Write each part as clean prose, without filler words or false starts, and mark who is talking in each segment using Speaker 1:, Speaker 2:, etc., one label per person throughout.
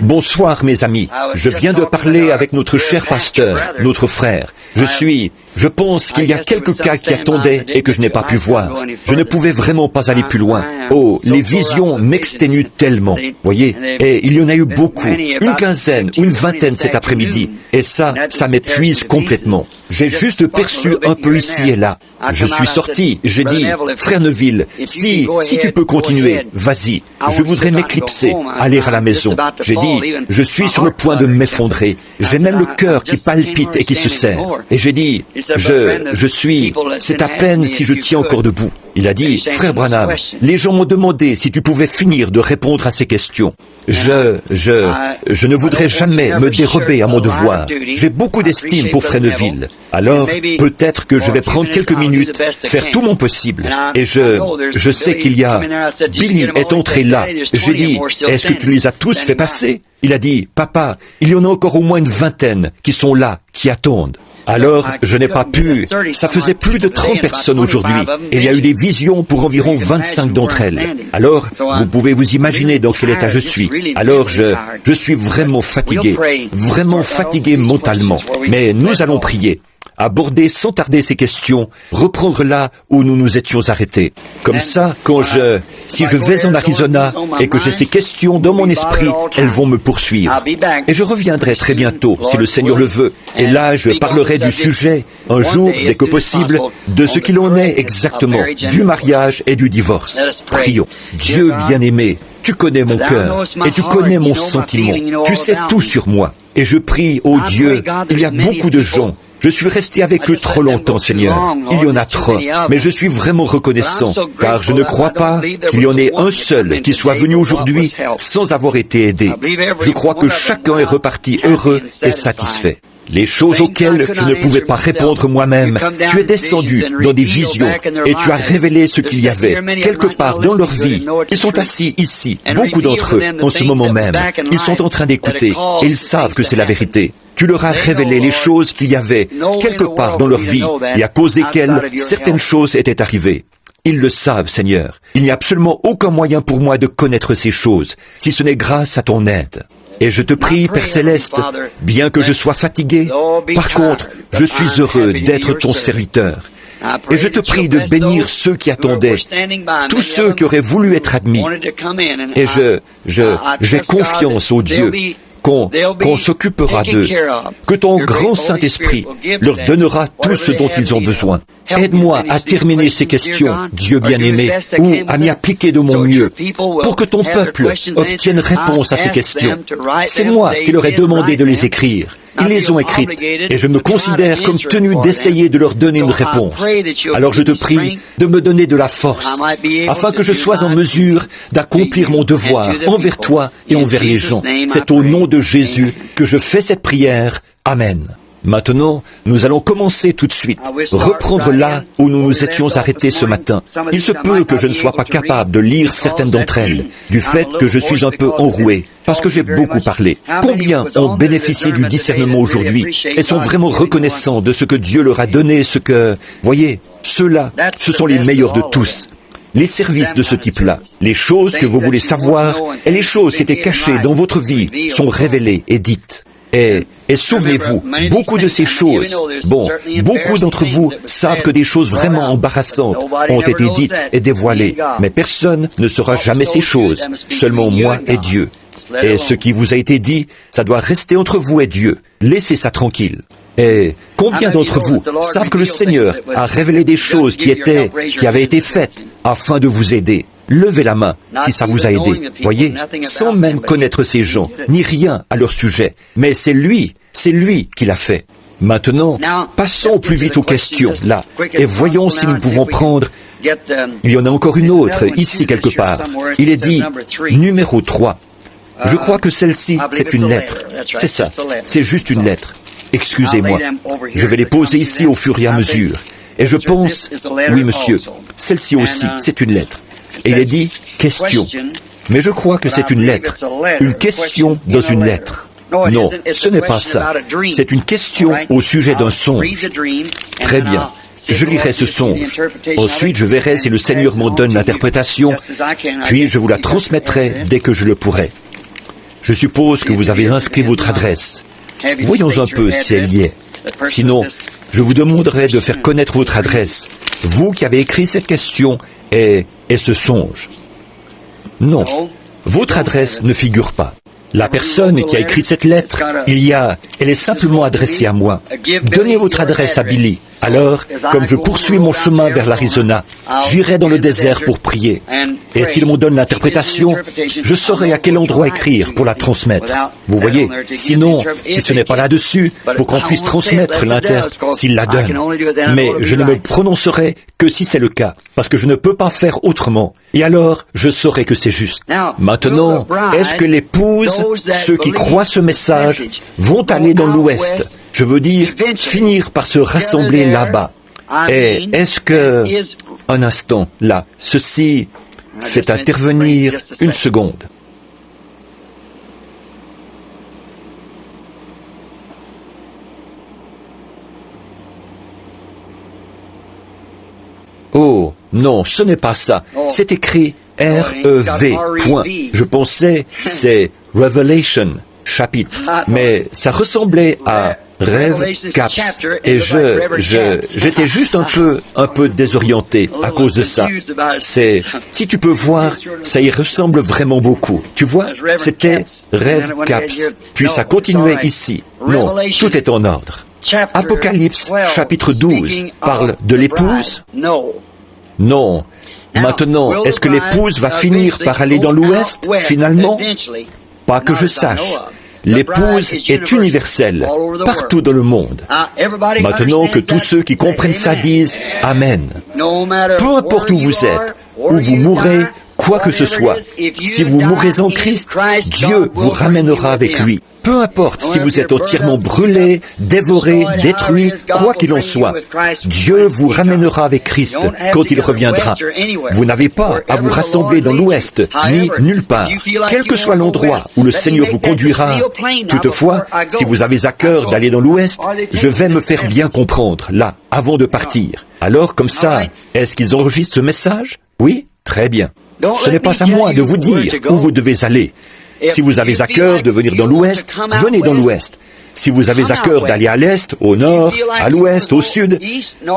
Speaker 1: Bonsoir mes amis, je viens de parler avec notre cher pasteur, notre frère. Je pense qu'il y a quelques cas qui attendaient et que je n'ai pas pu voir. Je ne pouvais vraiment pas aller plus loin. Oh, les visions m'exténuent tellement, voyez, et il y en a eu beaucoup, une quinzaine ou une vingtaine cet après-midi, et ça m'épuise complètement. J'ai juste perçu un peu ici et là. Je suis sorti, j'ai dit, frère Neville, si tu peux continuer, vas-y, je voudrais m'éclipser, aller à la maison. J'ai dit, je suis sur le point de m'effondrer, j'ai même le cœur qui palpite et qui se serre. Et j'ai dit, c'est à peine si je tiens encore debout. Il a dit, frère Branham, les gens m'ont demandé si tu pouvais finir de répondre à ces questions. Je ne voudrais jamais me dérober à mon devoir. J'ai beaucoup d'estime pour frère Neville. Alors, peut-être que je vais prendre quelques minutes, faire tout mon possible. Et je sais qu'il y a... Billy est entré là. J'ai dit, est-ce que tu les as tous fait passer? Il a dit, papa, il y en a encore au moins une vingtaine qui sont là, qui attendent. Alors, je n'ai pas pu. Ça faisait plus de 30 personnes aujourd'hui, et il y a eu des visions pour environ 25 d'entre elles. Alors, vous pouvez vous imaginer dans quel état je suis. Alors, je suis vraiment fatigué mentalement. Mais nous allons prier. Aborder sans tarder ces questions, reprendre là où nous nous étions arrêtés. Comme ça, si je vais en Arizona et que j'ai ces questions dans mon esprit, elles vont me poursuivre. Et je reviendrai très bientôt, si le Seigneur le veut. Et là, je parlerai du sujet, un jour, dès que possible, de ce qu'il en est exactement, du mariage et du divorce. Prions. Dieu bien-aimé, tu connais mon cœur et tu connais mon sentiment. Tu sais tout sur moi. Et je prie, ô Dieu, il y a beaucoup de gens. Je suis resté avec eux trop longtemps, Seigneur. Il y en a trop, mais je suis vraiment reconnaissant, car je ne crois pas qu'il y en ait un seul qui soit venu aujourd'hui sans avoir été aidé. Je crois que chacun est reparti heureux et satisfait. Les choses auxquelles je ne pouvais pas répondre moi-même, tu es descendu dans des visions et tu as révélé ce qu'il y avait quelque part dans leur vie. Ils sont assis ici, beaucoup d'entre eux, en ce moment même. Ils sont en train d'écouter et ils savent que c'est la vérité. Tu leur as révélé les choses qu'il y avait quelque part dans leur vie et à cause desquelles certaines choses étaient arrivées. Ils le savent, Seigneur. Il n'y a absolument aucun moyen pour moi de connaître ces choses, si ce n'est grâce à ton aide. Et je te prie, Père Céleste, bien que je sois fatigué, par contre, je suis heureux d'être ton serviteur. Et je te prie de bénir ceux qui attendaient, tous ceux qui auraient voulu être admis. Et j'ai confiance au Dieu qu'on s'occupera d'eux, que ton grand Saint-Esprit leur donnera tout ce dont ils ont besoin. Aide-moi à terminer ces questions, Dieu bien-aimé, ou à m'y appliquer de mon mieux, pour que ton peuple obtienne réponse à ces questions. C'est moi qui leur ai demandé de les écrire. Ils les ont écrites, et je me considère comme tenu d'essayer de leur donner une réponse. Alors je te prie de me donner de la force, afin que je sois en mesure d'accomplir mon devoir envers toi et envers les gens. C'est au nom de Jésus que je fais cette prière. Amen. Maintenant, nous allons commencer tout de suite, reprendre là où nous nous étions arrêtés ce matin. Il se peut que je ne sois pas capable de lire certaines d'entre elles, du fait que je suis un peu enroué, parce que j'ai beaucoup parlé. Combien ont bénéficié du discernement aujourd'hui et sont vraiment reconnaissants de ce que Dieu leur a donné, voyez, ceux-là, ce sont les meilleurs de tous. Les services de ce type-là, les choses que vous voulez savoir et les choses qui étaient cachées dans votre vie sont révélées et dites. Et souvenez-vous, beaucoup de ces choses, beaucoup d'entre vous savent que des choses vraiment embarrassantes ont été dites et dévoilées, mais personne ne saura jamais ces choses, seulement moi et Dieu. Et ce qui vous a été dit, ça doit rester entre vous et Dieu. Laissez ça tranquille. Et combien d'entre vous savent que le Seigneur a révélé des choses qui avaient été faites afin de vous aider? Levez la main si ça vous a aidé, voyez, sans même connaître ces gens, ni rien à leur sujet. Mais c'est lui qui l'a fait. Maintenant, passons plus vite aux questions, là, et voyons si nous pouvons prendre... Il y en a encore une autre, ici quelque part. Il est dit, numéro 3. Je crois que celle-ci, c'est une lettre. C'est ça, c'est juste une lettre. Excusez-moi, je vais les poser ici au fur et à mesure. Et je pense, oui monsieur, celle-ci aussi, c'est une lettre. Et il est dit « question ». Mais je crois que c'est une lettre. Une question dans une lettre. Non, ce n'est pas ça. C'est une question au sujet d'un songe. Très bien. Je lirai ce songe. Ensuite, je verrai si le Seigneur m'en donne l'interprétation, puis je vous la transmettrai dès que je le pourrai. Je suppose que vous avez inscrit votre adresse. Voyons un peu si elle y est. Sinon, je vous demanderai de faire connaître votre adresse. Vous qui avez écrit cette question et ce songe. Non, votre adresse ne figure pas. La personne qui a écrit cette lettre, elle est simplement adressée à moi. Donnez votre adresse à Billy. Alors, comme je poursuis mon chemin vers l'Arizona, j'irai dans le désert pour prier. Et s'il me donne l'interprétation, je saurai à quel endroit écrire pour la transmettre. Vous voyez, sinon, si ce n'est pas là-dessus, pour qu'on puisse transmettre s'il la donne. Mais je ne me prononcerai que si c'est le cas, parce que je ne peux pas faire autrement. Et alors, je saurai que c'est juste. Maintenant, est-ce que l'épouse, ceux qui croient ce message, vont aller dans l'Ouest? Je veux dire, finir par se rassembler là-bas. Et est-ce que... Un instant, là, ceci fait intervenir une seconde. Oh, non, ce n'est pas ça. C'est écrit R-E-V, point. Je pensais, c'est Revelation, chapitre. Mais ça ressemblait à Rêve Caps. Et j'étais juste un peu désorienté à cause de ça. Si tu peux voir, ça y ressemble vraiment beaucoup. Tu vois, c'était Rêve Caps. Puis ça continuait ici. Non, tout est en ordre. Apocalypse, chapitre 12, parle de l'épouse? Non. Maintenant, est-ce que l'épouse va finir par aller dans l'Ouest, finalement? Pas que je sache. L'épouse est universelle, partout dans le monde. Maintenant que tous ceux qui comprennent ça disent « Amen ». Peu importe où vous êtes, où vous mourrez, quoi que ce soit, si vous mourrez en Christ, Dieu vous ramènera avec lui. Peu importe si vous êtes entièrement brûlé, dévoré, détruit, quoi qu'il en soit, Dieu vous ramènera avec Christ quand il reviendra. Vous n'avez pas à vous rassembler dans l'Ouest, ni nulle part, quel que soit l'endroit où le Seigneur vous conduira. Toutefois, si vous avez à cœur d'aller dans l'Ouest, je vais me faire bien comprendre, là, avant de partir. Alors, comme ça, est-ce qu'ils enregistrent ce message? Oui? Très bien. Ce n'est pas à moi de vous dire où vous devez aller. Si vous avez à cœur de venir dans l'Ouest, venez dans l'Ouest. Si vous avez à cœur d'aller à l'Est, au Nord, à l'Ouest, au Sud,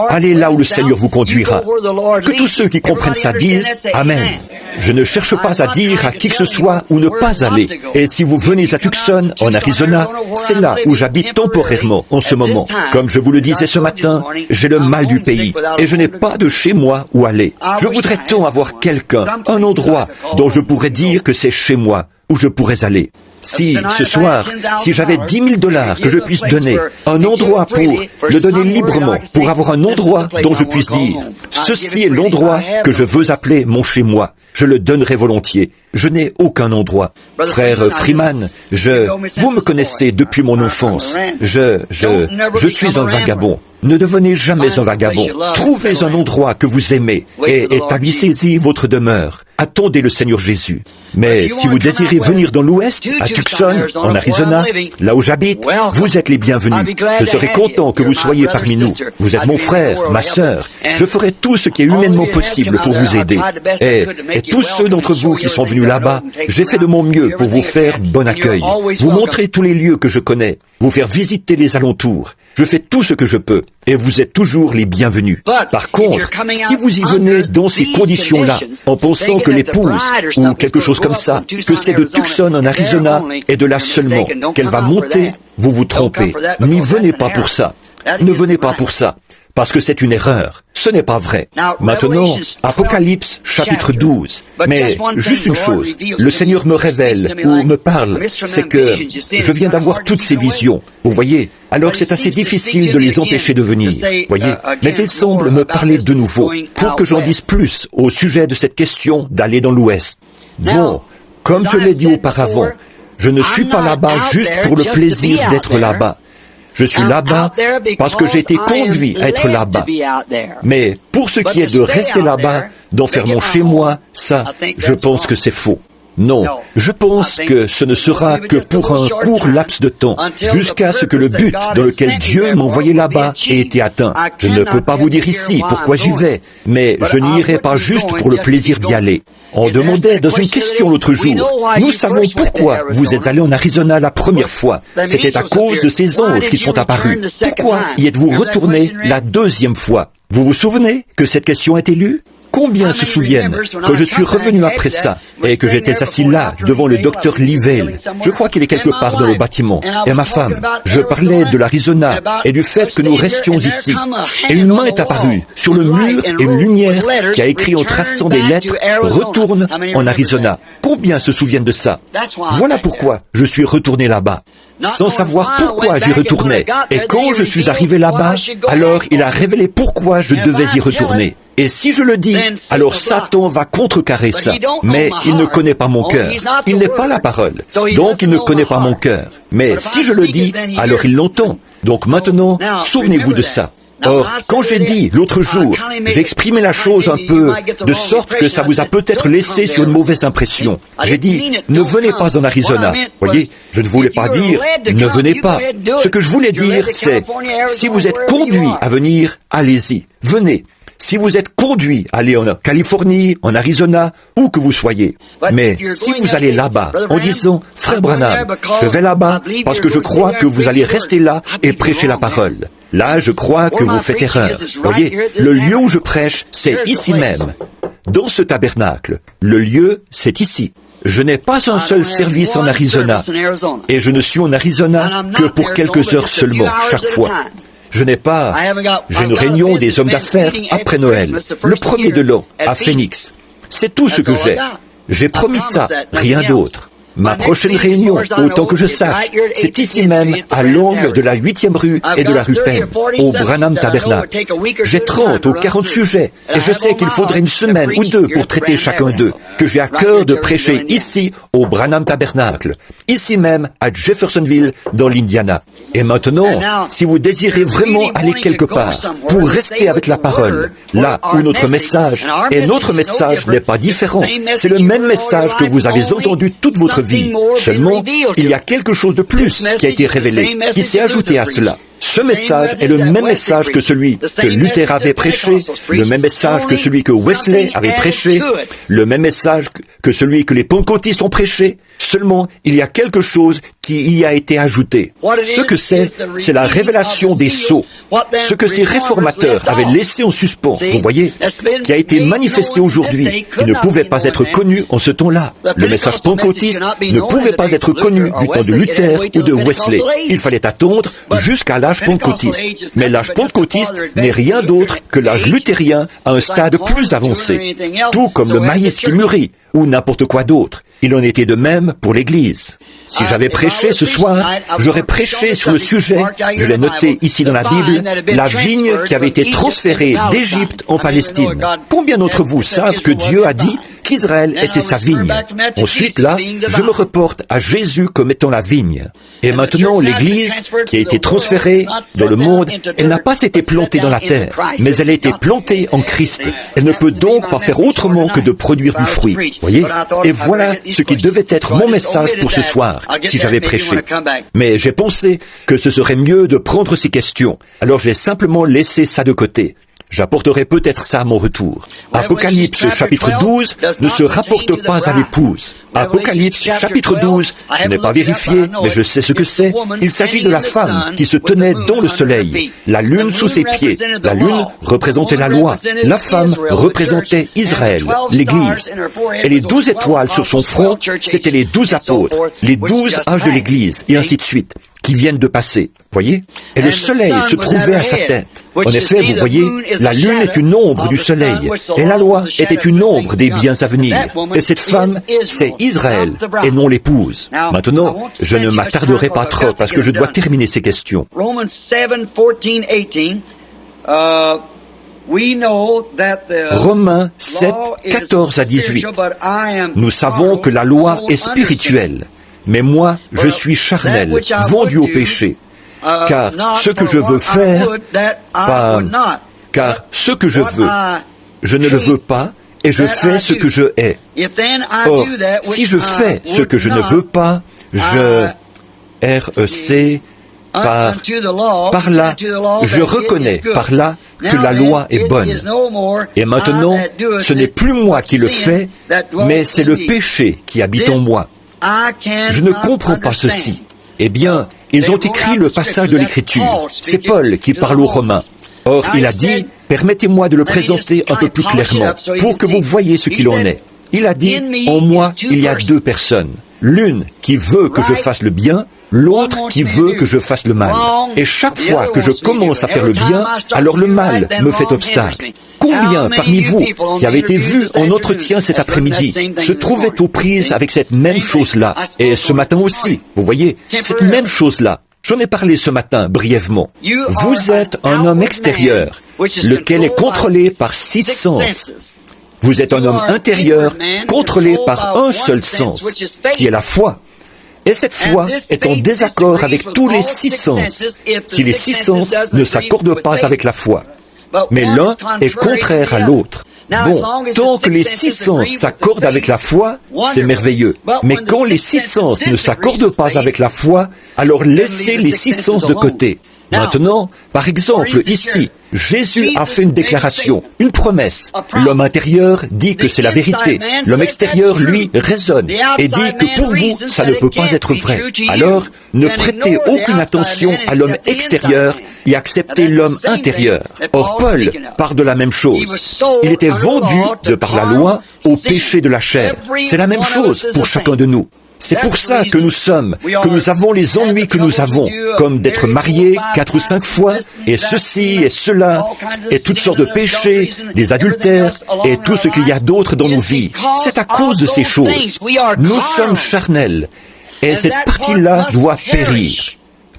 Speaker 1: allez là où le Seigneur vous conduira. Que tous ceux qui comprennent ça disent « Amen ». Je ne cherche pas à dire à qui que ce soit où ne pas aller. Et si vous venez à Tucson, en Arizona, c'est là où j'habite temporairement en ce moment. Comme je vous le disais ce matin, j'ai le mal du pays et je n'ai pas de chez moi où aller. Je voudrais tant avoir quelqu'un, un endroit dont je pourrais dire que c'est chez moi, où je pourrais aller. Si, ce soir, si j'avais $10,000 que je puisse donner, un endroit pour le donner librement, pour avoir un endroit dont je puisse dire, ceci est l'endroit que je veux appeler mon chez-moi, je le donnerais volontiers. Je n'ai aucun endroit. Frère Freeman, vous me connaissez depuis mon enfance. Je suis un vagabond. Ne devenez jamais un vagabond. Trouvez un endroit que vous aimez et établissez-y votre demeure. Attendez le Seigneur Jésus. Mais si vous désirez venir dans l'Ouest, à Tucson, en Arizona, là où j'habite, vous êtes les bienvenus. Je serai content que vous soyez parmi nous. Vous êtes mon frère, ma sœur. Je ferai tout ce qui est humainement possible pour vous aider. Et tous ceux d'entre vous qui sont venus là-bas, j'ai fait de mon mieux pour vous faire bon accueil, vous montrer tous les lieux que je connais, vous faire visiter les alentours. Je fais tout ce que je peux, et vous êtes toujours les bienvenus. Par contre, si vous y venez dans ces conditions-là, en pensant que l'épouse, ou quelque chose comme ça, que c'est de Tucson en Arizona, et de là seulement, qu'elle va monter, vous vous trompez. N'y venez pas pour ça. Ne venez pas pour ça, parce que c'est une erreur. Ce n'est pas vrai. Maintenant, Apocalypse, chapitre 12. Mais juste une chose, le Seigneur me révèle ou me parle, c'est que je viens d'avoir toutes ces visions. Vous voyez? Alors c'est assez difficile de les empêcher de venir. Voyez? Mais il semble me parler de nouveau, pour que j'en dise plus au sujet de cette question d'aller dans l'Ouest. Bon, comme je l'ai dit auparavant, je ne suis pas là-bas juste pour le plaisir d'être là-bas. Je suis là-bas parce que j'ai été conduit à être là-bas. Mais pour ce qui est de rester là-bas, d'en faire mon chez-moi, ça, je pense que c'est faux. Non, je pense que ce ne sera que pour un court laps de temps, jusqu'à ce que le but dans lequel Dieu m'envoyait là-bas ait été atteint. Je ne peux pas vous dire ici pourquoi j'y vais, mais je n'y irai pas juste pour le plaisir d'y aller. On demandait dans une question l'autre jour, nous savons pourquoi vous êtes allé en Arizona la première fois. C'était à cause de ces anges qui sont apparus. Pourquoi y êtes-vous retourné la deuxième fois? Vous vous souvenez que cette question a été lue? Combien se souviennent que je suis revenu après ça et que j'étais assis là devant le docteur Livell? Je crois qu'il est quelque part dans le bâtiment. Et ma femme, je parlais de l'Arizona et du fait que nous restions ici. Et une main est apparue sur le mur et une lumière qui a écrit en traçant des lettres « Retourne en Arizona ». Combien se souviennent de ça? Voilà pourquoi je suis retourné là-bas, sans savoir pourquoi j'y retournais. Et quand je suis arrivé là-bas, alors il a révélé pourquoi je devais y retourner. Et si je le dis, alors Satan va contrecarrer ça. Mais il ne connaît pas mon cœur. Il n'est pas la parole. Donc il ne connaît pas mon cœur. Mais si je le dis, alors il l'entend. Donc maintenant, souvenez-vous de ça. Or, quand j'ai dit l'autre jour, j'ai exprimé la chose un peu de sorte que ça vous a peut-être laissé sur une mauvaise impression. J'ai dit, ne venez pas en Arizona. Voyez, je ne voulais pas dire, ne venez pas. Ce que je voulais dire, c'est, si vous êtes conduit à venir, allez-y, venez. Si vous êtes conduit à aller en Californie, en Arizona, où que vous soyez. Mais si vous allez là-bas en disant, Frère Branham, je vais là-bas parce que je crois que vous allez rester là et prêcher la parole. Là, je crois que vous faites erreur. Voyez, le lieu où je prêche, c'est ici même. Dans ce tabernacle, le lieu, c'est ici. Je n'ai pas un seul service en Arizona. Et je ne suis en Arizona que pour quelques heures seulement, chaque fois. J'ai une réunion des hommes d'affaires après Noël, le premier de l'an, à Phoenix. C'est tout ce que j'ai. J'ai promis ça, rien d'autre. Ma prochaine réunion, autant que je sache, c'est ici même, à l'angle de la 8e rue et de la rue Penn, au Branham Tabernacle. J'ai 30 ou 40 sujets, et je sais qu'il faudrait une semaine ou deux pour traiter chacun d'eux, que j'ai à cœur de prêcher ici, au Branham Tabernacle, ici même, à Jeffersonville, dans l'Indiana. Et maintenant, si vous désirez vraiment aller quelque part, pour rester avec la parole, là où notre message, et notre message n'est pas différent, c'est le même message que vous avez entendu toute votre vie. Seulement, il y a quelque chose de plus qui a été révélé, qui s'est ajouté à cela. Ce message est le même message que celui que Luther avait prêché, le même message que celui que Wesley avait prêché, le même message que celui que les pentecôtistes ont prêché. Seulement, il y a quelque chose qui y a été ajouté. Ce que c'est la révélation des sceaux. Ce que ces réformateurs avaient laissé en suspens, vous voyez, qui a été manifesté aujourd'hui, qui ne pouvait pas être connu en ce temps-là. Le message pentecôtiste ne pouvait pas être connu du temps de Luther ou de Wesley. Il fallait attendre jusqu'à l'âge pentecôtiste. Mais l'âge pentecôtiste n'est rien d'autre que l'âge luthérien à un stade plus avancé. Tout comme le maïs qui mûrit, ou n'importe quoi d'autre. Il en était de même pour l'Église. Si j'avais prêché ce soir, j'aurais prêché sur le sujet, je l'ai noté ici dans la Bible, la vigne qui avait été transférée d'Égypte en Palestine. Combien d'entre vous savent que Dieu a dit qu'Israël était sa vigne? Ensuite, là, je me reporte à Jésus comme étant la vigne. Et maintenant, l'Église, qui a été transférée dans le monde, elle n'a pas été plantée dans la terre, mais elle a été plantée en Christ. Elle ne peut donc pas faire autrement que de produire du fruit. Voyez? Et voilà ce qui devait être mon message pour ce soir, si j'avais prêché. Mais j'ai pensé que ce serait mieux de prendre ces questions. Alors j'ai simplement laissé ça de côté. J'apporterai peut-être ça à mon retour. Apocalypse chapitre 12 ne se rapporte pas à l'épouse. Apocalypse chapitre 12, je n'ai pas vérifié, mais je sais ce que c'est. Il s'agit de la femme qui se tenait dans le soleil, la lune sous ses pieds. La lune représentait la loi. La femme représentait Israël, l'Église. Et les 12 étoiles sur son front, c'étaient les 12 apôtres, les 12 âges de l'Église, et ainsi de suite, qui viennent de passer. Voyez? Et le soleil se trouvait à sa tête. En effet, vous voyez, la lune est une ombre du soleil, et la loi était une ombre des biens à venir. Et cette femme, c'est Israël, et non l'épouse. Maintenant, je ne m'attarderai pas trop, parce que je dois terminer ces questions. Romains 7, 14 à 18. Nous savons que la loi est spirituelle, mais moi, je suis charnel, vendu au péché. Car ce que je veux faire, car ce que je veux, je ne le veux pas, et je fais ce que je hais. Or, si je fais ce que je ne veux pas, je Par là, je reconnais par là que la loi est bonne. Et maintenant, ce n'est plus moi qui le fais, mais c'est le péché qui habite en moi. Je ne comprends pas ceci. Eh bien, ils ont écrit le passage de l'Écriture. C'est Paul qui parle aux Romains. Or, il a dit, permettez-moi de le présenter un peu plus clairement, pour que vous voyiez ce qu'il en est. Il a dit, en moi, il y a deux personnes. L'une qui veut que je fasse le bien, l'autre qui veut que je fasse le mal. Et chaque fois que je commence à faire le bien, alors le mal me fait obstacle. Combien parmi vous qui avez été vus en entretien cet après-midi se trouvaient aux prises avec cette même chose-là? Et ce matin aussi, vous voyez, cette même chose-là. J'en ai parlé ce matin brièvement. Vous êtes un homme extérieur, lequel est contrôlé par 6 sens. Vous êtes un homme intérieur, contrôlé par un seul sens, qui est la foi. Et cette foi est en désaccord avec tous les 6 sens, si les 6 sens ne s'accordent pas avec la foi. Mais l'un est contraire à l'autre. Bon, tant que les 6 sens s'accordent avec la foi, c'est merveilleux. Mais quand les 6 sens ne s'accordent pas avec la foi, alors laissez les 6 sens de côté. Maintenant, par exemple, ici, Jésus a fait une déclaration, une promesse. L'homme intérieur dit que c'est la vérité. L'homme extérieur, lui, raisonne et dit que pour vous, ça ne peut pas être vrai. Alors, ne prêtez aucune attention à l'homme extérieur et acceptez l'homme intérieur. Or, Paul parle de la même chose. Il était vendu, de par la loi, au péché de la chair. C'est la même chose pour chacun de nous. C'est pour ça que nous avons les ennuis que nous avons, comme d'être mariés 4 ou 5 fois, et ceci et cela, et toutes sortes de péchés, des adultères, et tout ce qu'il y a d'autre dans nos vies. C'est à cause de ces choses. Nous sommes charnels, et cette partie-là doit périr.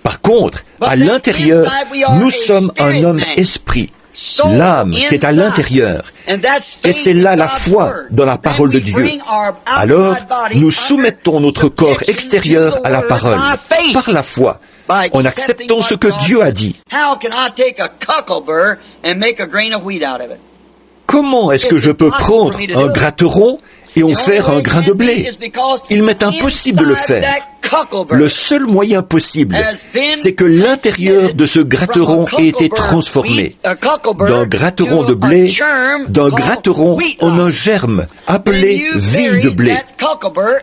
Speaker 1: Par contre, à l'intérieur, nous sommes un homme esprit. L'âme qui est à l'intérieur. Et c'est là la foi dans la parole de Dieu. Alors, nous soumettons notre corps extérieur à la parole, par la foi, en acceptant ce que Dieu a dit. Comment est-ce que je peux prendre un gratteron et en faire un grain de blé? Il m'est impossible de le faire. Le seul moyen possible, c'est que l'intérieur de ce gratteron ait été transformé d'un gratteron de blé, d'un gratteron en un germe appelé vie de blé.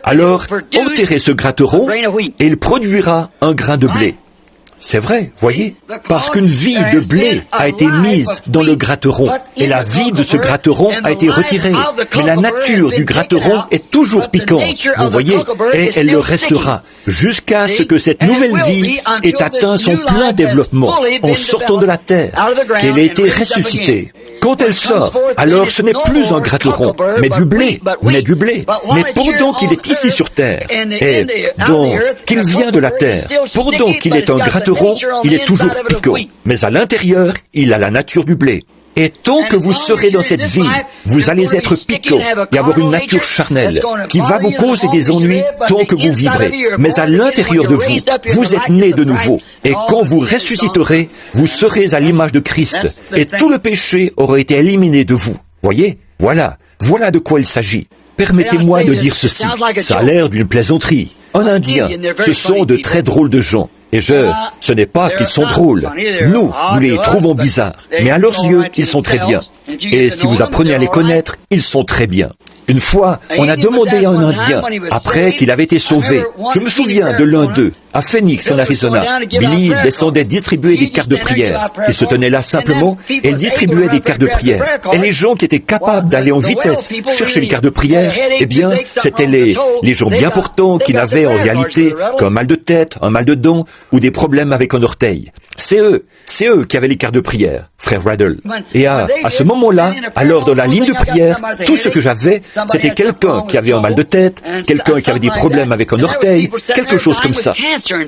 Speaker 1: Alors, enterrez ce gratteron et il produira un grain de blé. C'est vrai, voyez, parce qu'une vie de blé a été mise dans le gratteron, et la vie de ce gratteron a été retirée. Mais la nature du gratteron est toujours piquante, vous voyez, et elle le restera, jusqu'à ce que cette nouvelle vie ait atteint son plein développement, en sortant de la terre, qu'elle ait été ressuscitée. Quand elle sort, alors ce n'est plus un gratteron, mais du blé. Mais pendant qu'il est ici sur terre, et donc qu'il vient de la terre, pendant qu'il est un gratteron, il est toujours piquant. Mais à l'intérieur, il a la nature du blé. Et tant que vous serez dans cette vie, vous allez être piquant et avoir une nature charnelle qui va vous causer des ennuis tant que vous vivrez. Mais à l'intérieur de vous, vous êtes né de nouveau. Et quand vous ressusciterez, vous serez à l'image de Christ. Et tout le péché aura été éliminé de vous. Voyez? Voilà de quoi il s'agit. Permettez-moi de dire ceci. Ça a l'air d'une plaisanterie. En Indien, ce sont de très drôles de gens. Et ce n'est pas qu'ils sont drôles. Nous les trouvons bizarres. Mais à leurs yeux, ils sont très bien. Et si vous apprenez à les connaître, ils sont très bien. Une fois, on a demandé à un Indien, après qu'il avait été sauvé. Je me souviens de l'un d'eux, à Phoenix, en Arizona. Billy descendait distribuer des cartes de prière. Il se tenait là simplement et il distribuait des cartes de prière. Et les gens qui étaient capables d'aller en vitesse chercher les cartes de prière, eh bien, c'était les gens bien portants qui n'avaient en réalité qu'un mal de tête, un mal de dents ou des problèmes avec un orteil. C'est eux qui avaient les cartes de prière, frère Riddle. Et à ce moment-là, alors dans la ligne de prière, tout ce que j'avais, c'était quelqu'un qui avait un mal de tête, quelqu'un qui avait des problèmes avec un orteil, quelque chose comme ça.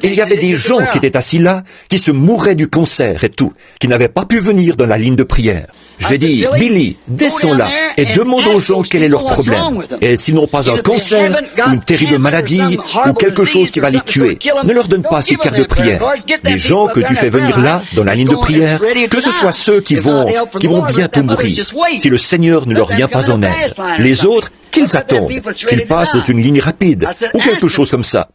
Speaker 1: Et il y avait des gens qui étaient assis là, qui se mouraient du cancer et tout, qui n'avaient pas pu venir dans la ligne de prière. J'ai dit, Billy, descends là et demande aux gens quel est leur problème. Et s'ils n'ont pas un cancer, ou une terrible maladie, ou quelque chose qui va les tuer, ne leur donne pas ces cartes de prière. Les gens que tu fais venir là, dans la ligne de prière, que ce soit ceux qui vont bientôt mourir, si le Seigneur ne leur vient pas en aide. Les autres, qu'ils attendent, qu'ils passent dans une ligne rapide, ou quelque chose comme ça.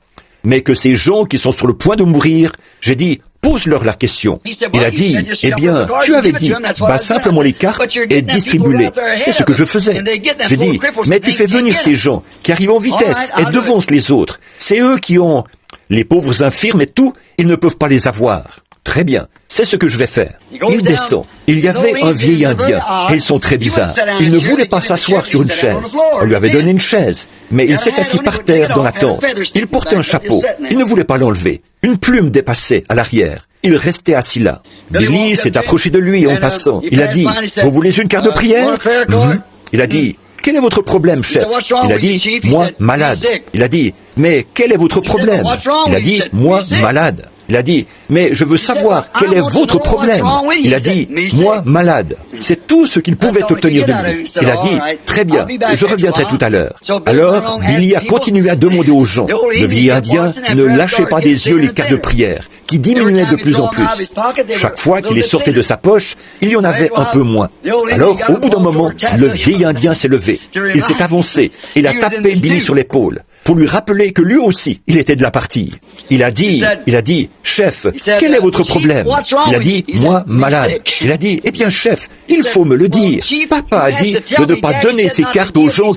Speaker 1: Mais que ces gens qui sont sur le point de mourir, j'ai dit, pose-leur la question. Il a dit, eh bien, tu avais dit, bats simplement les cartes et distribue-les. C'est ce que je faisais. J'ai dit, mais tu fais venir ces gens qui arrivent en vitesse et devancent les autres. C'est eux qui ont les pauvres infirmes et tout, ils ne peuvent pas les avoir. Très bien, c'est ce que je vais faire. Il descend. Il y avait un vieil Indien, et ils sont très bizarres. Il ne voulait pas s'asseoir sur une chaise. On lui avait donné une chaise, mais il s'est assis par terre dans la tente. Il portait un chapeau. Il ne voulait pas l'enlever. Une plume dépassait à l'arrière. Il restait assis là. Billy s'est approché de lui en passant. Il a dit, « Vous voulez une carte de prière ?» Il a dit, « Quel est votre problème, chef ?» Il a dit, « Moi, malade. » Il a dit, « Mais quel est votre problème ?» Il a dit, « Moi, malade. » Il a dit, « Mais je veux savoir quel est votre problème. » Il a dit, « Moi, malade. » C'est tout ce qu'il pouvait obtenir de lui. Il a dit, « Très bien, je reviendrai tout à l'heure. » Alors, Billy a continué à demander aux gens. Le vieil Indien ne lâchait pas des yeux les cartes de prière, qui diminuaient de plus en plus. Chaque fois qu'il les sortait de sa poche, il y en avait un peu moins. Alors, au bout d'un moment, le vieil Indien s'est levé. Il s'est avancé. Il a tapé Billy sur l'épaule pour lui rappeler que lui aussi, il était de la partie. Il a dit, chef, quel est votre problème? Il a dit, moi, malade. Il a dit, eh bien, chef, il faut me le dire. Papa a dit de ne pas donner ces cartes aux gens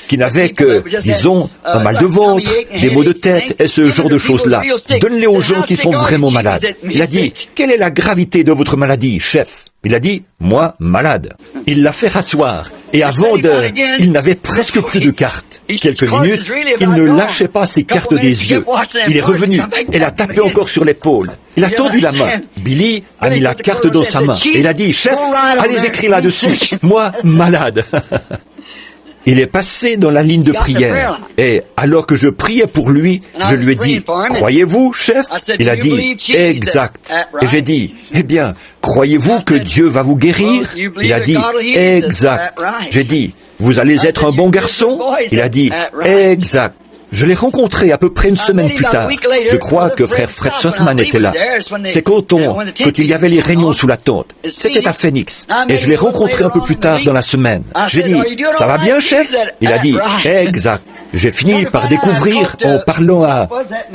Speaker 1: qui n'avaient que, disons, un mal de ventre, des maux de tête et ce genre de choses-là. Donne-les aux gens qui sont vraiment malades. Il a dit, quelle est la gravité de votre maladie, chef? Il a dit, moi, malade. Il l'a fait rasseoir. Et il n'avait presque plus de cartes. Quelques minutes, il ne lâchait pas ses cartes des yeux. Il est revenu et l'a tapé encore sur l'épaule. Il a tendu la main. Billy a mis la carte dans sa main. Et il a dit, chef, allez écrire là-dessus. Moi, malade. Il est passé dans la ligne de prière. Et alors que je priais pour lui, je lui ai dit, croyez-vous, chef? Il a dit, exact. Et j'ai dit, eh bien, croyez-vous que Dieu va vous guérir? Il a dit, exact. J'ai dit, vous allez être un bon garçon? Il a dit, exact. Je l'ai rencontré à peu près une semaine plus tard. Je crois que frère Fred Sussman était là. C'est quand il y avait les réunions sous la tente. C'était à Phoenix. Et je l'ai rencontré un peu plus tard dans la semaine. J'ai dit, ça va bien, chef? Il a dit, exact. J'ai fini par découvrir en parlant à...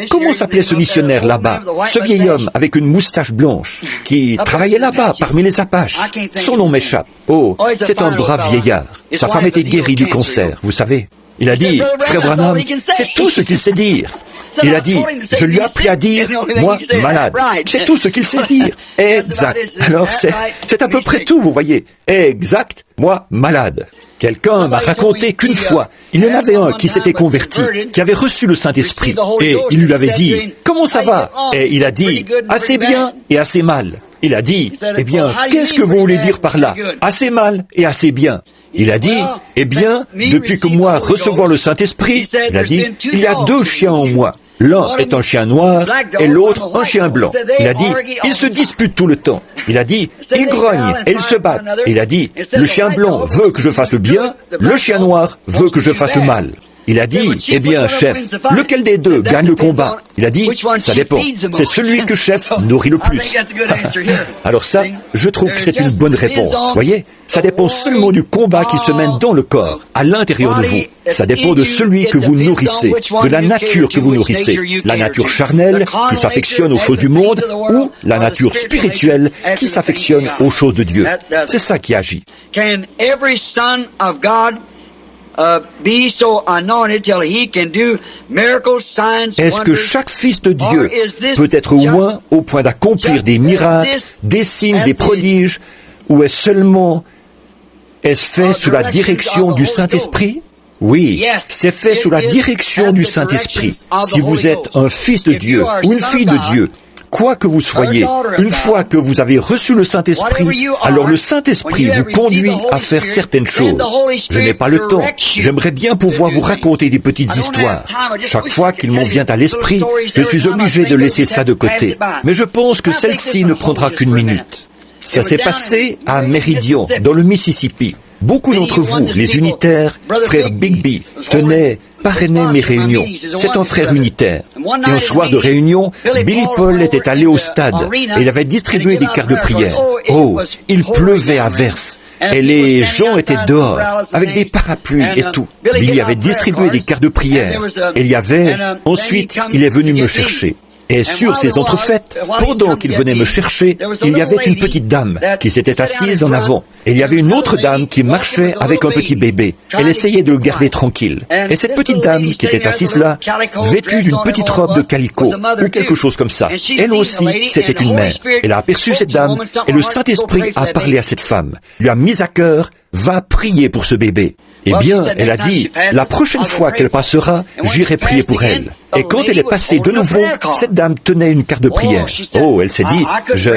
Speaker 1: Comment s'appelait ce missionnaire là-bas? Ce vieil homme avec une moustache blanche qui travaillait là-bas parmi les Apaches. Son nom m'échappe. Oh, c'est un brave vieillard. Sa femme était guérie du cancer, vous savez. Il a dit, frère Branham, c'est tout ce qu'il sait dire. Il a dit, je lui ai appris à dire, moi, malade. C'est tout ce qu'il sait dire. Exact. Alors, c'est à peu près tout, vous voyez. Exact, moi, malade. Quelqu'un m'a raconté qu'une fois, il y en avait un qui s'était converti, qui avait reçu le Saint-Esprit. Et il lui avait dit, comment ça va? Et il a dit, assez bien et assez mal. Il a dit, eh bien, qu'est-ce que vous voulez dire par là? Assez mal et assez bien. Il a dit, eh bien, depuis que moi recevoir le Saint-Esprit, il a dit, il y a deux chiens en moi. L'un est un chien noir et l'autre un chien blanc. Il a dit, ils se disputent tout le temps. Il a dit, ils grognent et ils se battent. Il a dit, le chien blanc veut que je fasse le bien, le chien noir veut que je fasse le mal. Il a dit, eh bien, chef, lequel des deux gagne le combat? Il a dit, ça dépend. C'est celui que chef nourrit le plus. Alors ça, je trouve que c'est une bonne réponse. Voyez, ça dépend seulement du combat qui se mène dans le corps, à l'intérieur de vous. Ça dépend de celui que vous nourrissez, de la nature que vous nourrissez. La nature charnelle qui s'affectionne aux choses du monde ou la nature spirituelle qui s'affectionne aux choses de Dieu. C'est ça qui agit. Est-ce que chaque fils de Dieu peut être au moins au point d'accomplir des miracles, des signes, des prodiges, ou est-ce fait sous la direction du Saint-Esprit? Oui, c'est fait sous la direction du Saint-Esprit. Si vous êtes un fils de Dieu ou une fille de Dieu, quoi que vous soyez, une fois que vous avez reçu le Saint-Esprit, alors le Saint-Esprit vous conduit à faire certaines choses. Je n'ai pas le temps. J'aimerais bien pouvoir vous raconter des petites histoires. Chaque fois qu'il m'en vient à l'esprit, je suis obligé de laisser ça de côté. Mais je pense que celle-ci ne prendra qu'une minute. Ça s'est passé à Meridian, dans le Mississippi. Beaucoup d'entre vous, les unitaires, frère Bigby, tenaient parrainer mes réunions. C'est un frère unitaire. Et un soir de réunion, Billy Paul était allé au stade et il avait distribué des cartes de prière. Oh, il pleuvait à verse. Et les gens étaient dehors, avec des parapluies et tout. Billy avait distribué des cartes de prière. Et ensuite, il est venu me chercher. Et sur ces entrefaites, pendant qu'il venait me chercher, il y avait une petite dame qui s'était assise en avant. Et il y avait une autre dame qui marchait avec un petit bébé. Elle essayait de le garder tranquille. Et cette petite dame qui était assise là, vêtue d'une petite robe de calicot, ou quelque chose comme ça, elle aussi, c'était une mère. Elle a aperçu cette dame, et le Saint-Esprit a parlé à cette femme, lui a mis à cœur, va prier pour ce bébé. Eh bien, elle a dit, la prochaine fois qu'elle passera, j'irai prier pour elle. Et quand elle est passée de nouveau, cette dame tenait une carte de prière. Oh, elle s'est dit, je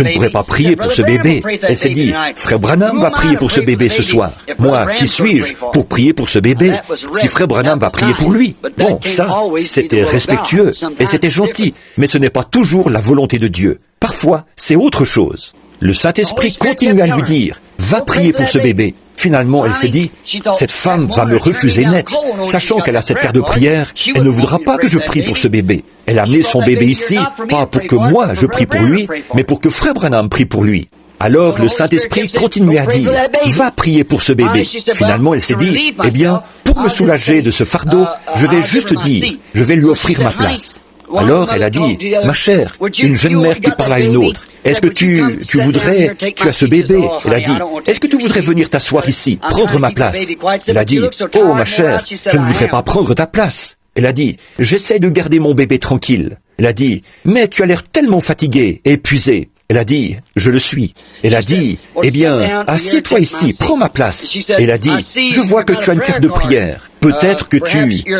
Speaker 1: ne pourrais pas prier pour ce bébé. Elle s'est dit, Frère Branham va prier pour ce bébé ce soir. Moi, qui suis-je pour prier pour ce bébé si Frère Branham va prier pour lui? Bon, ça, c'était respectueux et c'était gentil, mais ce n'est pas toujours la volonté de Dieu. Parfois, c'est autre chose. Le Saint-Esprit continue à lui dire, va prier pour ce bébé. Finalement, elle s'est dit, cette femme va me refuser net, sachant qu'elle a cette carte de prière, elle ne voudra pas que je prie pour ce bébé. Elle a amené son bébé ici, pas pour que moi je prie pour lui, mais pour que Frère Branham prie pour lui. Alors le Saint-Esprit continue à dire, va prier pour ce bébé. Finalement, elle s'est dit, eh bien, pour me soulager de ce fardeau, je vais juste dire, je vais lui offrir ma place. Alors elle a dit, ma chère, une jeune mère qui parle à une autre, est-ce que tu as ce bébé? Elle a dit, est-ce que tu voudrais venir t'asseoir ici, prendre ma place? Elle a dit, oh ma chère, je ne voudrais pas prendre ta place. Elle a dit, j'essaie de garder mon bébé tranquille. Elle a dit, mais tu as l'air tellement fatigué, épuisé. Elle a dit, je le suis. Elle a dit, eh bien, assieds-toi ici, prends ma place. Elle a dit, je vois que tu as une carte de prière. Peut-être que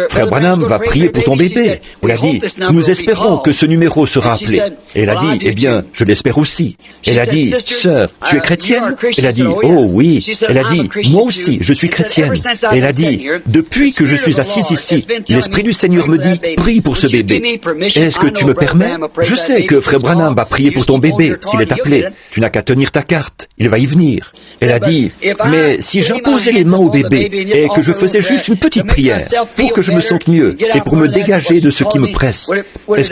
Speaker 1: Frère Branham va prier pour ton bébé. Elle a dit, nous espérons que ce numéro sera appelé. Elle a dit, eh bien, je l'espère aussi. Elle a dit, sœur, tu es chrétienne? Elle a dit, oh oui. Elle a dit, moi aussi, je suis chrétienne. Elle a dit, depuis que je suis assise ici, l'Esprit du Seigneur me dit, prie pour ce bébé. Est-ce que tu me permets? Je sais que Frère Branham va prier pour ton bébé s'il est appelé. Tu n'as qu'à tenir ta carte, il va y venir. Elle a dit, mais si j'imposais les mains au bébé et que je faisais juste une petite prière pour que je me sente mieux et pour me dégager de ce qui me presse, est-ce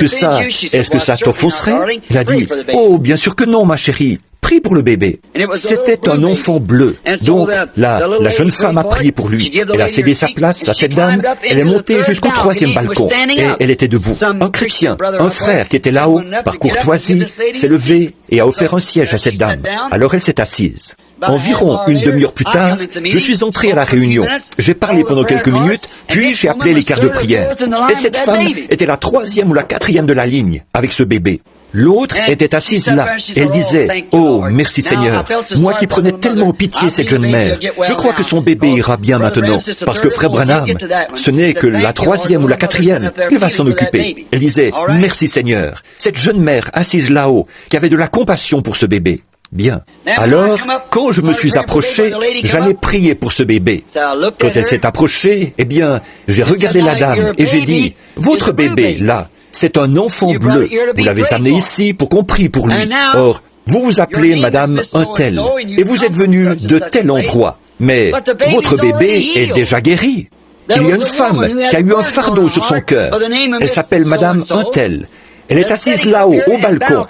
Speaker 1: que ça t'offenserait? Elle a dit, oh, bien sûr que non, ma chérie. Prie pour le bébé. C'était un enfant bleu. Donc, la jeune femme a prié pour lui. Elle a cédé sa place à cette dame. Elle est montée jusqu'au 3e balcon. Et elle était debout. Un chrétien, un frère qui était là-haut, par courtoisie, s'est levé et a offert un siège à cette dame. Alors elle s'est assise. Environ une demi-heure plus tard, je suis entré à la réunion. J'ai parlé pendant quelques minutes, puis j'ai appelé les cartes de prière. Et cette femme était la 3e ou la 4e de la ligne, avec ce bébé. L'autre était assise là. Elle disait, « Oh, merci Seigneur, moi qui prenais tellement pitié cette jeune mère, je crois que son bébé ira bien maintenant, parce que Frère Branham, ce n'est que la 3e ou la 4e, il va s'en occuper. » Elle disait, « Merci Seigneur, cette jeune mère assise là-haut, qui avait de la compassion pour ce bébé. » Bien. Alors, quand je me suis approché, j'allais prier pour ce bébé. Quand elle s'est approchée, eh bien, j'ai regardé la dame et j'ai dit, « Votre bébé, là, c'est un enfant bleu. Vous l'avez amené ici pour qu'on prie pour lui. Or, vous vous appelez Madame un tel, et vous êtes venu de tel endroit. Mais votre bébé est déjà guéri. Il y a une femme qui a eu un fardeau sur son cœur. Elle s'appelle Madame un tel. Elle est assise là-haut, au balcon.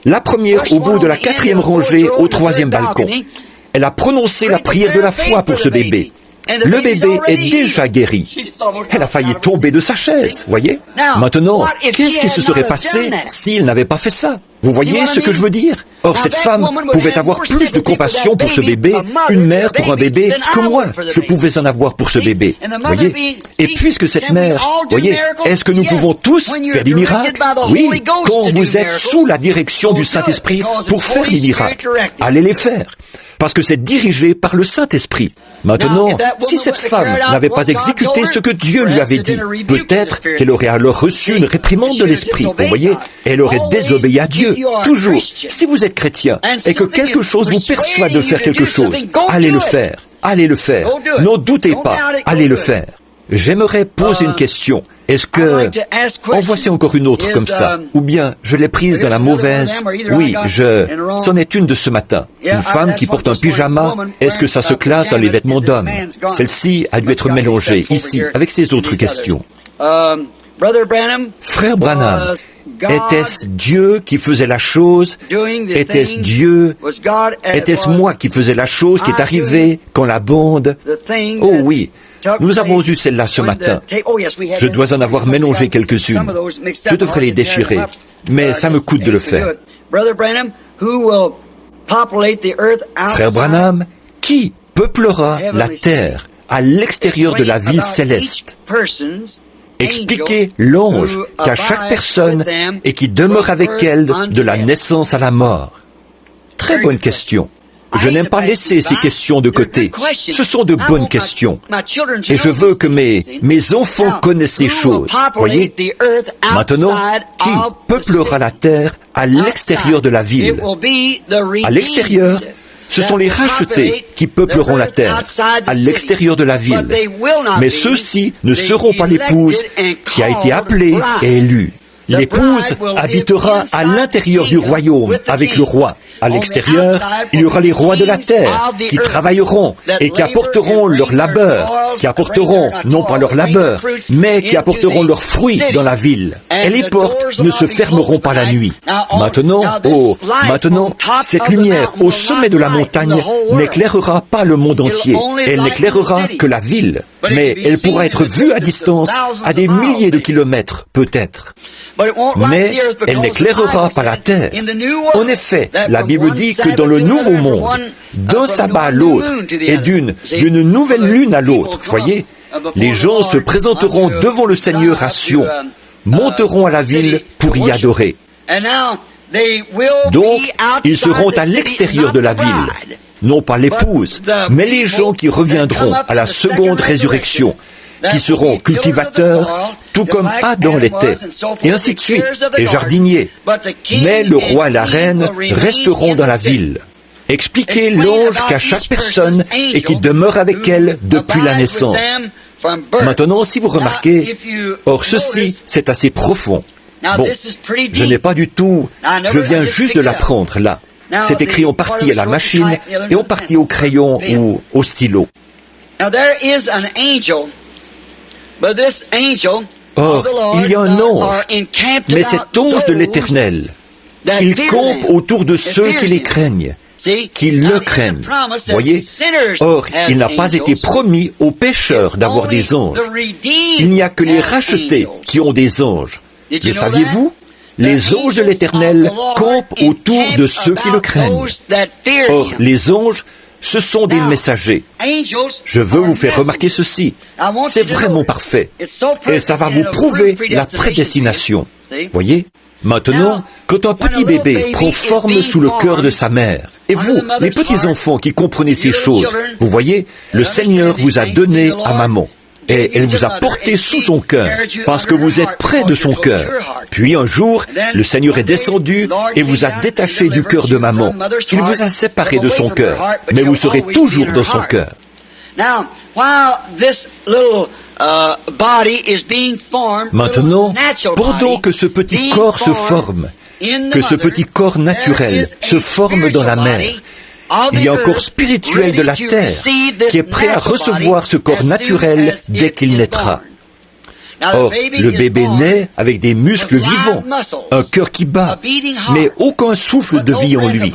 Speaker 1: La première au bout de la 4e rangée, au 3e balcon. Elle a prononcé la prière de la foi pour ce bébé. Le bébé est déjà guéri. Elle a failli tomber de sa chaise, voyez? Maintenant, qu'est-ce qui se serait passé s'il n'avait pas fait ça? Vous voyez ce que je veux dire? Or, cette femme pouvait avoir plus de compassion pour ce bébé, une mère pour un bébé, que moi, je pouvais en avoir pour ce bébé. Voyez? Et puisque cette mère, voyez, est-ce que nous pouvons tous faire des miracles? Oui, quand vous êtes sous la direction du Saint-Esprit pour faire des miracles, allez les faire. Parce que c'est dirigé par le Saint-Esprit. Maintenant, si cette femme n'avait pas exécuté ce que Dieu lui avait dit, peut-être qu'elle aurait alors reçu une réprimande de l'Esprit. Vous voyez, elle aurait désobéi à Dieu. Toujours, si vous êtes chrétien et que quelque chose vous persuade de faire quelque chose, allez le faire. Allez le faire. N'en doutez pas. Allez le faire. J'aimerais poser une question. Est-ce que... En voici encore une autre comme ça. Ou bien, je l'ai prise dans la mauvaise... Oui, c'en est une de ce matin. Une femme qui porte un pyjama, est-ce que ça se classe dans les vêtements d'homme? Celle-ci a dû être mélangée, ici, avec ces autres questions. Frère Branham, était-ce Dieu qui faisait la chose? Était-ce Dieu? Était-ce moi qui faisais la chose qui est arrivée quand la bande... Oh oui, nous avons eu celle-là ce matin. Je dois en avoir mélangé quelques-unes. Je devrais les déchirer, mais ça me coûte de le faire. Frère Branham, qui peuplera la terre à l'extérieur de la ville céleste? Expliquez l'ange qu'à chaque personne et qui demeure avec elle de la naissance à la mort. Très bonne question. Je n'aime pas laisser ces questions de côté. Ce sont de bonnes questions. Et je veux que mes enfants connaissent ces choses. Voyez? Maintenant, qui peuplera la terre à l'extérieur de la ville? À l'extérieur, ce sont les rachetés qui peupleront la terre, à l'extérieur de la ville. Mais ceux-ci ne seront pas l'épouse qui a été appelée et élue. L'épouse habitera à l'intérieur du royaume avec le roi. À l'extérieur, il y aura les rois de la terre qui travailleront et qui apporteront leur labeur, qui apporteront non pas leur labeur, mais qui apporteront leurs fruits dans la ville. Et les portes ne se fermeront pas la nuit. Maintenant, cette lumière au sommet de la montagne n'éclairera pas le monde entier. Elle n'éclairera que la ville. Mais elle pourra être vue à distance, à des milliers de kilomètres, peut-être. Mais elle n'éclairera pas la terre. En effet, la Bible dit que dans le nouveau monde, d'un sabbat à l'autre et d'une nouvelle lune à l'autre, voyez, les gens se présenteront devant le Seigneur à Sion, monteront à la ville pour y adorer. Donc, ils seront à l'extérieur de la ville, non pas l'épouse, mais les gens qui reviendront à la seconde résurrection, qui seront cultivateurs, tout comme Adam l'était, et ainsi de suite, et jardiniers. Mais le roi et la reine resteront dans la ville. Expliquez l'ange qu'à chaque personne et qui demeure avec elle depuis la naissance. Maintenant, si vous remarquez, or ceci, c'est assez profond. Bon, je n'ai pas du tout, je viens juste de l'apprendre là. C'est écrit en partie à la machine et en partie au crayon ou au stylo. Or, il y a un ange, mais cet ange de l'Éternel, il campe autour de ceux qui les craignent, qui le craignent. Voyez? Or, il n'a pas été promis aux pécheurs d'avoir des anges. Il n'y a que les rachetés qui ont des anges. Le saviez-vous? Les anges de l'Éternel campent autour de ceux qui le craignent. Or, les anges, ce sont des messagers. Je veux vous faire remarquer ceci. C'est vraiment parfait. Et ça va vous prouver la prédestination. Voyez? Maintenant, quand un petit bébé prend forme sous le cœur de sa mère, et vous, les petits enfants qui comprenez ces choses, vous voyez, le Seigneur vous a donné à maman. Et elle vous a porté sous son cœur, parce que vous êtes près de son cœur. Puis un jour, le Seigneur est descendu et vous a détaché du cœur de maman. Il vous a séparé de son cœur, mais vous serez toujours dans son cœur. Maintenant, pendant que ce petit corps se forme, que ce petit corps naturel se forme dans la mère, il y a un corps spirituel de la terre qui est prêt à recevoir ce corps naturel dès qu'il naîtra. Or, le bébé naît avec des muscles vivants, un cœur qui bat, mais aucun souffle de vie en lui.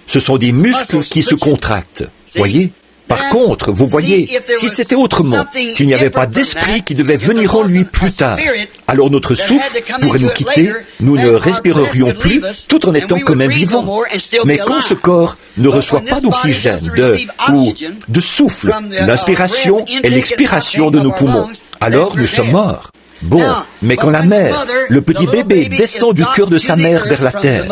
Speaker 1: Ce sont des muscles qui se contractent. Voyez? Par contre, vous voyez, si c'était autrement, s'il n'y avait pas d'esprit qui devait venir en lui plus tard, alors notre souffle pourrait nous quitter, nous ne respirerions plus, tout en étant quand même vivants. Mais quand ce corps ne reçoit pas d'oxygène, de souffle, l'inspiration et l'expiration de nos poumons, alors nous sommes morts. Bon, mais quand la mère, le petit bébé descend du cœur de sa mère vers la terre,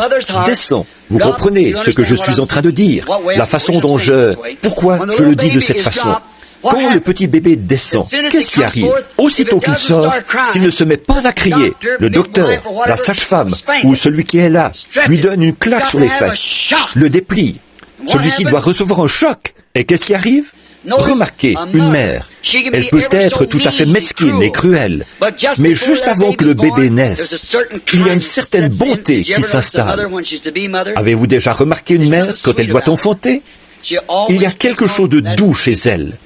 Speaker 1: descend, vous comprenez ce que je suis en train de dire, la façon dont pourquoi je le dis de cette façon. Quand le petit bébé descend, qu'est-ce qui arrive? Aussitôt qu'il sort, s'il ne se met pas à crier, le docteur, la sage-femme ou celui qui est là lui donne une claque sur les fesses, le déplie. Celui-ci doit recevoir un choc. Et qu'est-ce qui arrive? Remarquez, une mère, elle peut être tout à fait mesquine et cruelle, mais juste avant que le bébé naisse, il y a une certaine bonté qui s'installe. Avez-vous déjà remarqué une mère quand elle doit enfanter? Il y a quelque chose de doux chez elle.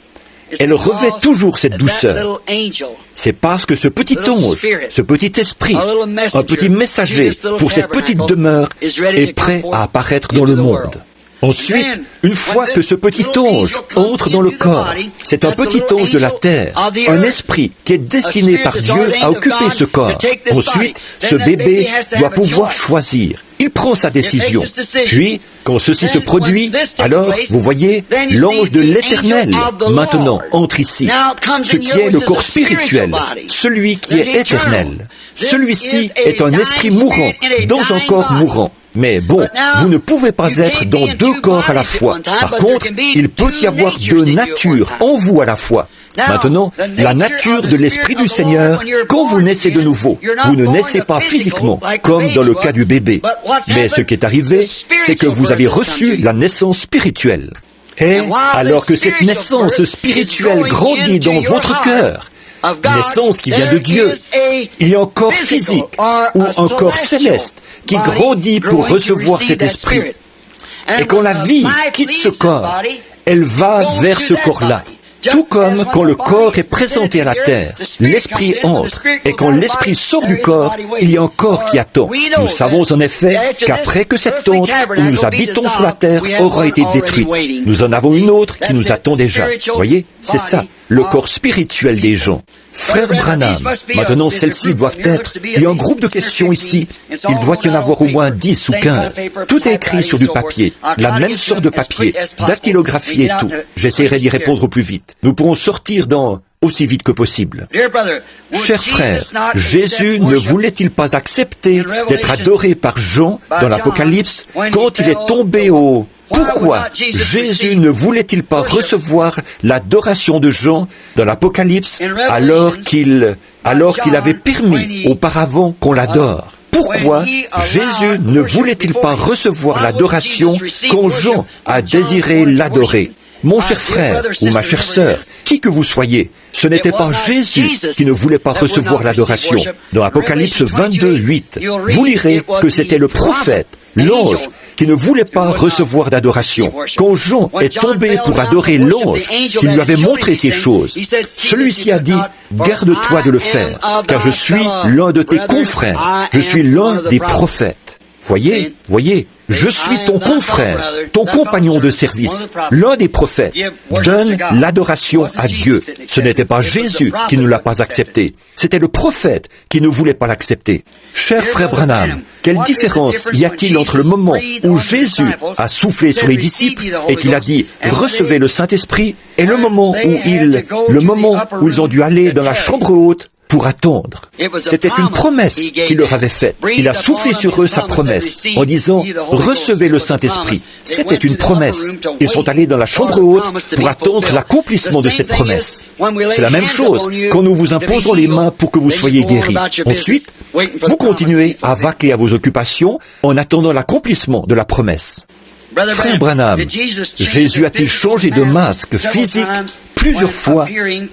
Speaker 1: elle revêt toujours cette douceur. C'est parce que ce petit ange, ce petit esprit, un petit messager pour cette petite demeure est prêt à apparaître dans le monde. Ensuite, une fois que ce petit ange entre dans le corps, c'est un petit ange de la terre, un esprit qui est destiné par Dieu à occuper ce corps. Ensuite, ce bébé doit pouvoir choisir. Il prend sa décision. Puis, quand ceci se produit, alors, vous voyez, l'ange de l'Éternel, maintenant, entre ici. Ce qui est le corps spirituel, celui qui est éternel. Celui-ci est un esprit mourant, dans un corps mourant. Mais bon, vous ne pouvez pas être dans deux corps à la fois. Par contre, il peut y avoir deux natures en vous à la fois. Maintenant, la nature de l'Esprit du Seigneur, quand vous naissez de nouveau, vous ne naissez pas physiquement, comme dans le cas du bébé. Mais ce qui est arrivé, c'est que vous avez reçu la naissance spirituelle. Et alors que cette naissance spirituelle grandit dans votre cœur, naissance qui vient de Dieu, il y a un corps physique ou un corps céleste qui grandit pour recevoir cet esprit. Et quand la vie quitte ce corps, elle va vers ce corps-là. Tout comme quand le corps est présenté à la terre, l'esprit entre, et quand l'esprit sort du corps, il y a un corps qui attend. Nous savons en effet qu'après que cette tente où nous habitons sur la terre aura été détruite, nous en avons une autre qui nous attend déjà. Voyez, c'est ça, le corps spirituel des gens. Frère Branham, maintenant celles-ci doivent être, il y a un groupe de questions ici, il doit y en avoir au moins 10 ou 15. Tout est écrit sur du papier, la même sorte de papier, dactylographié et tout. J'essaierai d'y répondre au plus vite. Nous pourrons sortir aussi vite que possible. Chers frères, Jésus ne voulait-il pas accepter d'être adoré par Jean dans l'Apocalypse quand il est tombé au... Pourquoi Jésus ne voulait-il pas recevoir l'adoration de Jean dans l'Apocalypse alors qu'il avait permis auparavant qu'on l'adore? Pourquoi Jésus ne voulait-il pas recevoir l'adoration quand Jean a désiré l'adorer? Mon cher frère ou ma chère sœur, qui que vous soyez, ce n'était pas Jésus qui ne voulait pas recevoir l'adoration. Dans Apocalypse 22, 8, vous lirez que c'était le prophète, l'ange, qui ne voulait pas recevoir d'adoration. Quand Jean est tombé pour adorer l'ange qui lui avait montré ces choses, celui-ci a dit, « Garde-toi de le faire, car je suis l'un de tes confrères, je suis l'un des prophètes. » Voyez, je suis ton confrère, ton compagnon de service, l'un des prophètes. Donne l'adoration à Dieu. Ce n'était pas Jésus qui ne l'a pas accepté. C'était le prophète qui ne voulait pas l'accepter. Cher frère Branham, quelle différence y a-t-il entre le moment où Jésus a soufflé sur les disciples et qu'il a dit « Recevez le Saint-Esprit » et le moment où ils ont dû aller dans la chambre haute pour attendre. C'était une promesse qu'il leur avait faite. Il a soufflé sur eux sa promesse en disant « Recevez le Saint-Esprit ». C'était une promesse. Ils sont allés dans la chambre haute pour attendre l'accomplissement de cette promesse. C'est la même chose quand nous vous imposons les mains pour que vous soyez guéris. Ensuite, vous continuez à vaquer à vos occupations en attendant l'accomplissement de la promesse. Frère Branham, Jésus a-t-il changé de masque physique plusieurs fois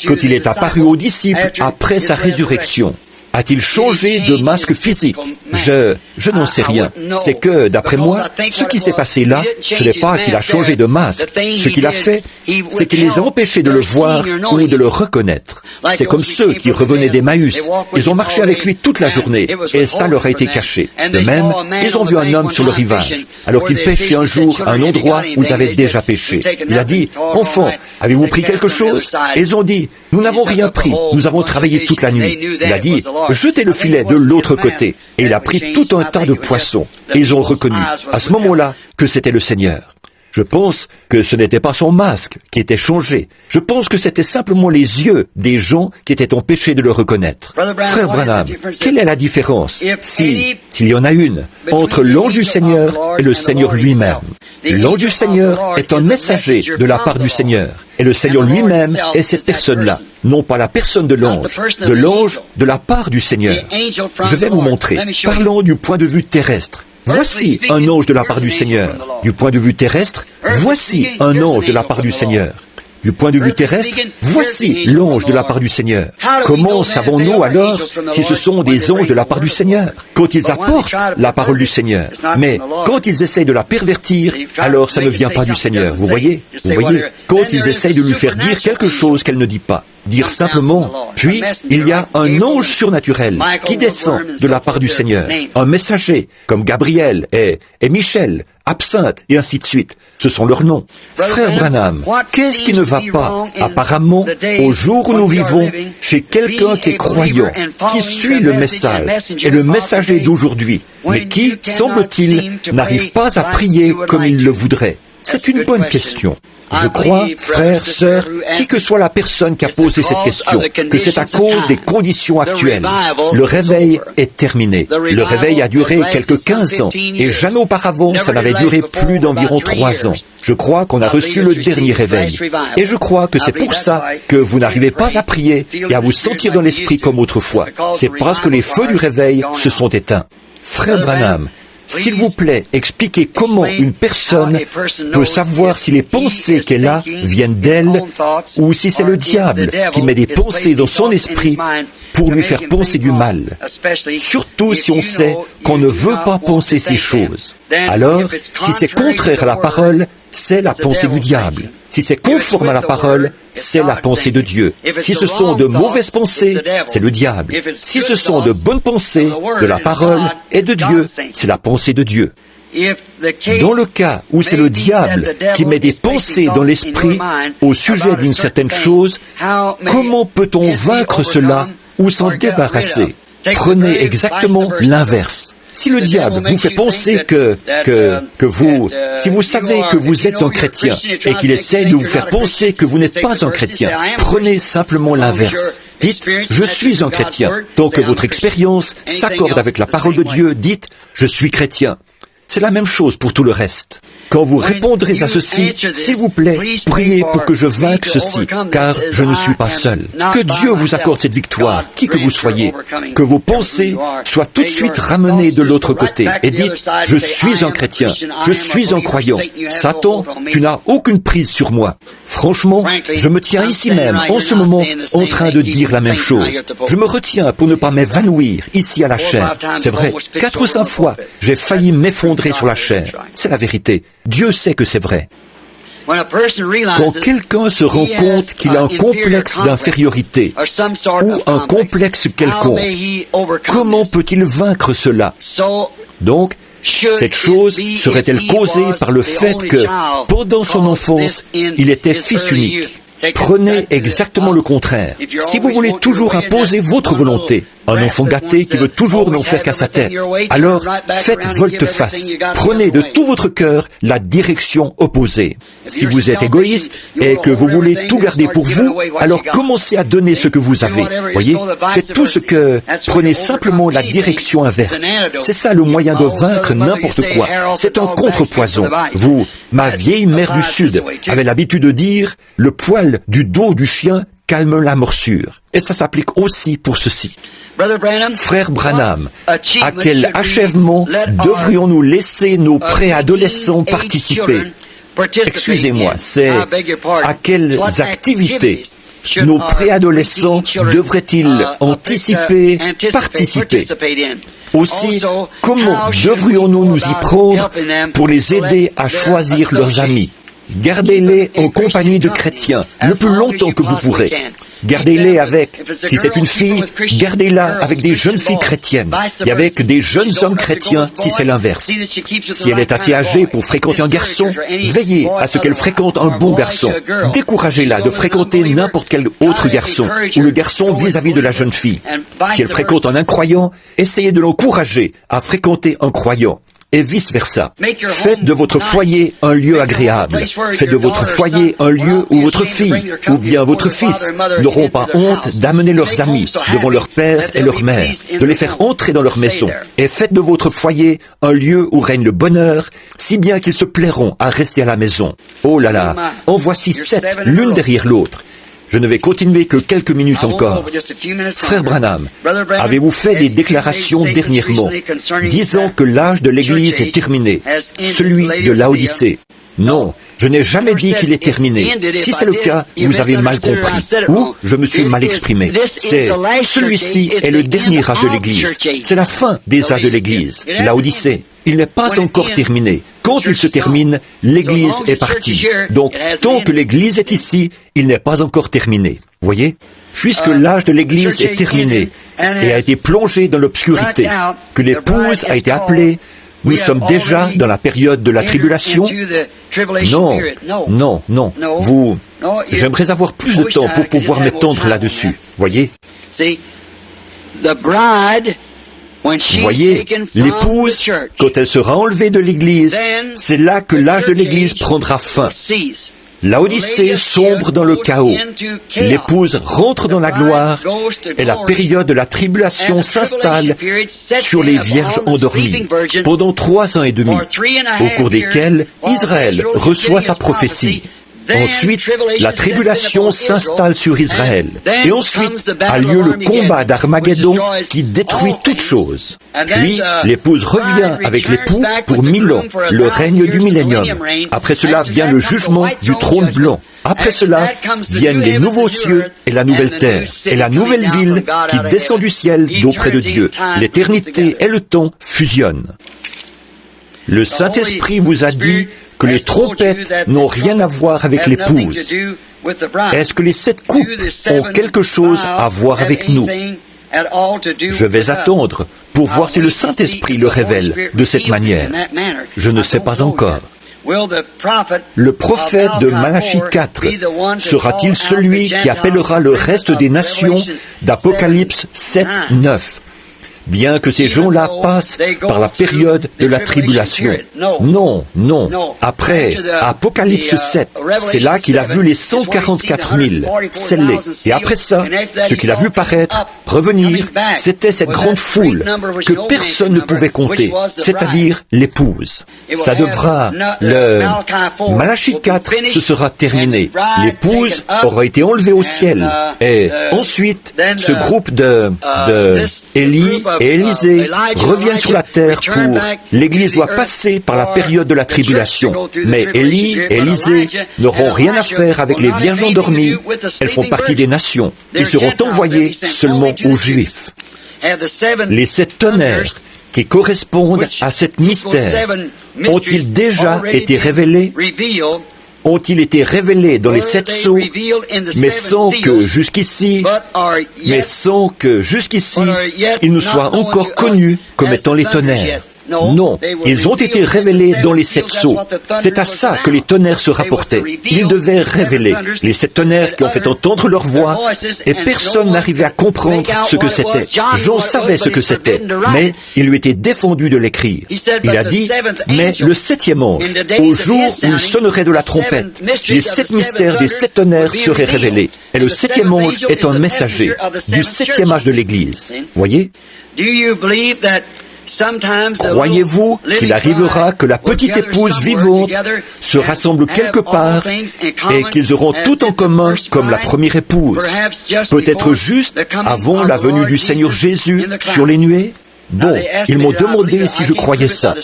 Speaker 1: quand il est apparu aux disciples après sa résurrection? A-t-il changé de masque physique? Je n'en sais rien. C'est que, d'après moi, ce qui s'est passé là, ce n'est pas qu'il a changé de masque. Ce qu'il a fait, c'est qu'il les a empêchés de le voir ou de le reconnaître. C'est comme ceux qui revenaient d'Emmaüs. Ils ont marché avec lui toute la journée, et ça leur a été caché. De même, ils ont vu un homme sur le rivage, alors qu'il pêchait un jour à un endroit où ils avaient déjà pêché. Il a dit, « Enfants, avez-vous pris quelque chose ?» Et ils ont dit, « Nous n'avons rien pris, nous avons travaillé toute la nuit. » Il a dit, « Jetez le filet de l'autre côté. » Et il a pris tout un tas de poissons. Et ils ont reconnu, à ce moment-là, que c'était le Seigneur. Je pense que ce n'était pas son masque qui était changé. Je pense que c'était simplement les yeux des gens qui étaient empêchés de le reconnaître. Frère Branham, quelle est la différence, s'il y en a une, entre l'ange du Seigneur et le Seigneur lui-même? L'ange du Seigneur est un messager de la part du Seigneur. Et le Seigneur lui-même est cette personne-là, non pas la personne de l'ange de la part du Seigneur. Je vais vous montrer. Parlons du point de vue terrestre. Voici un ange de la part du Seigneur. Du point de vue terrestre, voici un ange de la part du Seigneur. Du point de vue terrestre, voici l'ange de la part du Seigneur. Comment savons-nous alors si ce sont des anges de la part du Seigneur? Quand ils apportent la parole du Seigneur. Mais quand ils essayent de la pervertir, alors ça ne vient pas du Seigneur. Vous voyez? Quand ils essayent de lui faire dire quelque chose qu'elle ne dit pas. Dire simplement, puis il y a un ange surnaturel qui descend de la part du Seigneur, un messager, comme Gabriel et Michel, Absinthe, et ainsi de suite. Ce sont leurs noms. Frère Branham, qu'est-ce qui ne va pas, apparemment, au jour où nous vivons, chez quelqu'un qui est croyant, qui suit le message, et le messager d'aujourd'hui, mais qui, semble-t-il, n'arrive pas à prier comme il le voudrait? C'est une bonne question. Je crois, frères, sœurs, qui que soit la personne qui a posé cette question, que c'est à cause des conditions actuelles. Le réveil est terminé. Le réveil a duré quelques 15 ans, et jamais auparavant ça n'avait duré plus d'environ 3 ans. Je crois qu'on a reçu le dernier réveil. Et je crois que c'est pour ça que vous n'arrivez pas à prier et à vous sentir dans l'esprit comme autrefois. C'est parce que les feux du réveil se sont éteints. Frère Branham, s'il vous plaît, expliquez comment une personne peut savoir si les pensées qu'elle a viennent d'elle ou si c'est le diable qui met des pensées dans son esprit pour lui faire penser du mal. Surtout si on sait qu'on ne veut pas penser ces choses. Alors, si c'est contraire à la parole, c'est la pensée du diable. Si c'est conforme à la parole, c'est la pensée de Dieu. Si ce sont de mauvaises pensées, c'est le diable. Si ce sont de bonnes pensées, de la parole et de Dieu, c'est la pensée de Dieu. Dans le cas où c'est le diable qui met des pensées dans l'esprit au sujet d'une certaine chose, comment peut-on vaincre cela ou s'en débarrasser? Prenez exactement l'inverse. Si le diable vous fait penser si vous savez que vous êtes un chrétien et qu'il essaie de vous faire penser que vous n'êtes pas un chrétien, prenez simplement l'inverse. Dites, je suis un chrétien. Tant que votre expérience s'accorde avec la parole de Dieu, dites, je suis chrétien. C'est la même chose pour tout le reste. Quand vous répondrez à ceci, s'il vous plaît, priez pour que je vainque ceci, car je ne suis pas seul. Que Dieu vous accorde cette victoire, qui que vous soyez. Que vos pensées soient tout de suite ramenées de l'autre côté. Et dites, je suis un chrétien, je suis un croyant. Satan, tu n'as aucune prise sur moi. Franchement, je me tiens ici même, en ce moment, en train de dire la même chose. Je me retiens pour ne pas m'évanouir ici à la chair. C'est vrai, 4 ou 5 fois, j'ai failli m'effondrer sur la chair. C'est la vérité. Dieu sait que c'est vrai. Quand quelqu'un se rend compte qu'il a un complexe d'infériorité ou un complexe quelconque, comment peut-il vaincre cela? Donc, cette chose serait-elle causée par le fait que, pendant son enfance, il était fils unique? Prenez exactement le contraire. Si vous voulez toujours imposer votre volonté, un enfant gâté qui veut toujours n'en faire qu'à sa tête, alors faites volte-face. Prenez de tout votre cœur la direction opposée. Si vous êtes égoïste et que vous voulez tout garder pour vous, alors commencez à donner ce que vous avez. Voyez, faites tout ce que... Prenez simplement la direction inverse. C'est ça le moyen de vaincre n'importe quoi. C'est un contrepoison. Vous, ma vieille mère du Sud, avait l'habitude de dire « le poil du dos du chien calme la morsure ». Et ça s'applique aussi pour ceci. Frère Branham, à quel achèvement devrions-nous laisser nos préadolescents participer? Excusez-moi, c'est à quelles activités nos préadolescents devraient-ils anticiper, participer? Aussi, comment devrions-nous nous y prendre pour les aider à choisir leurs amis? Gardez-les en compagnie de chrétiens le plus longtemps que vous pourrez. Gardez-les avec, si c'est une fille, gardez-la avec des jeunes filles chrétiennes et avec des jeunes hommes chrétiens si c'est l'inverse. Si elle est assez âgée pour fréquenter un garçon, veillez à ce qu'elle fréquente un bon garçon. Découragez-la de fréquenter n'importe quel autre garçon ou le garçon vis-à-vis de la jeune fille. Si elle fréquente un incroyant, essayez de l'encourager à fréquenter un croyant. Et vice-versa. Faites de votre foyer un lieu agréable. Faites de votre foyer un lieu où votre fille ou bien votre fils n'auront pas honte d'amener leurs amis devant leur père et leur mère, de les faire entrer dans leur maison. Et faites de votre foyer un lieu où règne le bonheur, si bien qu'ils se plairont à rester à la maison. Oh là là, en voici 7, l'une derrière l'autre. Je ne vais continuer que quelques minutes encore. Frère Branham, avez-vous fait des déclarations dernièrement, disant que l'âge de l'Église est terminé, celui de Laodicée? Non, je n'ai jamais dit qu'il est terminé. Si c'est le cas, vous avez mal compris, ou je me suis mal exprimé. Celui-ci est le dernier âge de l'Église. C'est la fin des âges de l'Église, Laodicée. Il n'est pas encore terminé. Quand il se termine, l'Église est partie. Donc, tant que l'Église est ici, il n'est pas encore terminé. Voyez ? Puisque l'âge de l'Église est terminé et a été plongé dans l'obscurité, que l'épouse a été appelée, nous sommes déjà dans la période de la tribulation. Non. J'aimerais avoir plus de temps pour pouvoir m'étendre là-dessus. Voyez ? Voyez, l'épouse, quand elle sera enlevée de l'Église, c'est là que l'âge de l'Église prendra fin. Laodicée sombre dans le chaos. L'épouse rentre dans la gloire et la période de la tribulation s'installe sur les vierges endormies pendant 3 ans et demi, au cours desquels Israël reçoit sa prophétie. Ensuite, la tribulation s'installe sur Israël. Et ensuite a lieu le combat d'Armageddon qui détruit toute chose. Puis, l'épouse revient avec l'époux pour 1000 ans, le règne du millénium. Après cela vient le jugement du trône blanc. Après cela viennent les nouveaux cieux et la nouvelle terre, et la nouvelle ville qui descend du ciel d'auprès de Dieu. L'éternité et le temps fusionnent. Le Saint-Esprit vous a dit que les trompettes n'ont rien à voir avec l'épouse. Est-ce que les 7 coupes ont quelque chose à voir avec nous? Je vais attendre pour voir si le Saint-Esprit le révèle de cette manière. Je ne sais pas encore. Le prophète de Malachie 4 sera-t-il celui qui appellera le reste des nations d'Apocalypse 7, 9? Bien que ces gens-là passent par la période de la tribulation. Non. Après Apocalypse 7, c'est là qu'il a vu les 144 000 scellés. Et après ça, ce qu'il a vu paraître, revenir, c'était cette grande foule que personne ne pouvait compter, c'est-à-dire l'épouse. Ça devra, Malachie 4, ce sera terminé. L'épouse aura été enlevée au ciel. Et ensuite, ce groupe de Élie et Élisée reviennent sur la terre pour... L'Église doit passer par la période de la tribulation. Mais Élie et Élisée n'auront rien à faire avec les vierges endormies. Elles font partie des nations. Ils seront envoyés seulement aux Juifs. Les 7 tonnerres qui correspondent à cet mystère ont-ils déjà été révélés? Ont-ils été révélés dans les 7 sceaux, mais sans que jusqu'ici, ils nous soient encore connus comme étant les tonnerres? Non, ils ont été révélés dans les 7 sceaux. C'est à ça que les tonnerres se rapportaient. Ils devaient révéler les 7 tonnerres qui ont fait entendre leur voix, et personne n'arrivait à comprendre ce que c'était. Jean savait ce que c'était, mais il lui était défendu de l'écrire. Il a dit, mais le 7e ange, au jour où il sonnerait de la trompette, les 7 mystères des 7 tonnerres seraient révélés. Et le 7e ange est un messager du 7e âge de l'Église. Voyez? Croyez-vous qu'il arrivera que la petite épouse vivante se rassemble quelque part et qu'ils auront tout en commun comme la première épouse, peut-être juste avant la venue du Seigneur Jésus sur les nuées? Bon, ils m'ont demandé si je croyais ça.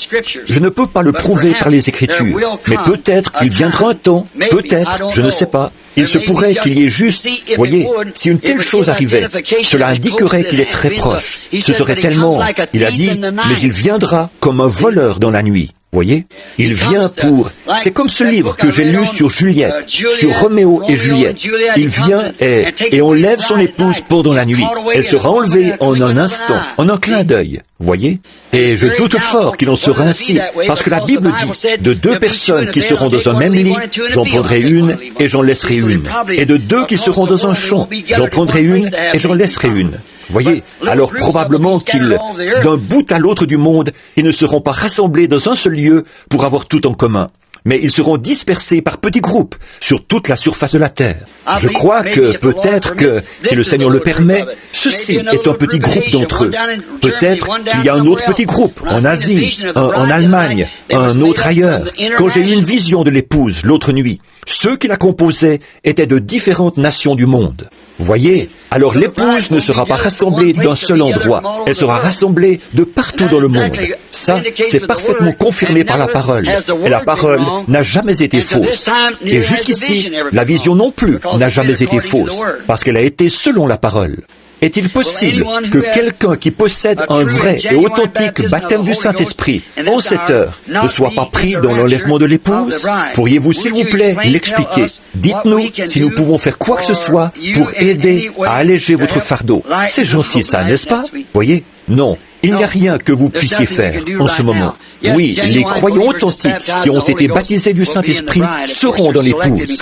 Speaker 1: Je ne peux pas le prouver par les Écritures, mais peut-être qu'il viendra un temps, peut-être, je ne sais pas. Il se pourrait qu'il y ait juste, voyez, si une telle chose arrivait, cela indiquerait qu'il est très proche. Ce serait tellement, il a dit, mais il viendra comme un voleur dans la nuit. Voyez, il vient pour... C'est comme ce livre que j'ai lu sur Juliette, sur Roméo et Juliette. Il vient et on lève son épouse pendant la nuit. Elle sera enlevée en un instant, en un clin d'œil. Voyez? Et je doute fort qu'il en sera ainsi, parce que la Bible dit, de 2 personnes qui seront dans un même lit, j'en prendrai une et j'en laisserai une. Et de 2 qui seront dans un champ, j'en prendrai une et j'en laisserai une. Voyez, alors probablement qu'ils, d'un bout à l'autre du monde, ils ne seront pas rassemblés dans un seul lieu pour avoir tout en commun. Mais ils seront dispersés par petits groupes sur toute la surface de la terre. Je crois que peut-être que, si le Seigneur le permet, ceci est un petit groupe d'entre eux. Peut-être qu'il y a un autre petit groupe en Asie, un en Allemagne, un autre ailleurs. Quand j'ai eu une vision de l'épouse l'autre nuit, ceux qui la composaient étaient de différentes nations du monde. Voyez, alors l'épouse ne sera pas rassemblée d'un seul endroit, elle sera rassemblée de partout dans le monde. Ça, c'est parfaitement confirmé par la parole. Et la parole n'a jamais été fausse. Et jusqu'ici, la vision non plus n'a jamais été fausse, parce qu'elle a été selon la parole. Est-il possible que quelqu'un qui possède un vrai et authentique baptême du Saint-Esprit, en cette heure, ne soit pas pris dans l'enlèvement de l'épouse? Pourriez-vous, s'il vous plaît, l'expliquer? Dites-nous si nous pouvons faire quoi que ce soit pour aider à alléger votre fardeau. C'est gentil ça, n'est-ce pas? Voyez? Non. Il n'y a rien que vous puissiez faire en ce moment. Oui, les croyants authentiques qui ont été baptisés du Saint-Esprit seront dans l'épouse.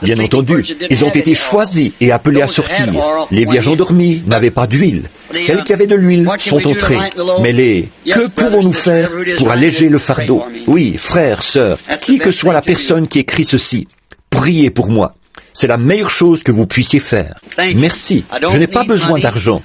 Speaker 1: Bien entendu, ils ont été choisis et appelés à sortir. Les vierges endormies n'avaient pas d'huile. Celles qui avaient de l'huile sont entrées. Mais que pouvons-nous faire pour alléger le fardeau? Oui, frères, sœurs, qui que soit la personne qui écrit ceci, priez pour moi. C'est la meilleure chose que vous puissiez faire. Merci. Je n'ai pas besoin d'argent.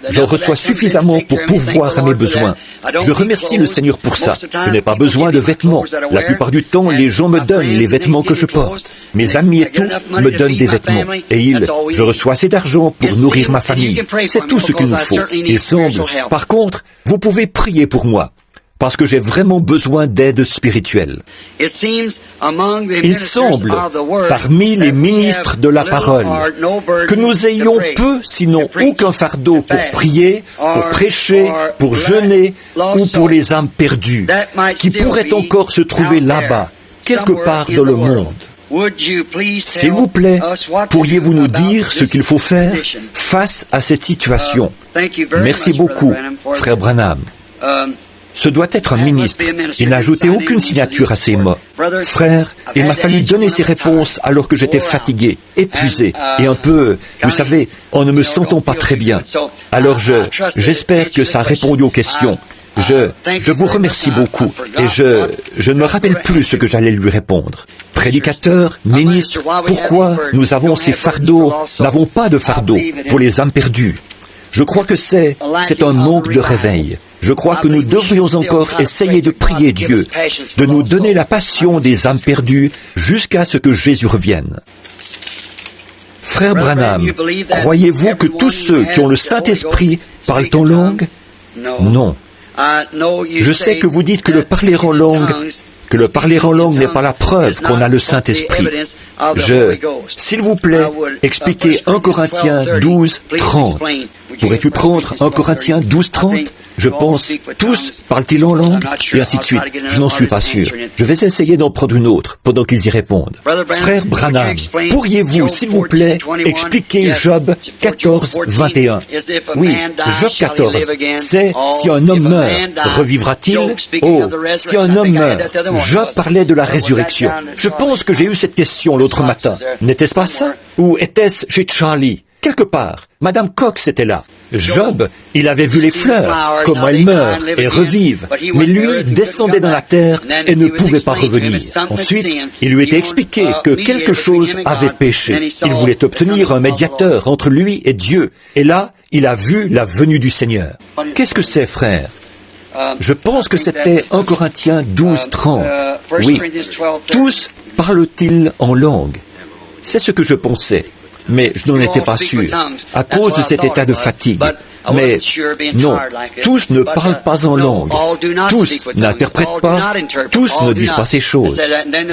Speaker 1: J'en reçois suffisamment pour pourvoir à mes besoins. Je remercie le Seigneur pour ça. Je n'ai pas besoin de vêtements. La plupart du temps, les gens me donnent les vêtements que je porte. Mes amis et tout me donnent des vêtements. Et je reçois assez d'argent pour nourrir ma famille. C'est tout ce qu'il nous faut. Il semble. Par contre, vous pouvez prier pour moi, parce que j'ai vraiment besoin d'aide spirituelle. Il semble, parmi les ministres de la parole, que nous ayons peu, sinon aucun fardeau pour prier, pour prêcher, pour jeûner ou pour les âmes perdues, qui pourraient encore se trouver là-bas, quelque part dans le monde. S'il vous plaît, pourriez-vous nous dire ce qu'il faut faire face à cette situation? Merci beaucoup, frère Branham. Ce doit être un ministre. Il n'a ajouté aucune signature à ces mots. Frère, il m'a fallu donner ces réponses alors que j'étais fatigué, épuisé et un peu, vous savez, en ne me sentant pas très bien. Alors j'espère que ça a répondu aux questions. Je vous remercie beaucoup et je ne me rappelle plus ce que j'allais lui répondre. Prédicateur, ministre, pourquoi nous avons ces fardeaux, n'avons pas de fardeau pour les âmes perdues? Je crois que c'est un manque de réveil. Je crois que nous devrions encore essayer de prier Dieu, de nous donner la passion des âmes perdues jusqu'à ce que Jésus revienne. Frère Branham, croyez-vous que tous ceux qui ont le Saint-Esprit parlent en langue? Non. Je sais que vous dites que le parler en langue n'est pas la preuve qu'on a le Saint-Esprit. S'il vous plaît, expliquez 1 Corinthiens 12, 30. Pourrais-tu prendre 1 Corinthiens 12, 30? Je pense, tous parlent-ils en langue? Et ainsi de suite. Je n'en suis pas sûr. Je vais essayer d'en prendre une autre pendant qu'ils y répondent. Frère Branham, pourriez-vous, s'il vous plaît, expliquer Job 14, 21? Oui, Job 14. C'est si un homme meurt, revivra-t-il? Oh, si un homme meurt. Job parlait de la résurrection. Je pense que j'ai eu cette question l'autre matin. N'était-ce pas ça? Ou était-ce chez Charlie? Quelque part, Madame Cox était là. Job, il avait vu les fleurs, comment elles meurent et revivent, mais lui descendait dans la terre et ne pouvait pas revenir. Ensuite, il lui était expliqué que quelque chose avait péché. Il voulait obtenir un médiateur entre lui et Dieu. Et là, il a vu la venue du Seigneur. Qu'est-ce que c'est, frère? Je pense que c'était 1 Corinthiens 12, 30. Oui. Tous parlent-ils en langue? C'est ce que je pensais. Mais je n'en étais pas sûr, à cause de cet état de fatigue. Mais non, tous ne parlent pas en langue, tous n'interprètent pas, tous ne disent pas ces choses.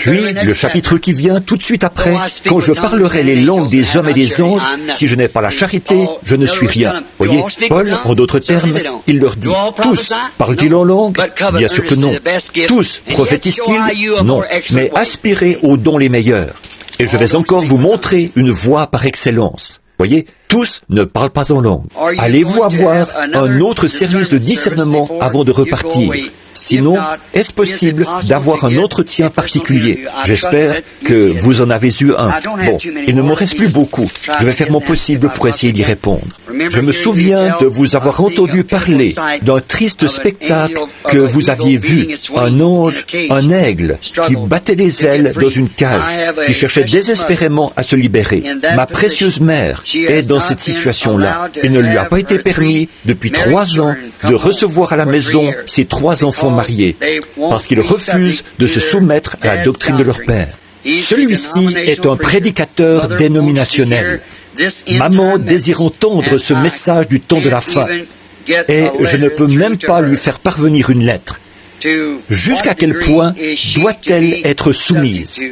Speaker 1: Puis, le chapitre qui vient tout de suite après, quand je parlerai les langues des hommes et des anges, si je n'ai pas la charité, je ne suis rien. Voyez, Paul, en d'autres termes, il leur dit, tous parlent-ils en langue? Bien sûr que non. Tous prophétisent-ils? Non. Mais aspirez aux dons les meilleurs. Et je vais encore vous montrer une voie par excellence. Voyez, tous ne parlent pas en langue. Allez-vous avoir un autre service de discernement avant de repartir? Sinon, est-ce possible d'avoir un entretien particulier? J'espère que vous en avez eu un. Bon, il ne m'en reste plus beaucoup. Je vais faire mon possible pour essayer d'y répondre. Je me souviens de vous avoir entendu parler d'un triste spectacle que vous aviez vu. Un ange, un aigle, qui battait des ailes dans une cage, qui cherchait désespérément à se libérer. Ma précieuse mère est dans cette situation-là. Il ne lui a pas été permis, depuis 3 ans, de recevoir à la maison ses 3 enfants mariés, parce qu'ils refusent de se soumettre à la doctrine de leur père. Celui-ci est un prédicateur dénominationnel. Maman désire entendre ce message du temps de la fin, et je ne peux même pas lui faire parvenir une lettre. Jusqu'à quel point doit-elle être soumise?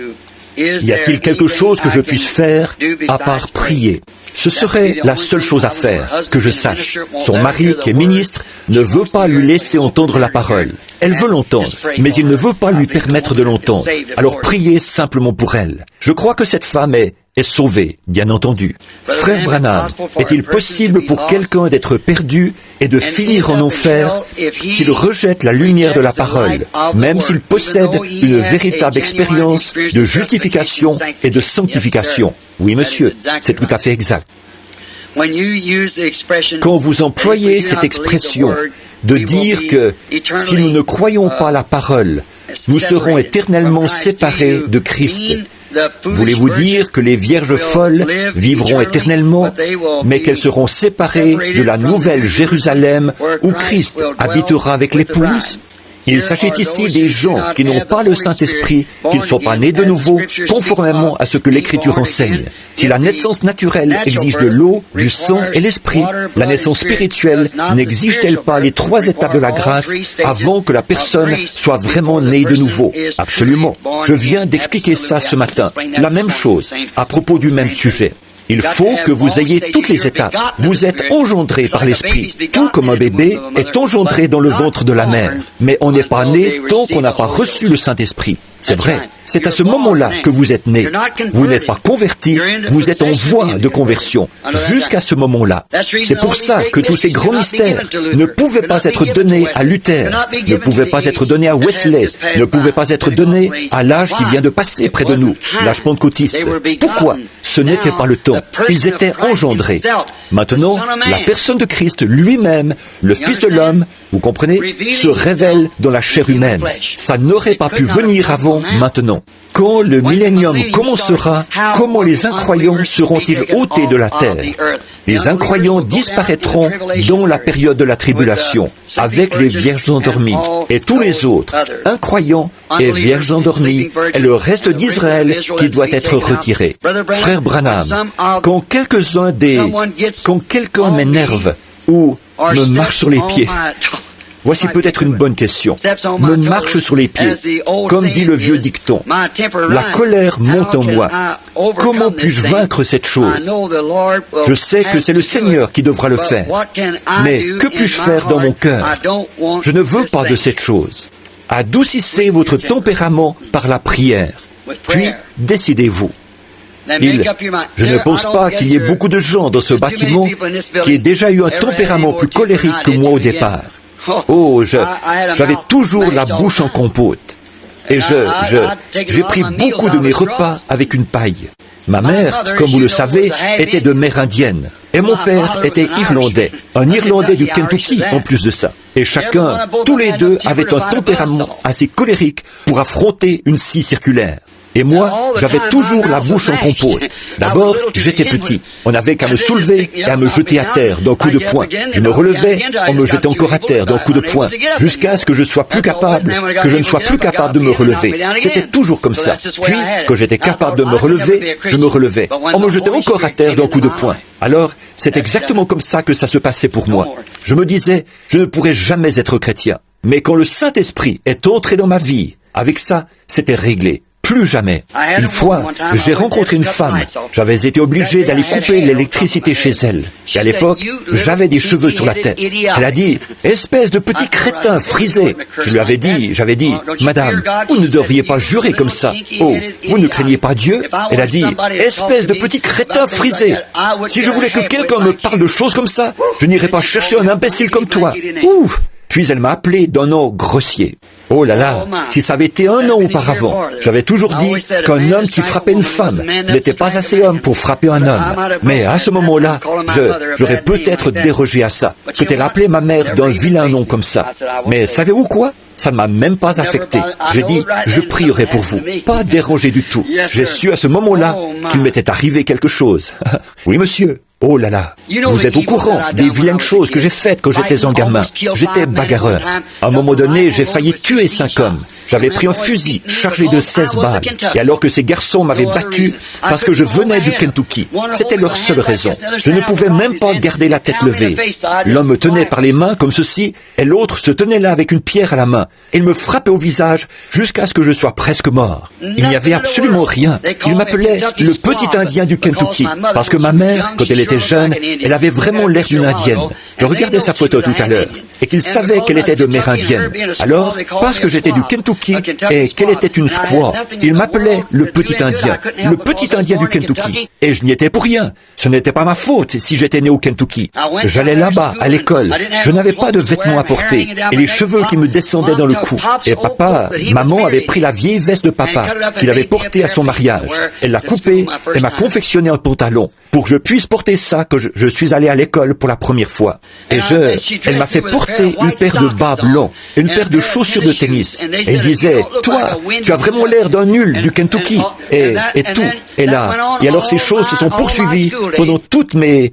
Speaker 1: Y a-t-il quelque chose que je puisse faire à part prier? Ce serait la seule chose à faire, que je sache. Son mari, qui est ministre, ne veut pas lui laisser entendre la parole. Elle veut l'entendre, mais il ne veut pas lui permettre de l'entendre. Alors priez simplement pour elle. Je crois que cette femme est sauvée, bien entendu. Frère Branham, est-il possible pour quelqu'un d'être perdu et de finir en enfer s'il rejette la lumière de la parole, même s'il possède une véritable expérience de justification et de sanctification? Oui, monsieur, c'est tout à fait exact. Quand vous employez cette expression de dire que si nous ne croyons pas la parole, nous serons éternellement séparés de Christ, voulez-vous dire que les vierges folles vivront éternellement, mais qu'elles seront séparées de la nouvelle Jérusalem où Christ habitera avec l'épouse? Il s'agit ici des gens qui n'ont pas le Saint-Esprit, qui ne sont pas nés de nouveau, conformément à ce que l'Écriture enseigne. Si la naissance naturelle exige de l'eau, du sang et l'Esprit, la naissance spirituelle n'exige-t-elle pas les 3 étapes de la grâce avant que la personne soit vraiment née de nouveau? Absolument. Je viens d'expliquer ça ce matin. La même chose, à propos du même sujet. Il faut que vous ayez toutes les étapes. Vous êtes engendré par l'Esprit, tout comme un bébé est engendré dans le ventre de la mère. Mais on n'est pas né tant qu'on n'a pas reçu le Saint-Esprit. C'est vrai. C'est à ce moment-là que vous êtes né. Vous n'êtes pas converti, vous êtes en voie de conversion, jusqu'à ce moment-là. C'est pour ça que tous ces grands mystères ne pouvaient pas être donnés à Luther, ne pouvaient pas être donnés à Wesley, ne pouvaient pas être donnés à l'âge qui vient de passer près de nous, l'âge pentecôtiste. Pourquoi? Ce n'était pas le temps. Ils étaient engendrés. Maintenant, la personne de Christ lui-même, le Fils de l'homme, vous comprenez, se révèle dans la chair humaine. Ça n'aurait pas pu venir avant maintenant. Quand le millénium commencera, comment les incroyants seront-ils ôtés de la terre? Les incroyants disparaîtront dans la période de la tribulation, avec les vierges endormies. Et tous les autres, incroyants et vierges endormies, et le reste d'Israël qui doit être retiré. Frère Branham, quand quelqu'un m'énerve ou me marche sur les pieds, voici peut-être une bonne question. Me marche sur les pieds, comme dit le vieux dicton. La colère monte en moi. Comment puis-je vaincre cette chose? Je sais que c'est le Seigneur qui devra le faire. Mais que puis-je faire dans mon cœur? Je ne veux pas de cette chose. Adoucissez votre tempérament par la prière. Puis, décidez-vous. Je ne pense pas qu'il y ait beaucoup de gens dans ce bâtiment qui aient déjà eu un tempérament plus colérique que moi au départ. Oh, j'avais toujours la bouche en compote. Et j'ai pris beaucoup de mes repas avec une paille. Ma mère, comme vous le savez, était de mère indienne. Et mon père était irlandais, un Irlandais du Kentucky en plus de ça. Et chacun, tous les deux, avaient un tempérament assez colérique pour affronter une scie circulaire. Et moi, j'avais toujours la bouche en compote. D'abord, j'étais petit. On n'avait qu'à me soulever et à me jeter à terre d'un coup de poing. Je me relevais, on me jetait encore à terre d'un coup de poing, jusqu'à ce que je ne sois plus capable de me relever. C'était toujours comme ça. Puis, quand j'étais capable de me relever, je me relevais. On me jetait encore à terre d'un coup de poing. Alors, c'est exactement comme ça que ça se passait pour moi. Je me disais, je ne pourrais jamais être chrétien. Mais quand le Saint-Esprit est entré dans ma vie, avec ça, c'était réglé. Plus jamais. Une fois, j'ai rencontré une femme. J'avais été obligé d'aller couper l'électricité chez elle. Et à l'époque, j'avais des cheveux sur la tête. Elle a dit, « Espèce de petit crétin frisé !» j'avais dit, « Madame, vous ne devriez pas jurer comme ça. Oh, vous ne craignez pas Dieu ?» Elle a dit, « Espèce de petit crétin frisé !» Si je voulais que quelqu'un me parle de choses comme ça, je n'irais pas chercher un imbécile comme toi. Ouf! Puis elle m'a appelé d'un nom grossier. Oh là là, si ça avait été un an auparavant, j'avais toujours dit qu'un homme qui frappait une femme n'était pas assez homme pour frapper un homme. Mais à ce moment-là, j'aurais peut-être dérogé à ça. Peut-être appelé ma mère d'un vilain nom comme ça. Mais savez-vous quoi? Ça ne m'a même pas affecté. J'ai dit, je prierai pour vous. Pas dérangé du tout. J'ai su à ce moment-là qu'il m'était arrivé quelque chose. Oui, monsieur. Oh là là, vous êtes au courant des vilaines choses que j'ai faites quand j'étais un gamin. J'étais bagarreur. À un moment donné, j'ai failli tuer 5 hommes. J'avais pris un fusil chargé de 16 balles. Et alors que ces garçons m'avaient battu parce que je venais du Kentucky, c'était leur seule raison. Je ne pouvais même pas garder la tête levée. L'un me tenait par les mains comme ceci, et l'autre se tenait là avec une pierre à la main. Il me frappait au visage jusqu'à ce que je sois presque mort. Il n'y avait absolument rien. Il m'appelait le petit Indien du Kentucky, parce que ma mère, quand elle était jeune, elle avait vraiment l'air d'une Indienne. Je regardais sa photo tout à l'heure, et qu'il savait qu'elle était de mère indienne. Alors, parce que j'étais du Kentucky, et qu'elle était une squaw, il m'appelait le petit Indien du Kentucky. Et je n'y étais pour rien. Ce n'était pas ma faute si j'étais né au Kentucky. J'allais là-bas, à l'école. Je n'avais pas de vêtements à porter, et les cheveux qui me descendaient dans le cou. Et maman avait pris la vieille veste de papa, qu'il avait portée à son mariage. Elle l'a coupée, et m'a confectionné un pantalon, pour que je puisse porter ça quand je suis allé à l'école pour la première fois. Et elle m'a fait porter une paire de bas blancs, une paire de chaussures de tennis. Et elle disait, toi, tu as vraiment l'air d'un nul du Kentucky. Et tout. Et alors ces choses se sont poursuivies pendant toutes mes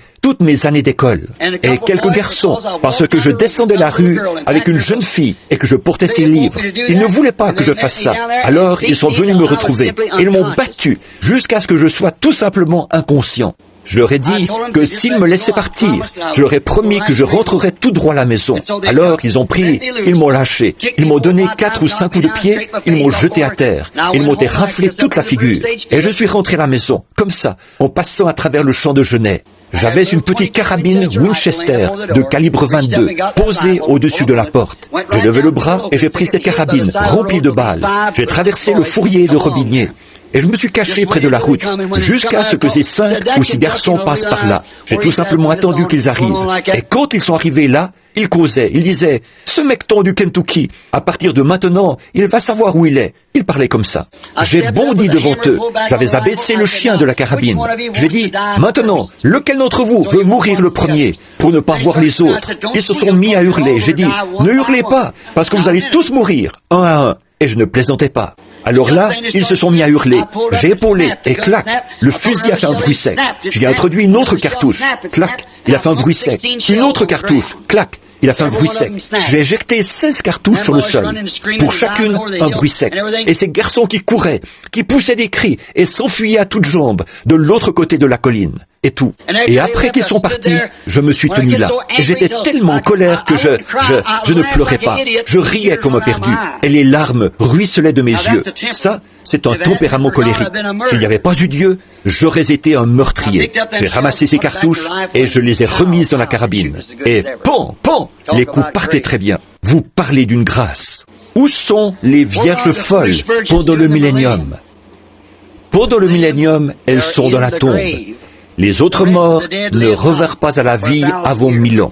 Speaker 1: années d'école. Et quelques garçons, parce que je descendais la rue avec une jeune fille et que je portais ses livres, ils ne voulaient pas que je fasse ça. Alors ils sont venus me retrouver. Et ils m'ont battu jusqu'à ce que je sois tout simplement inconscient. Je leur ai dit que s'ils me laissaient partir, je leur ai promis que je rentrerais tout droit à la maison. Alors ils m'ont lâché. Ils m'ont donné 4 ou 5 coups de pied, ils m'ont jeté à terre. Ils m'ont raflé toute la figure. Et je suis rentré à la maison, comme ça, en passant à travers le champ de genêts. J'avais une petite carabine Winchester de calibre 22 posée au-dessus de la porte. J'ai levé le bras et j'ai pris cette carabine remplie de balles. J'ai traversé le fourrier de Robinier. Et je me suis caché près de la route, jusqu'à ce que ces 5 ou 6 garçons passent par là. J'ai tout simplement attendu qu'ils arrivent. Et quand ils sont arrivés là, ils causaient, ils disaient, « Ce mecton du Kentucky, à partir de maintenant, il va savoir où il est. » Ils parlaient comme ça. J'ai bondi devant eux. J'avais abaissé le chien de la carabine. J'ai dit, « Maintenant, lequel d'entre vous veut mourir le premier pour ne pas voir les autres ?» Ils se sont mis à hurler. J'ai dit, « Ne hurlez pas, parce que vous allez tous mourir, un à un. » Et je ne plaisantais pas. Alors là, ils se sont mis à hurler. J'ai épaulé et clac, le fusil a fait un bruit sec. J'y ai introduit une autre cartouche. Clac, il a fait un bruit sec. Une autre cartouche. Clac, il a fait un bruit sec. J'ai éjecté 16 cartouches sur le sol. Pour chacune, un bruit sec. Et ces garçons qui couraient, qui poussaient des cris et s'enfuyaient à toutes jambes de l'autre côté de la colline. Et tout. Et après qu'ils sont partis, je me suis tenu là. Et j'étais tellement en colère que je ne pleurais pas. Je riais comme un perdu. Et les larmes ruisselaient de mes yeux. Ça, c'est un tempérament colérique. S'il n'y avait pas eu Dieu, j'aurais été un meurtrier. J'ai ramassé ces cartouches et je les ai remises dans la carabine. Et pan, pan, les coups partaient très bien. Vous parlez d'une grâce. Où sont les vierges folles pendant le millénium? Pendant le millénium, elles sont dans la tombe. Les autres morts ne revinrent pas à la vie avant 1000 ans.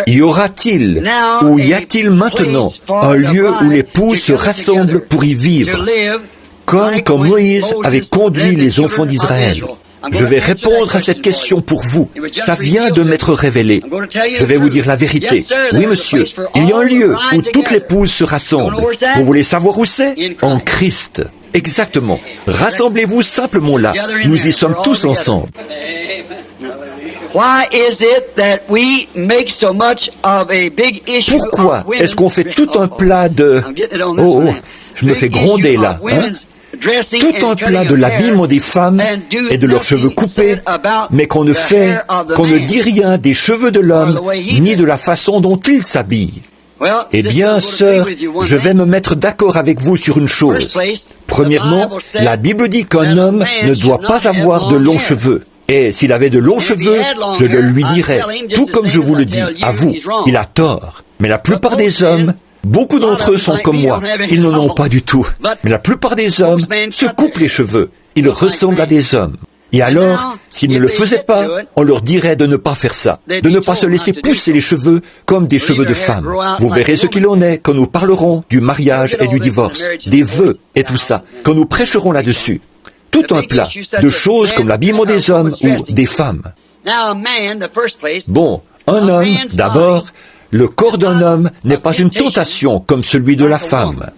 Speaker 1: Y aura-t-il ou y a-t-il maintenant un lieu où les poules se rassemblent pour y vivre, comme quand Moïse avait conduit les enfants d'Israël? Je vais répondre à cette question pour vous. Ça vient de m'être révélé. Je vais vous dire la vérité. Oui, monsieur, il y a un lieu où toutes les poules se rassemblent. Vous voulez savoir où c'est? En Christ. Exactement. Rassemblez-vous simplement là. Nous y sommes tous ensemble. Pourquoi est-ce qu'on fait tout un plat de... Oh, je me fais gronder là, hein? Tout un plat de l'habillement des femmes et de leurs cheveux coupés, mais qu'on ne dit rien des cheveux de l'homme, ni de la façon dont il s'habille. Eh bien, sœur, je vais me mettre d'accord avec vous sur une chose. Premièrement, la Bible dit qu'un homme ne doit pas avoir de longs cheveux. Et s'il avait de longs cheveux, je le lui dirais, tout comme je vous le dis, à vous, il a tort. Mais la plupart des hommes, beaucoup d'entre eux sont comme moi, ils n'en ont pas du tout. Mais la plupart des hommes se coupent les cheveux, ils ressemblent à des hommes. Et alors, s'ils ne le faisaient pas, on leur dirait de ne pas faire ça, de ne pas se laisser pousser les cheveux comme des cheveux de femme. Vous verrez ce qu'il en est quand nous parlerons du mariage et du divorce, des vœux et tout ça, quand nous prêcherons là-dessus. Tout un plat de choses comme l'habillement des hommes ou des femmes. Bon, un homme, d'abord, le corps d'un homme n'est pas une tentation comme celui de la femme.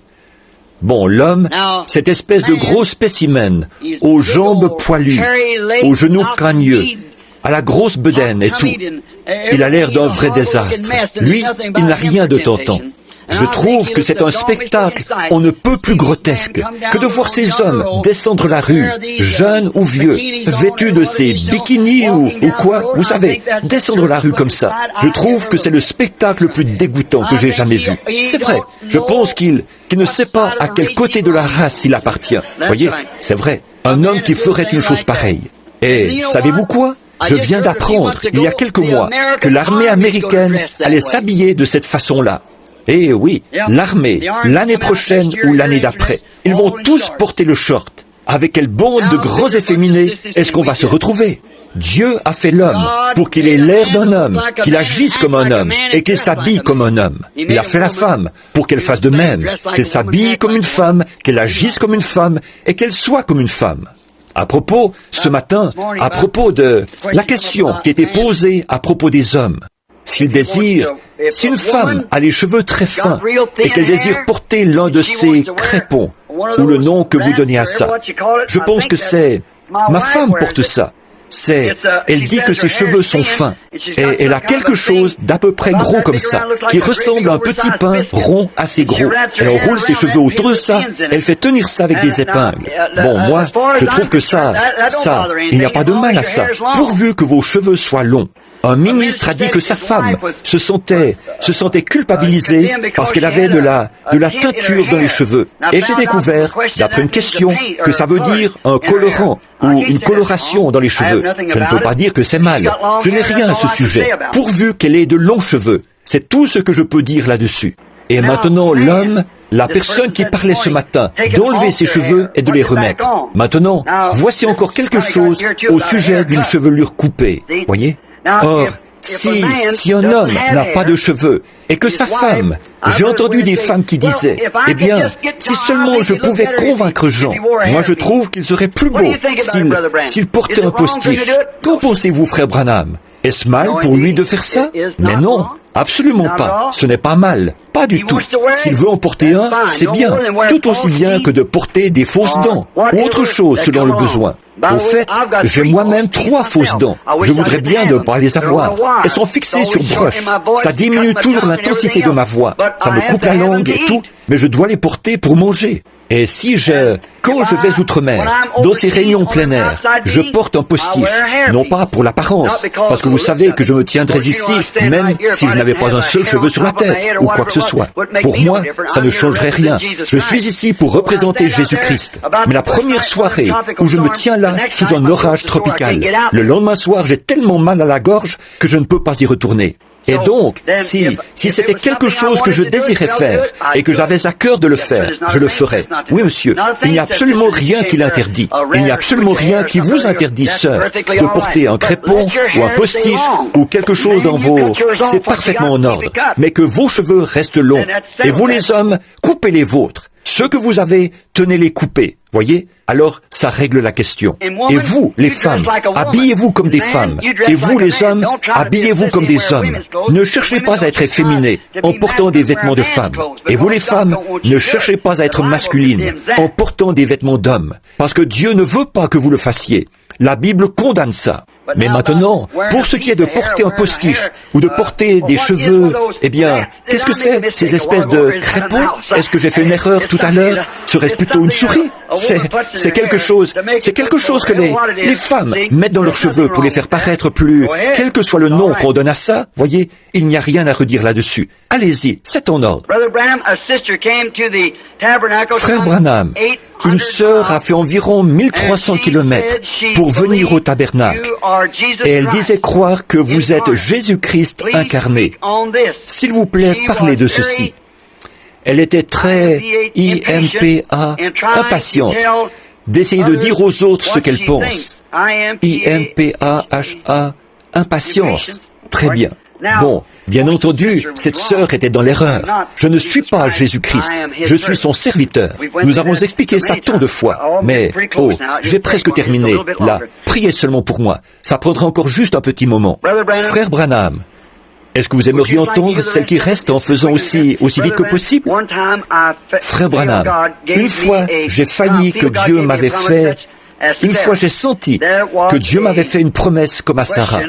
Speaker 1: Bon, l'homme, cette espèce de gros spécimen, aux jambes poilues, aux genoux crânieux, à la grosse bedaine et tout, il a l'air d'un vrai désastre. Lui, il n'a rien de tentant. Je trouve que c'est un spectacle on ne peut plus grotesque que de voir ces hommes descendre la rue, jeunes ou vieux, vêtus de ces bikinis ou quoi, vous savez, descendre la rue comme ça. Je trouve que c'est le spectacle le plus dégoûtant que j'ai jamais vu. C'est vrai, je pense qu'il ne sait pas à quel côté de la race il appartient. Voyez, c'est vrai, un homme qui ferait une chose pareille. Et savez-vous quoi? Je viens d'apprendre, il y a quelques mois, que l'armée américaine allait s'habiller de cette façon-là. Eh oui, l'armée, l'année prochaine ou l'année d'après, ils vont tous porter le short. Avec quelle bande de gros efféminés est-ce qu'on va se retrouver? Dieu a fait l'homme pour qu'il ait l'air d'un homme, qu'il agisse comme un homme et qu'il s'habille comme un homme. Il a fait la femme pour qu'elle fasse de même, qu'elle s'habille comme une femme, qu'elle agisse comme une femme et qu'elle soit comme une femme. À propos, ce matin, à propos de la question qui était posée à propos des hommes. Si une femme a les cheveux très fins et qu'elle désire porter l'un de ces crépons, ou le nom que vous donnez à ça, je pense que c'est, ma femme porte ça. Elle dit que ses cheveux sont fins, et elle a quelque chose d'à peu près gros comme ça, qui ressemble à un petit pain rond assez gros. Elle enroule ses cheveux autour de ça, elle fait tenir ça avec des épingles. Bon, moi, je trouve que ça, il n'y a pas de mal à ça, pourvu que vos cheveux soient longs. Un ministre a dit que sa femme se sentait culpabilisée parce qu'elle avait de la teinture dans les cheveux. Et j'ai découvert, d'après une question, que ça veut dire un colorant ou une coloration dans les cheveux. Je ne peux pas dire que c'est mal. Je n'ai rien à ce sujet, pourvu qu'elle ait de longs cheveux. C'est tout ce que je peux dire là-dessus. Et maintenant, l'homme, la personne qui parlait ce matin, d'enlever ses cheveux et de les remettre. Maintenant, voici encore quelque chose au sujet d'une chevelure coupée. Voyez? Or, si un homme n'a pas de cheveux et que sa femme, j'ai entendu des femmes qui disaient, eh bien, si seulement je pouvais convaincre Jean, moi je trouve qu'il serait plus beau s'il portait un postiche. Qu'en pensez-vous, frère Branham? Est-ce mal pour lui de faire ça? Mais non, absolument pas. Ce n'est pas mal, pas du tout. S'il veut en porter un, c'est bien, tout aussi bien que de porter des fausses dents, ou autre chose selon le besoin. Au fait, j'ai moi-même 3 fausses dents. Je voudrais bien ne pas les avoir. Elles sont fixées sur broche. Ça diminue toujours l'intensité de ma voix. Ça me coupe la langue et tout, mais je dois les porter pour manger. Et quand je vais outre-mer, dans ces réunions plein air, je porte un postiche, non pas pour l'apparence, parce que vous savez que je me tiendrais ici, même si je n'avais pas un seul cheveu sur la tête, ou quoi que ce soit. Pour moi, ça ne changerait rien. Je suis ici pour représenter Jésus-Christ. Mais la première soirée où je me tiens là, sous un orage tropical, le lendemain soir, j'ai tellement mal à la gorge que je ne peux pas y retourner. Et donc, si c'était quelque chose que je désirais faire et que j'avais à cœur de le faire, je le ferais. Oui, monsieur, il n'y a absolument rien qui l'interdit. Il n'y a absolument rien qui vous interdit, sœur, de porter un crépon ou un postiche ou quelque chose dans vos... C'est parfaitement en ordre. Mais que vos cheveux restent longs. Et vous, les hommes, coupez les vôtres. Ceux que vous avez, tenez-les coupés. Voyez? Alors, ça règle la question. Et vous, les femmes, habillez-vous comme des femmes. Et vous, les hommes, habillez-vous comme des hommes. Ne cherchez pas à être efféminés en portant des vêtements de femmes. Et vous, les femmes, ne cherchez pas à être masculines en portant des vêtements d'hommes. Parce que Dieu ne veut pas que vous le fassiez. La Bible condamne ça. Mais maintenant, pour ce qui est de porter un postiche ou de porter des cheveux, eh bien, qu'est-ce que c'est, ces espèces de crépons? Est-ce que j'ai fait une erreur tout à l'heure? Serait-ce plutôt une souris? C'est quelque chose que les femmes mettent dans leurs cheveux pour les faire paraître plus, quel que soit le nom qu'on donne à ça, voyez, il n'y a rien à redire là-dessus. Allez-y, c'est en ordre. Frère Branham, une sœur a fait environ 1300 kilomètres pour venir au tabernacle. Et elle disait croire que vous êtes Jésus-Christ incarné. S'il vous plaît, parlez de ceci. Elle était très impatiente d'essayer de dire aux autres ce qu'elle pense. IMPAHA, impatience. Très bien. Bon, bien entendu, cette sœur était dans l'erreur. Je ne suis pas Jésus-Christ, je suis son serviteur. Nous avons expliqué ça tant de fois. Mais, j'ai presque terminé. Là, priez seulement pour moi. Ça prendra encore juste un petit moment. Frère Branham, Est-ce que vous aimeriez entendre celle qui reste en faisant aussi vite que possible? Frère Branham, une fois j'ai failli que Dieu m'avait fait, une fois j'ai senti que Dieu m'avait fait une promesse comme à Sarah.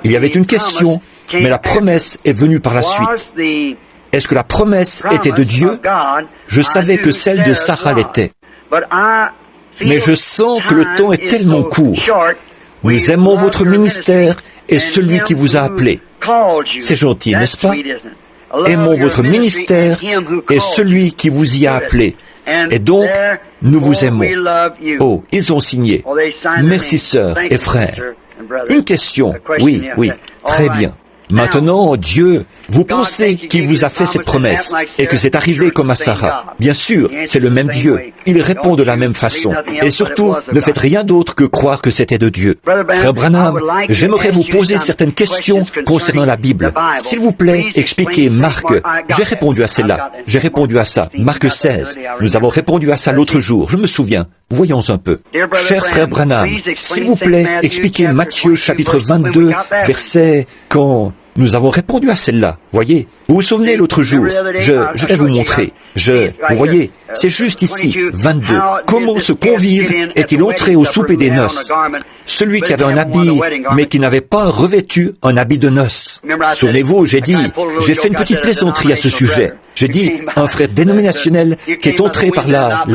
Speaker 1: Il y avait une question, mais la promesse est venue par la suite. Est-ce que la promesse était de Dieu? Je savais que celle de Sarah l'était. Mais je sens que le temps est tellement court. Nous aimons votre ministère et celui qui vous a appelé. C'est gentil, n'est-ce pas? Aimons votre ministère et celui qui vous y a appelé. Et donc, nous vous aimons. Oh, ils ont signé. Merci, sœurs et frères. Une question. Oui, très bien. Maintenant, Dieu, vous pensez qu'il vous a fait cette promesse et que c'est arrivé comme à Sarah. Bien sûr, c'est le même Dieu. Il répond de la même façon. Et surtout, ne faites rien d'autre que croire que c'était de Dieu. Frère Branham, j'aimerais vous poser certaines questions concernant la Bible. S'il vous plaît, expliquez Marc. J'ai répondu à celle-là. J'ai répondu à ça. Marc 16. Nous avons répondu à ça l'autre jour. Je me souviens. Voyons un peu. Cher frère Branham, s'il vous plaît, expliquez Matthieu chapitre 22, verset quand nous avons répondu à celle-là. Voyez, vous vous souvenez l'autre jour, je vais vous montrer. Vous voyez, c'est juste ici, 22. Comment ce convive est-il entré au souper des noces? Celui qui avait un habit, mais qui n'avait pas revêtu un habit de noces. Souvenez-vous, j'ai fait une petite plaisanterie à ce sujet. J'ai dit, un frère dénominationnel qui est entré par la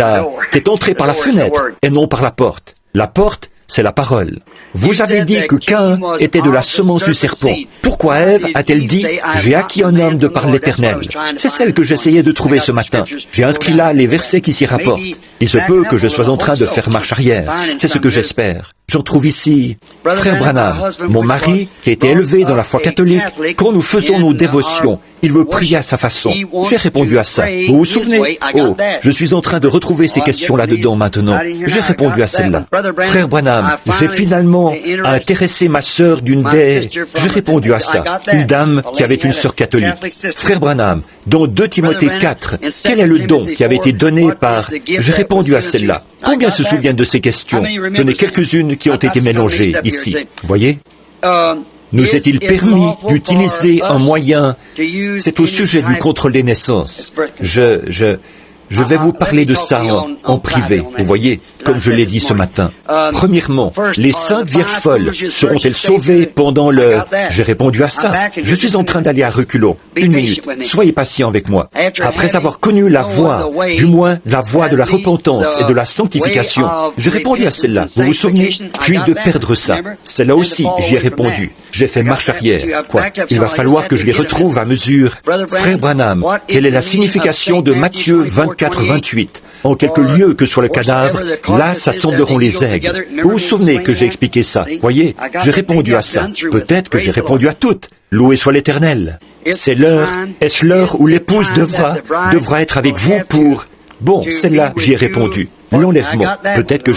Speaker 1: fenêtre et non par la porte. La porte, c'est la parole. Vous avez dit que Caïn était de la semence du serpent. Pourquoi Ève a-t-elle dit « J'ai acquis un homme de par l'Éternel » C'est celle que j'essayais de trouver ce matin. J'ai inscrit là les versets qui s'y rapportent. Il se peut que je sois en train de faire marche arrière. C'est ce que j'espère. J'en trouve ici. Frère Branham, mon mari, qui a été élevé dans la foi catholique, quand nous faisons nos dévotions, il veut prier à sa façon. J'ai répondu à ça. Vous vous souvenez? Oh, je suis en train de retrouver ces questions là-dedans maintenant. J'ai répondu à celle-là. Frère Branham, j'ai finalement intéressé ma sœur d'une des... J'ai répondu à ça. Une dame qui avait une sœur catholique. Frère Branham, dans 2 Timothée 4, quel est le don qui avait été donné par... J'ai répondu à celle-là. Combien se souviennent de ces questions? J'en ai quelques-unes qui ont été mélangées ici. Voyez? Nous est-il permis d'utiliser un moyen? C'est au sujet du contrôle des naissances. Je vais vous parler de ça en privé, vous voyez, comme je l'ai dit ce matin. Premièrement, les 5 vierges folles seront-elles sauvées pendant le... J'ai répondu à ça. Je suis en train d'aller à reculons. 1 minute. Soyez patient avec moi. Après avoir connu la voie, du moins la voie de la repentance et de la sanctification, j'ai répondu à celle-là. Vous vous souvenez? Puis de perdre ça. Celle-là aussi, j'y ai répondu. J'ai fait marche arrière. Quoi? Il va falloir que je les retrouve à mesure. Frère Branham, quelle est la signification de Matthieu 24-28? En quelques lieux que soit le cadavre, là s'assembleront les aigles. Vous vous souvenez que j'ai expliqué ça? Voyez, j'ai répondu à ça. Peut-être que j'ai répondu à toutes. Loué soit l'Éternel. C'est l'heure, est-ce l'heure où l'épouse devra être avec vous pour... Bon, celle-là, j'y ai répondu. L'enlèvement. Peut-être que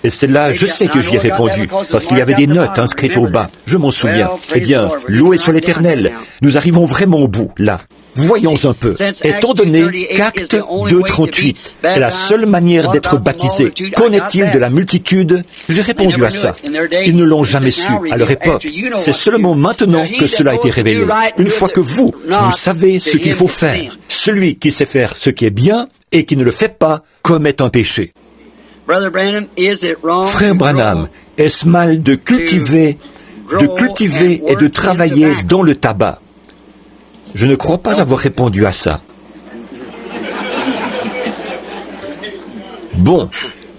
Speaker 1: et celle-là, je sais que j'y ai répondu, parce qu'il y avait des notes inscrites au bas. Je m'en souviens. Eh bien, loué soit l'Éternel. Nous arrivons vraiment au bout, là. Voyons un peu. Étant donné qu'Acte 2.38 est la seule manière d'être baptisé, qu'en est-il de la multitude? J'ai répondu à ça. Ils ne l'ont jamais su à leur époque. C'est seulement maintenant que cela a été révélé. Une fois que vous savez ce qu'il faut faire. Celui qui sait faire ce qui est bien et qui ne le fait pas commet un péché. Frère Branham, est-ce mal de cultiver et de travailler dans le tabac? Je ne crois pas avoir répondu à ça. Bon,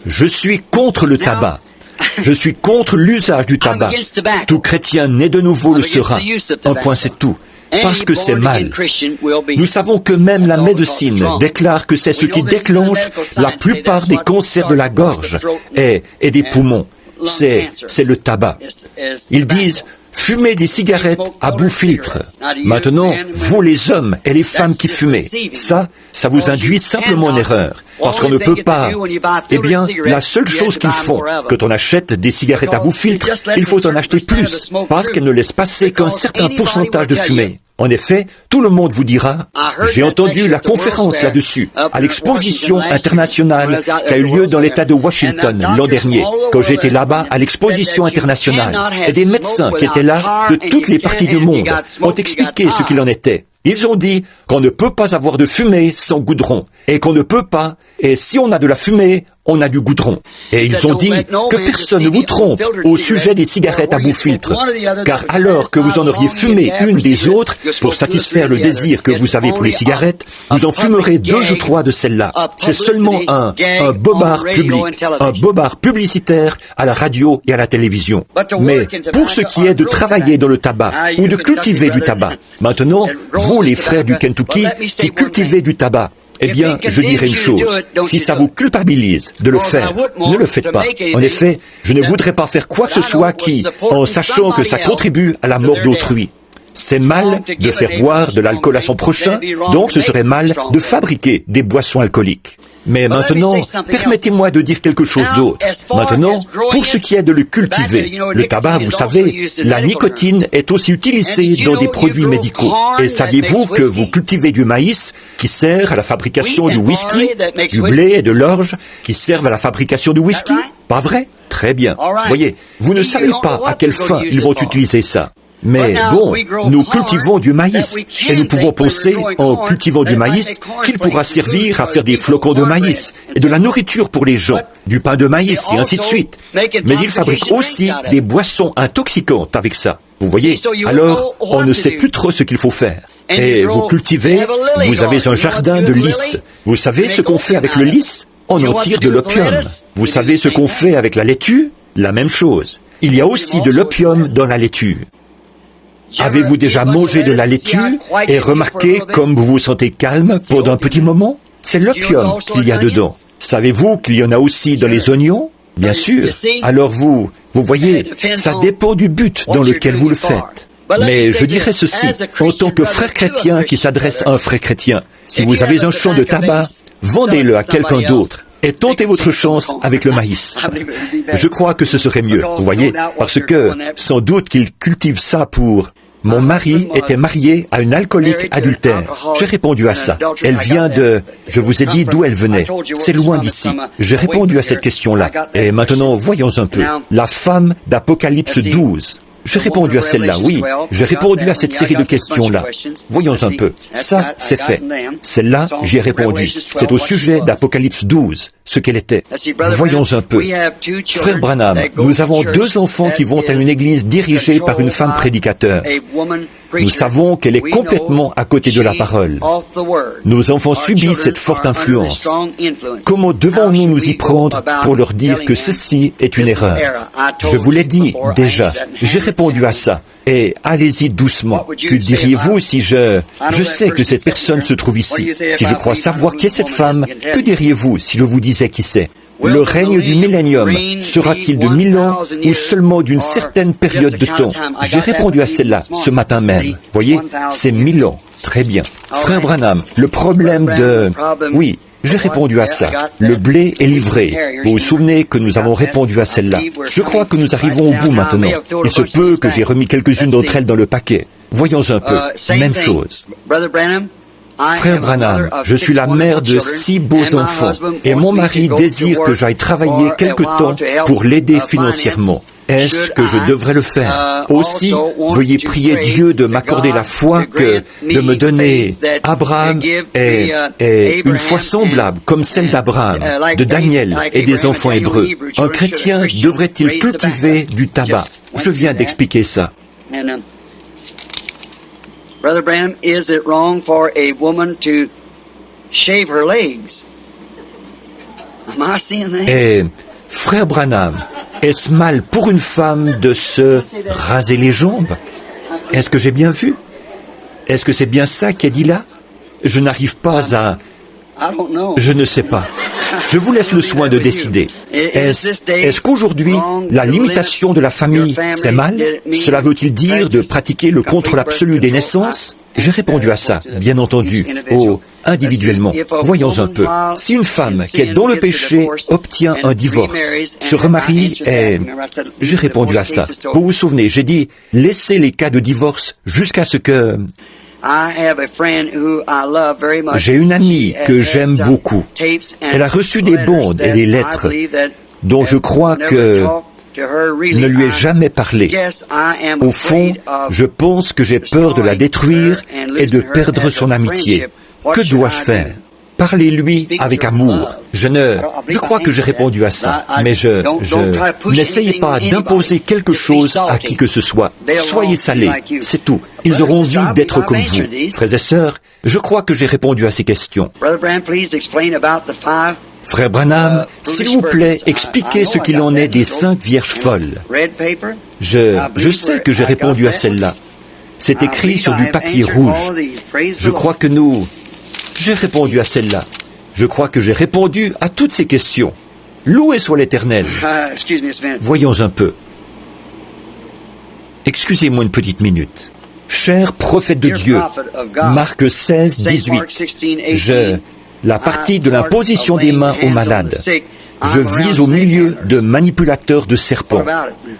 Speaker 1: je suis contre le tabac. Je suis contre l'usage du tabac. Tout chrétien né de nouveau le sera. Un point, c'est tout. Parce que c'est mal. Nous savons que même la médecine déclare que c'est ce qui déclenche la plupart des cancers de la gorge et des poumons. C'est le tabac. Ils disent... Fumez des cigarettes à bout filtre. Maintenant, vous les hommes et les femmes qui fumez, ça vous induit simplement en erreur. Parce qu'on ne peut pas... Eh bien, la seule chose qu'ils font, quand on achète des cigarettes à bout filtre, il faut en acheter plus, parce qu'elles ne laissent passer qu'un certain pourcentage de fumée. En effet, tout le monde vous dira, j'ai entendu la conférence là-dessus, à l'exposition internationale qui a eu lieu dans l'État de Washington l'an dernier, quand j'étais là-bas à l'exposition internationale. Et des médecins qui étaient là, de toutes les parties du monde, ont expliqué ce qu'il en était. Ils ont dit qu'on ne peut pas avoir de fumée sans goudron, et qu'on ne peut pas, et si on a de la fumée, on a du goudron. Et ils ont dit que personne ne vous trompe au sujet des cigarettes à bout filtre, car alors que vous en auriez fumé une des autres, pour satisfaire le désir que vous avez pour les cigarettes, vous en fumerez 2 ou 3 de celles-là. C'est seulement un bobard public, un bobard publicitaire à la radio et à la télévision. Mais pour ce qui est de travailler dans le tabac, ou de cultiver du tabac, maintenant, vous les frères du Kentucky qui cultivez du tabac, eh bien, je dirais une chose, si ça vous culpabilise de le faire, ne le faites pas. En effet, je ne voudrais pas faire quoi que ce soit qui, en sachant que ça contribue à la mort d'autrui. C'est mal de faire boire de l'alcool à son prochain, donc ce serait mal de fabriquer des boissons alcooliques. Mais maintenant, permettez-moi de dire quelque chose d'autre. Maintenant, pour ce qui est de le cultiver, le tabac, vous savez, la nicotine est aussi utilisée dans des produits médicaux. Et saviez-vous que vous cultivez du maïs qui sert à la fabrication du whisky, du blé et de l'orge qui servent à la fabrication du whisky? Pas vrai? Très bien. Voyez, vous ne savez pas à quelle fin ils vont utiliser ça. Mais bon, nous cultivons du maïs, et nous pouvons penser, en cultivant du maïs, qu'il pourra servir à faire des flocons de maïs, et de la nourriture pour les gens, du pain de maïs, et ainsi de suite. Mais ils fabriquent aussi des boissons intoxicantes avec ça. Vous voyez? Alors, on ne sait plus trop ce qu'il faut faire. Et vous cultivez, vous avez un jardin de lys. Vous savez ce qu'on fait avec le lys? On en tire de l'opium. Vous savez ce qu'on fait avec la laitue? La même chose. Il y a aussi de l'opium dans la laitue. Avez-vous déjà mangé de la laitue et remarqué comme vous vous sentez calme pendant un petit moment? C'est l'opium qu'il y a dedans. Savez-vous qu'il y en a aussi dans les oignons? Bien sûr. Alors vous voyez, ça dépend du but dans lequel vous le faites. Mais je dirais ceci, en tant que frère chrétien qui s'adresse à un frère chrétien, si vous avez un champ de tabac, vendez-le à quelqu'un d'autre. Et tentez votre chance avec le maïs. Je crois que ce serait mieux, vous voyez, parce que sans doute qu'il cultive ça pour... Mon mari était marié à une alcoolique adultère. J'ai répondu à ça. Elle vient de... Je vous ai dit d'où elle venait. C'est loin d'ici. J'ai répondu à cette question-là. Et maintenant, voyons un peu. La femme d'Apocalypse 12. J'ai répondu à celle-là, oui. J'ai répondu à cette série de questions-là. Voyons un peu. Ça, c'est fait. Celle-là, j'y ai répondu. C'est au sujet d'Apocalypse 12, ce qu'elle était. Voyons un peu. Frère Branham, nous avons 2 enfants qui vont à une église dirigée par une femme prédicateur. Nous savons qu'elle est complètement à côté de la parole. Nos enfants subissent cette forte influence. Comment devons-nous nous y prendre pour leur dire que ceci est une erreur? Je vous l'ai dit déjà. J'ai répondu à ça. Et allez-y doucement. Que diriez-vous si je sais que cette personne se trouve ici. Si je crois savoir qui est cette femme, que diriez-vous si je vous disais qui c'est? Le règne du millénium sera-t-il de 1000 ans ou seulement d'une certaine période de temps? J'ai répondu à celle-là ce matin même. Voyez, c'est 1000 ans. Très bien. Frère Branham, le problème de... Oui, j'ai répondu à ça. Le blé est livré. Vous vous souvenez que nous avons répondu à celle-là. Je crois que nous arrivons au bout maintenant. Il se peut que j'ai remis quelques-unes d'entre elles dans le paquet. Voyons un peu. Même chose. Frère Branham, je suis la mère de 6 beaux enfants et mon mari désire que j'aille travailler quelque temps pour l'aider financièrement. Est-ce que je devrais le faire? Aussi, veuillez prier Dieu de m'accorder la foi que de me donner Abraham est une foi semblable comme celle d'Abraham, de Daniel et des enfants hébreux. Un chrétien devrait-il cultiver du tabac? Je viens d'expliquer ça.
Speaker 2: Brother Branham, is it wrong for a woman to shave her legs? Am I seeing that?
Speaker 1: Et frère Branham, est-ce mal pour une femme de se raser les jambes? Est-ce que j'ai bien vu? Est-ce que c'est bien ça qui est dit là? Je n'arrive pas à... Je ne sais pas. Je vous laisse le soin de décider. Est-ce qu'aujourd'hui, la limitation de la famille, c'est mal? Cela veut-il dire de pratiquer le contrôle absolu des naissances? J'ai répondu à ça, bien entendu, individuellement. Voyons un peu. Si une femme qui est dans le péché obtient un divorce, se remarie et... J'ai répondu à ça. Vous vous souvenez, j'ai dit, laissez les cas de divorce jusqu'à ce que... J'ai une amie que j'aime beaucoup. Elle a reçu des bandes et des lettres dont je crois que ne lui ai jamais parlé. Au fond, je pense que j'ai peur de la détruire et de perdre son amitié. Que dois-je faire? Parlez-lui avec amour. Je crois que j'ai répondu à ça, mais n'essayez pas d'imposer quelque chose à qui que ce soit. Soyez salés, c'est tout. Ils auront envie d'être comme vous. Frères et sœurs, je crois que j'ai répondu à ces questions. Frère Branham, s'il vous plaît, expliquez ce qu'il en est des 5 vierges folles. Je sais que j'ai répondu à celle-là. C'est écrit sur du papier rouge. Je crois que j'ai répondu à celle-là. Je crois que j'ai répondu à toutes ces questions. Loué soit l'Éternel. Voyons un peu. Excusez-moi une petite minute. Cher prophète de Dieu, Marc 16, 18. La partie de l'imposition des mains aux malades. Je vis au milieu de manipulateurs de serpents.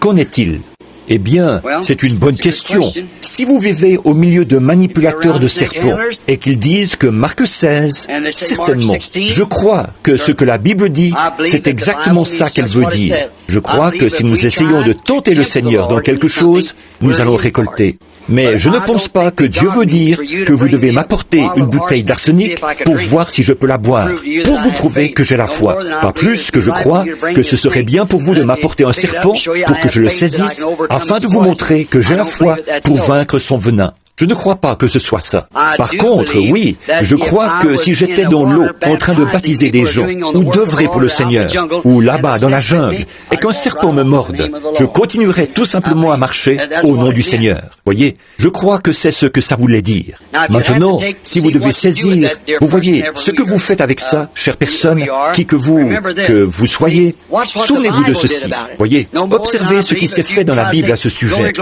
Speaker 1: Qu'en est-il? Eh bien, c'est une bonne question. Si vous vivez au milieu de manipulateurs de serpents et qu'ils disent que Marc 16, certainement, je crois que ce que la Bible dit, c'est exactement ça qu'elle veut dire. Je crois que si nous essayons de tenter le Seigneur dans quelque chose, nous allons récolter. Mais je ne pense pas que Dieu veut dire que vous devez m'apporter une bouteille d'arsenic pour voir si je peux la boire, pour vous prouver que j'ai la foi. Pas plus que je crois que ce serait bien pour vous de m'apporter un serpent pour que je le saisisse, afin de vous montrer que j'ai la foi pour vaincre son venin. Je ne crois pas que ce soit ça. Par contre, oui, je crois que si j'étais dans l'eau en train de baptiser des gens, ou d'œuvrer pour le Seigneur, ou là-bas dans la jungle, et qu'un serpent me morde, je continuerais tout simplement à marcher au nom du Seigneur. Voyez, je crois que c'est ce que ça voulait dire. Maintenant, si vous devez saisir, vous voyez, ce que vous faites avec ça, chère personne, qui que vous soyez, souvenez-vous de ceci. Voyez, observez ce qui s'est fait dans la Bible à ce sujet.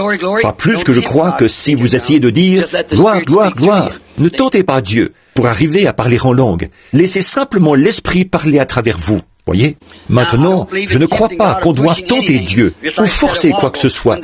Speaker 1: Pas plus que je crois que si vous essayez de dire gloire, gloire, gloire. Ne tentez pas Dieu pour arriver à parler en langue. Laissez simplement l'Esprit parler à travers vous. Voyez? Maintenant, je ne crois pas qu'on doive tenter Dieu ou forcer quoi que ce soit.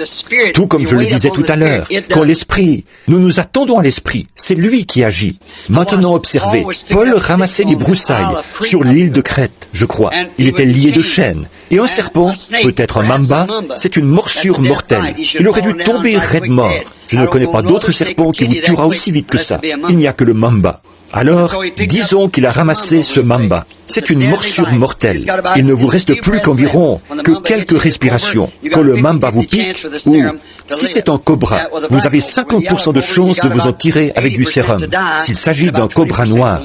Speaker 1: Tout comme je le disais tout à l'heure, quand l'Esprit, nous nous attendons à l'Esprit, c'est lui qui agit. Maintenant, observez, Paul ramassait des broussailles sur l'île de Crète, je crois. Il était lié de chaînes. Et un serpent, peut-être un mamba, c'est une morsure mortelle. Il aurait dû tomber raide mort. Je ne connais pas d'autre serpent qui vous tuera aussi vite que ça. Il n'y a que le mamba. Alors, disons qu'il a ramassé ce mamba. C'est une morsure mortelle. Il ne vous reste plus qu'environ quelques respirations. Quand le mamba vous pique, ou si c'est un cobra, vous avez 50% de chances de vous en tirer avec du sérum. S'il s'agit d'un cobra noir,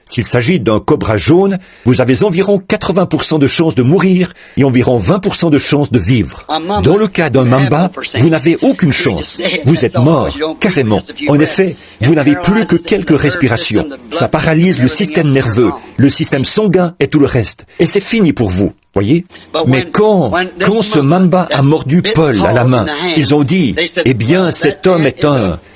Speaker 1: s'il s'agit d'un cobra jaune, vous avez environ 80% de chances de mourir et environ 20% de chances de vivre. Dans le cas d'un mamba, vous n'avez aucune chance. Vous êtes mort, carrément. En effet, vous n'avez plus que quelques respirations. Ça paralyse le système nerveux, le système sanguin et tout le reste. Et c'est fini pour vous. Voyez? Mais quand ce mamba a mordu Paul à la main, ils ont dit, eh bien, cet homme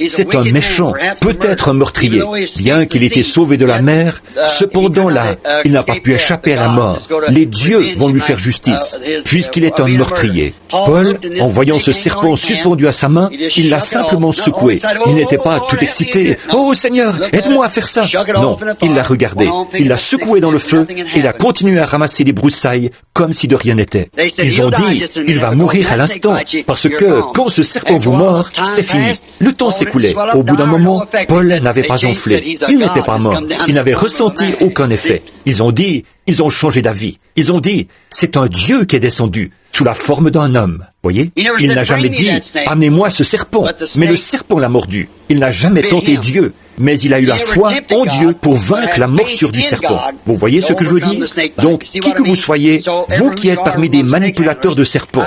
Speaker 1: c'est un méchant, peut-être un meurtrier. Bien qu'il ait été sauvé de la mer, cependant là, il n'a pas pu échapper à la mort. Les dieux vont lui faire justice, puisqu'il est un meurtrier. Paul, en voyant ce serpent suspendu à sa main, il l'a simplement secoué. Il n'était pas tout excité. « Oh Seigneur, aide-moi à faire ça !» Non, il l'a regardé, il l'a secoué dans le feu, et il a continué à ramasser des broussailles comme si de rien n'était. Ils ont dit, il va mourir à l'instant, parce que quand ce serpent vous mord, c'est fini. Le temps s'écoulait. Au bout d'un moment, Paul n'avait pas enflé. Il n'était pas mort. Il n'avait ressenti aucun effet. Ils ont changé d'avis. Ils ont dit, c'est un Dieu qui est descendu, sous la forme d'un homme. Voyez? Il n'a jamais dit, amenez-moi ce serpent. Mais le serpent l'a mordu. Il n'a jamais tenté Dieu. Mais il a eu la foi en Dieu pour vaincre la morsure du serpent. Vous voyez ce que je veux dire? Donc, qui que vous soyez, vous qui êtes parmi des manipulateurs de serpents,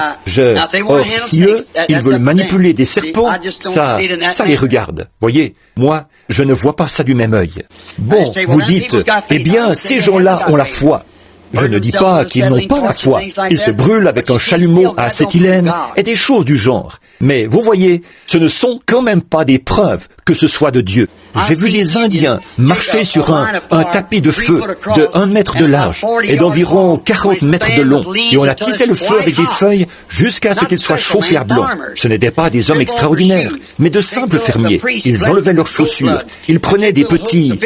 Speaker 1: or, si eux, ils veulent manipuler des serpents, ça les regarde. Voyez? Moi, je ne vois pas ça du même œil. Bon, vous dites, eh bien, ces gens-là ont la foi. Je ne dis pas qu'ils n'ont pas la foi. Ils se brûlent avec un chalumeau à acétylène et des choses du genre. Mais vous voyez, ce ne sont quand même pas des preuves que ce soit de Dieu. J'ai vu des Indiens marcher sur un tapis de feu de 1 mètre de large et d'environ 40 mètres de long. Et on a tissé le feu avec des feuilles jusqu'à ce qu'il soit chauffé à blanc. Ce n'étaient pas des hommes extraordinaires, mais de simples fermiers. Ils enlevaient leurs chaussures. Ils prenaient des petits...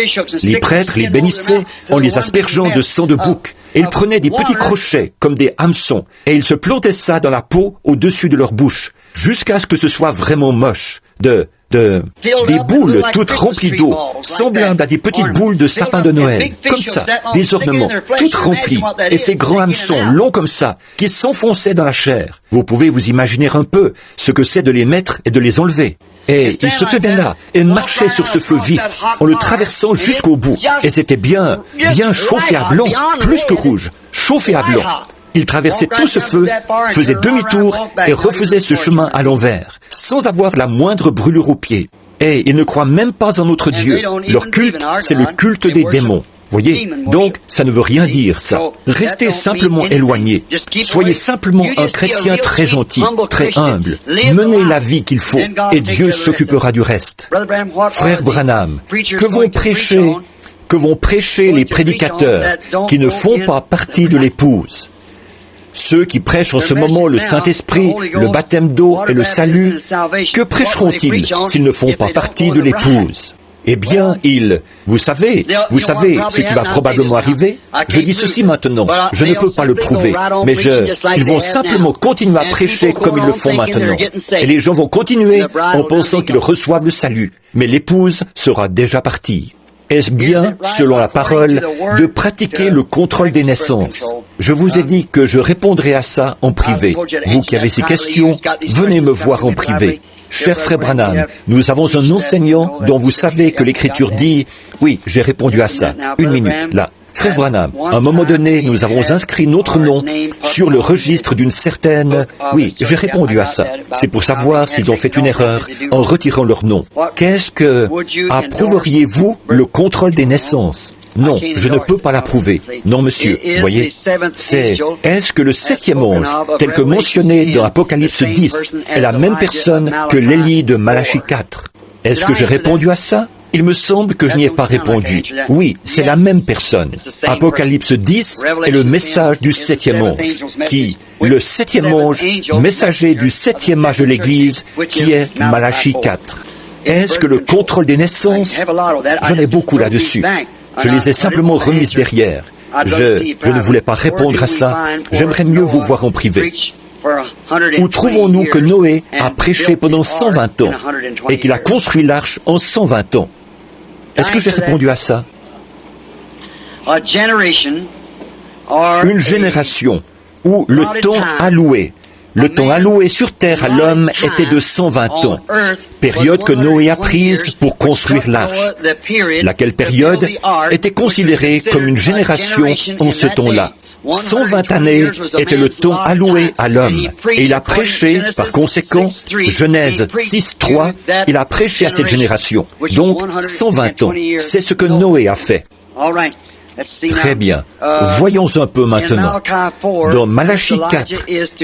Speaker 1: Les prêtres les bénissaient en les aspergeant de sang de bouc. Et ils prenaient des petits crochets, comme des hameçons, et ils se plantaient ça dans la peau au-dessus de leur bouche, jusqu'à ce que ce soit vraiment moche. Des boules toutes remplies d'eau, semblables à des petites boules de sapin de Noël, comme ça, des ornements, toutes remplies, et ces grands hameçons longs comme ça, qui s'enfonçaient dans la chair. Vous pouvez vous imaginer un peu ce que c'est de les mettre et de les enlever. Et il se tenait là et marchait sur ce feu vif, en le traversant jusqu'au bout. Et c'était bien chauffé à blanc, plus que rouge, chauffé à blanc. Il traversait tout ce feu, faisait demi-tour et refaisait ce chemin à l'envers, sans avoir la moindre brûlure aux pieds. Et ils ne croient même pas en notre Dieu. Leur culte, c'est le culte des démons. Voyez, donc ça ne veut rien dire, ça. Restez simplement éloignés. Soyez simplement un chrétien très gentil, très humble. Menez la vie qu'il faut, et Dieu s'occupera du reste. Frère Branham, que vont prêcher les prédicateurs qui ne font pas partie de l'épouse? Ceux qui prêchent en ce moment le Saint-Esprit, le baptême d'eau et le salut, que prêcheront-ils s'ils ne font pas partie de l'épouse? Eh bien, vous savez ce qui va probablement arriver. Je dis ceci maintenant, je ne peux pas le prouver, mais ils vont simplement continuer à prêcher comme ils le font maintenant. Et les gens vont continuer en pensant qu'ils reçoivent le salut, mais l'épouse sera déjà partie. Est-ce bien, selon la parole, de pratiquer le contrôle des naissances? Je vous ai dit que je répondrai à ça en privé. Vous qui avez ces questions, venez me voir en privé. Cher frère Branham, nous avons un enseignant dont vous savez que l'Écriture dit... Oui, j'ai répondu à ça. 1 minute, là. Frère Branham, à un moment donné, nous avons inscrit notre nom sur le registre d'une certaine... Oui, j'ai répondu à ça. C'est pour savoir s'ils ont fait une erreur en retirant leur nom. Qu'est-ce que... Approuveriez-vous le contrôle des naissances? Non, je ne peux pas l'approuver. Non, monsieur, voyez, est-ce que le 7e ange, tel que mentionné dans Apocalypse 10, est la même personne que l'Élie de Malachie 4? Est-ce que j'ai répondu à ça? Il me semble que je n'y ai pas répondu. Oui, c'est la même personne. Apocalypse 10 est le message du 7e ange, le 7e ange, messager du 7e âge de l'Église, qui est Malachie 4. Est-ce que le contrôle des naissances? J'en ai beaucoup là-dessus. Je les ai simplement remises derrière. Je ne voulais pas répondre à ça. J'aimerais mieux vous voir en privé. Où trouvons-nous que Noé a prêché pendant 120 ans et qu'il a construit l'arche en 120 ans? Est-ce que j'ai répondu à ça? Une génération où le temps alloué sur terre à l'homme était de 120 ans, période que Noé a prise pour construire l'arche, laquelle période était considérée comme une génération en ce temps-là. 120 années était le temps alloué à l'homme, et il a prêché, par conséquent, Genèse 6:3, il a prêché à cette génération. Donc, 120 ans, c'est ce que Noé a fait. Très bien. Voyons un peu maintenant. Dans Malachie 4,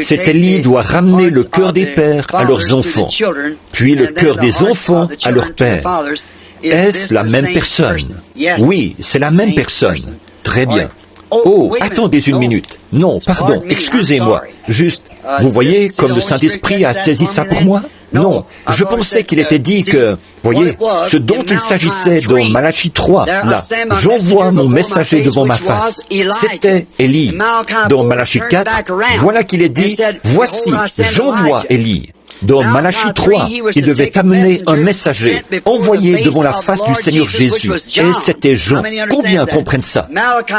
Speaker 1: cet Élie doit ramener le cœur des pères à leurs enfants, puis le cœur des enfants à leurs pères. Est-ce la même personne? Oui, c'est la même personne. Très bien. Oh, attendez 1 minute. Non, pardon, excusez-moi. Juste, vous voyez comme le Saint-Esprit a saisi ça pour moi? Non, je pensais qu'il était dit que, voyez, ce dont il s'agissait dans Malachie 3, là, j'envoie mon messager devant ma face, c'était Élie. Dans Malachie 4, voilà qu'il est dit, voici, j'envoie Élie. Dans Malachie 3, il devait amener un messager envoyé devant la face du Seigneur Jésus. Et c'était Jean. Combien comprennent ça?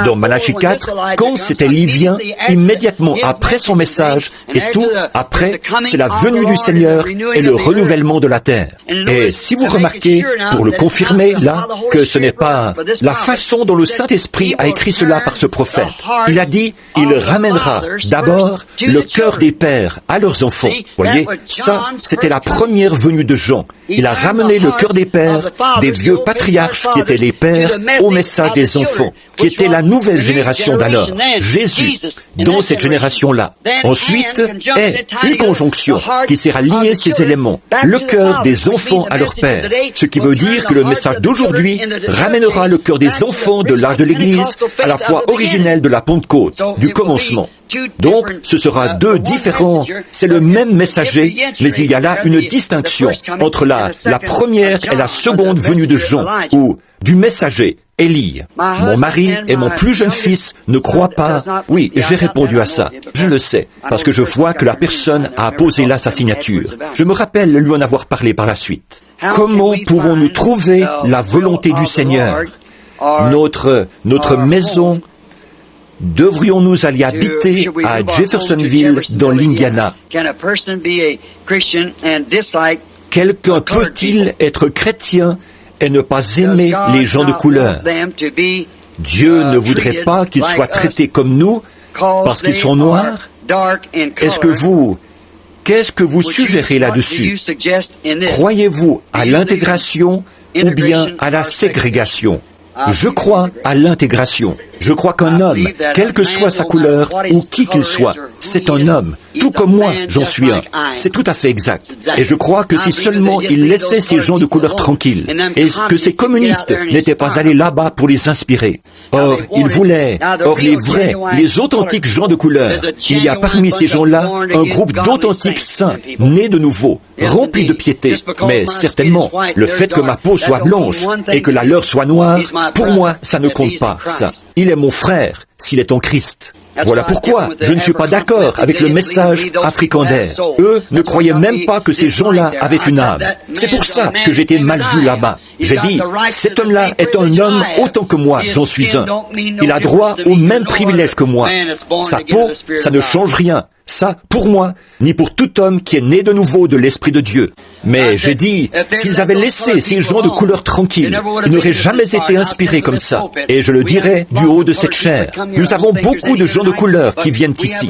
Speaker 1: Dans Malachie 4, quand cet Élie vient, immédiatement après son message, et tout après, c'est la venue du Seigneur et le renouvellement de la terre. Et si vous remarquez, pour le confirmer là, que ce n'est pas la façon dont le Saint-Esprit a écrit cela par ce prophète. Il a dit, il ramènera d'abord le cœur des pères à leurs enfants. Voyez, ça, Ça, c'était la première venue de Jean. Il a ramené le cœur des pères, des vieux patriarches qui étaient les pères, au message des enfants, qui était la nouvelle génération d'alors. Jésus, dans cette génération-là. Ensuite, est une conjonction qui sert à lier ces éléments, le cœur des enfants à leur père. Ce qui veut dire que le message d'aujourd'hui ramènera le cœur des enfants de l'âge de l'Église à la foi originelle de la Pentecôte, du commencement. Donc, ce sera deux différents. C'est le même messager, mais il y a là une distinction entre la première et la seconde venue de Jean, ou du messager, Élie. Mon mari et mon plus jeune fils ne croient pas. Oui, j'ai répondu à ça. Je le sais, parce que je vois que la personne a posé là sa signature. Je me rappelle lui en avoir parlé par la suite. Comment pouvons-nous trouver la volonté du Seigneur? Notre maison, devrions-nous aller habiter à Jeffersonville, dans l'Indiana? Quelqu'un peut-il être chrétien et ne pas aimer les gens de couleur? Dieu ne voudrait pas qu'ils soient traités comme nous parce qu'ils sont noirs? Qu'est-ce que vous suggérez là-dessus? Croyez-vous à l'intégration ou bien à la ségrégation? Je crois à l'intégration. Je crois qu'un homme, quelle que soit sa couleur ou qui qu'il soit, c'est un homme. Tout comme moi, j'en suis un. C'est tout à fait exact. Et je crois que si seulement il laissait ces gens de couleur tranquilles, et que ces communistes n'étaient pas allés là-bas pour les inspirer. Or, ils voulaient, les vrais, les authentiques gens de couleur. Il y a parmi ces gens-là un groupe d'authentiques saints, nés de nouveau, remplis de piété. Mais certainement, le fait que ma peau soit blanche et que la leur soit noire, pour moi, ça ne compte pas, ça. Il est mon frère, s'il est en Christ. Voilà pourquoi je ne suis pas d'accord avec le message africander. Eux ne croyaient même pas que ces gens-là avaient une âme. C'est pour ça que j'étais mal vu là-bas. J'ai dit, cet homme-là est un homme autant que moi, j'en suis un. Il a droit aux mêmes privilèges que moi. Sa peau, ça ne change rien. Ça, pour moi, ni pour tout homme qui est né de nouveau de l'Esprit de Dieu. Mais j'ai dit, s'ils avaient laissé ces gens de couleur tranquille, ils n'auraient jamais été inspirés comme ça. Et je le dirai du haut de cette chair. Nous avons beaucoup de gens de couleur qui viennent ici.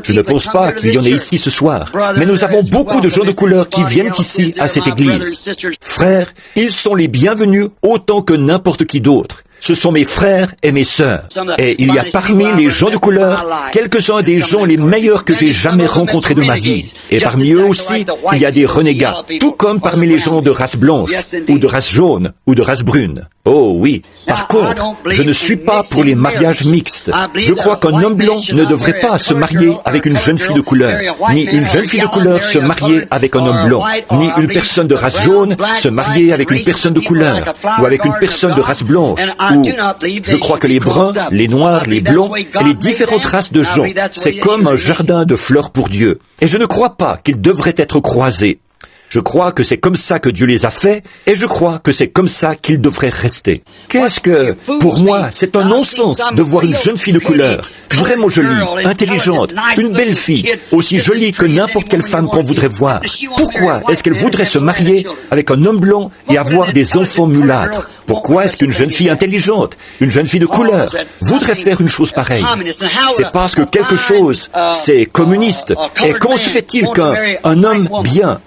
Speaker 1: Je ne pense pas qu'il y en ait ici ce soir. Mais nous avons beaucoup de gens de couleur qui viennent ici à cette église. Frères, ils sont les bienvenus autant que n'importe qui d'autre. Ce sont mes frères et mes sœurs. Et il y a parmi les gens de couleur, quelques-uns des gens les meilleurs que j'ai jamais rencontrés de ma vie. Et parmi eux aussi, il y a des renégats, tout comme parmi les gens de race blanche, ou de race jaune, ou de race brune. Oh oui. Par contre, je ne suis pas pour les mariages mixtes. Je crois qu'un homme blanc ne devrait pas se marier avec une jeune fille de couleur, ni une jeune fille de couleur se marier avec un homme blanc, ni une personne de race jaune se marier avec une personne de couleur, ou avec une personne de race blanche, ou je crois que les bruns, les noirs, les blancs et les différentes races de gens, c'est comme un jardin de fleurs pour Dieu. Et je ne crois pas qu'ils devraient être croisés. Je crois que c'est comme ça que Dieu les a faits, et je crois que c'est comme ça qu'ils devraient rester. Pour moi, c'est un non-sens de voir une jeune fille de couleur, vraiment jolie, intelligente, une belle fille, aussi jolie que n'importe quelle femme qu'on voudrait voir. Pourquoi est-ce qu'elle voudrait se marier avec un homme blanc et avoir des enfants mulâtres? Pourquoi est-ce qu'une jeune fille intelligente, une jeune fille de couleur, voudrait faire une chose pareille? C'est parce que quelque chose, c'est communiste. Et comment se fait-il qu'un homme bien,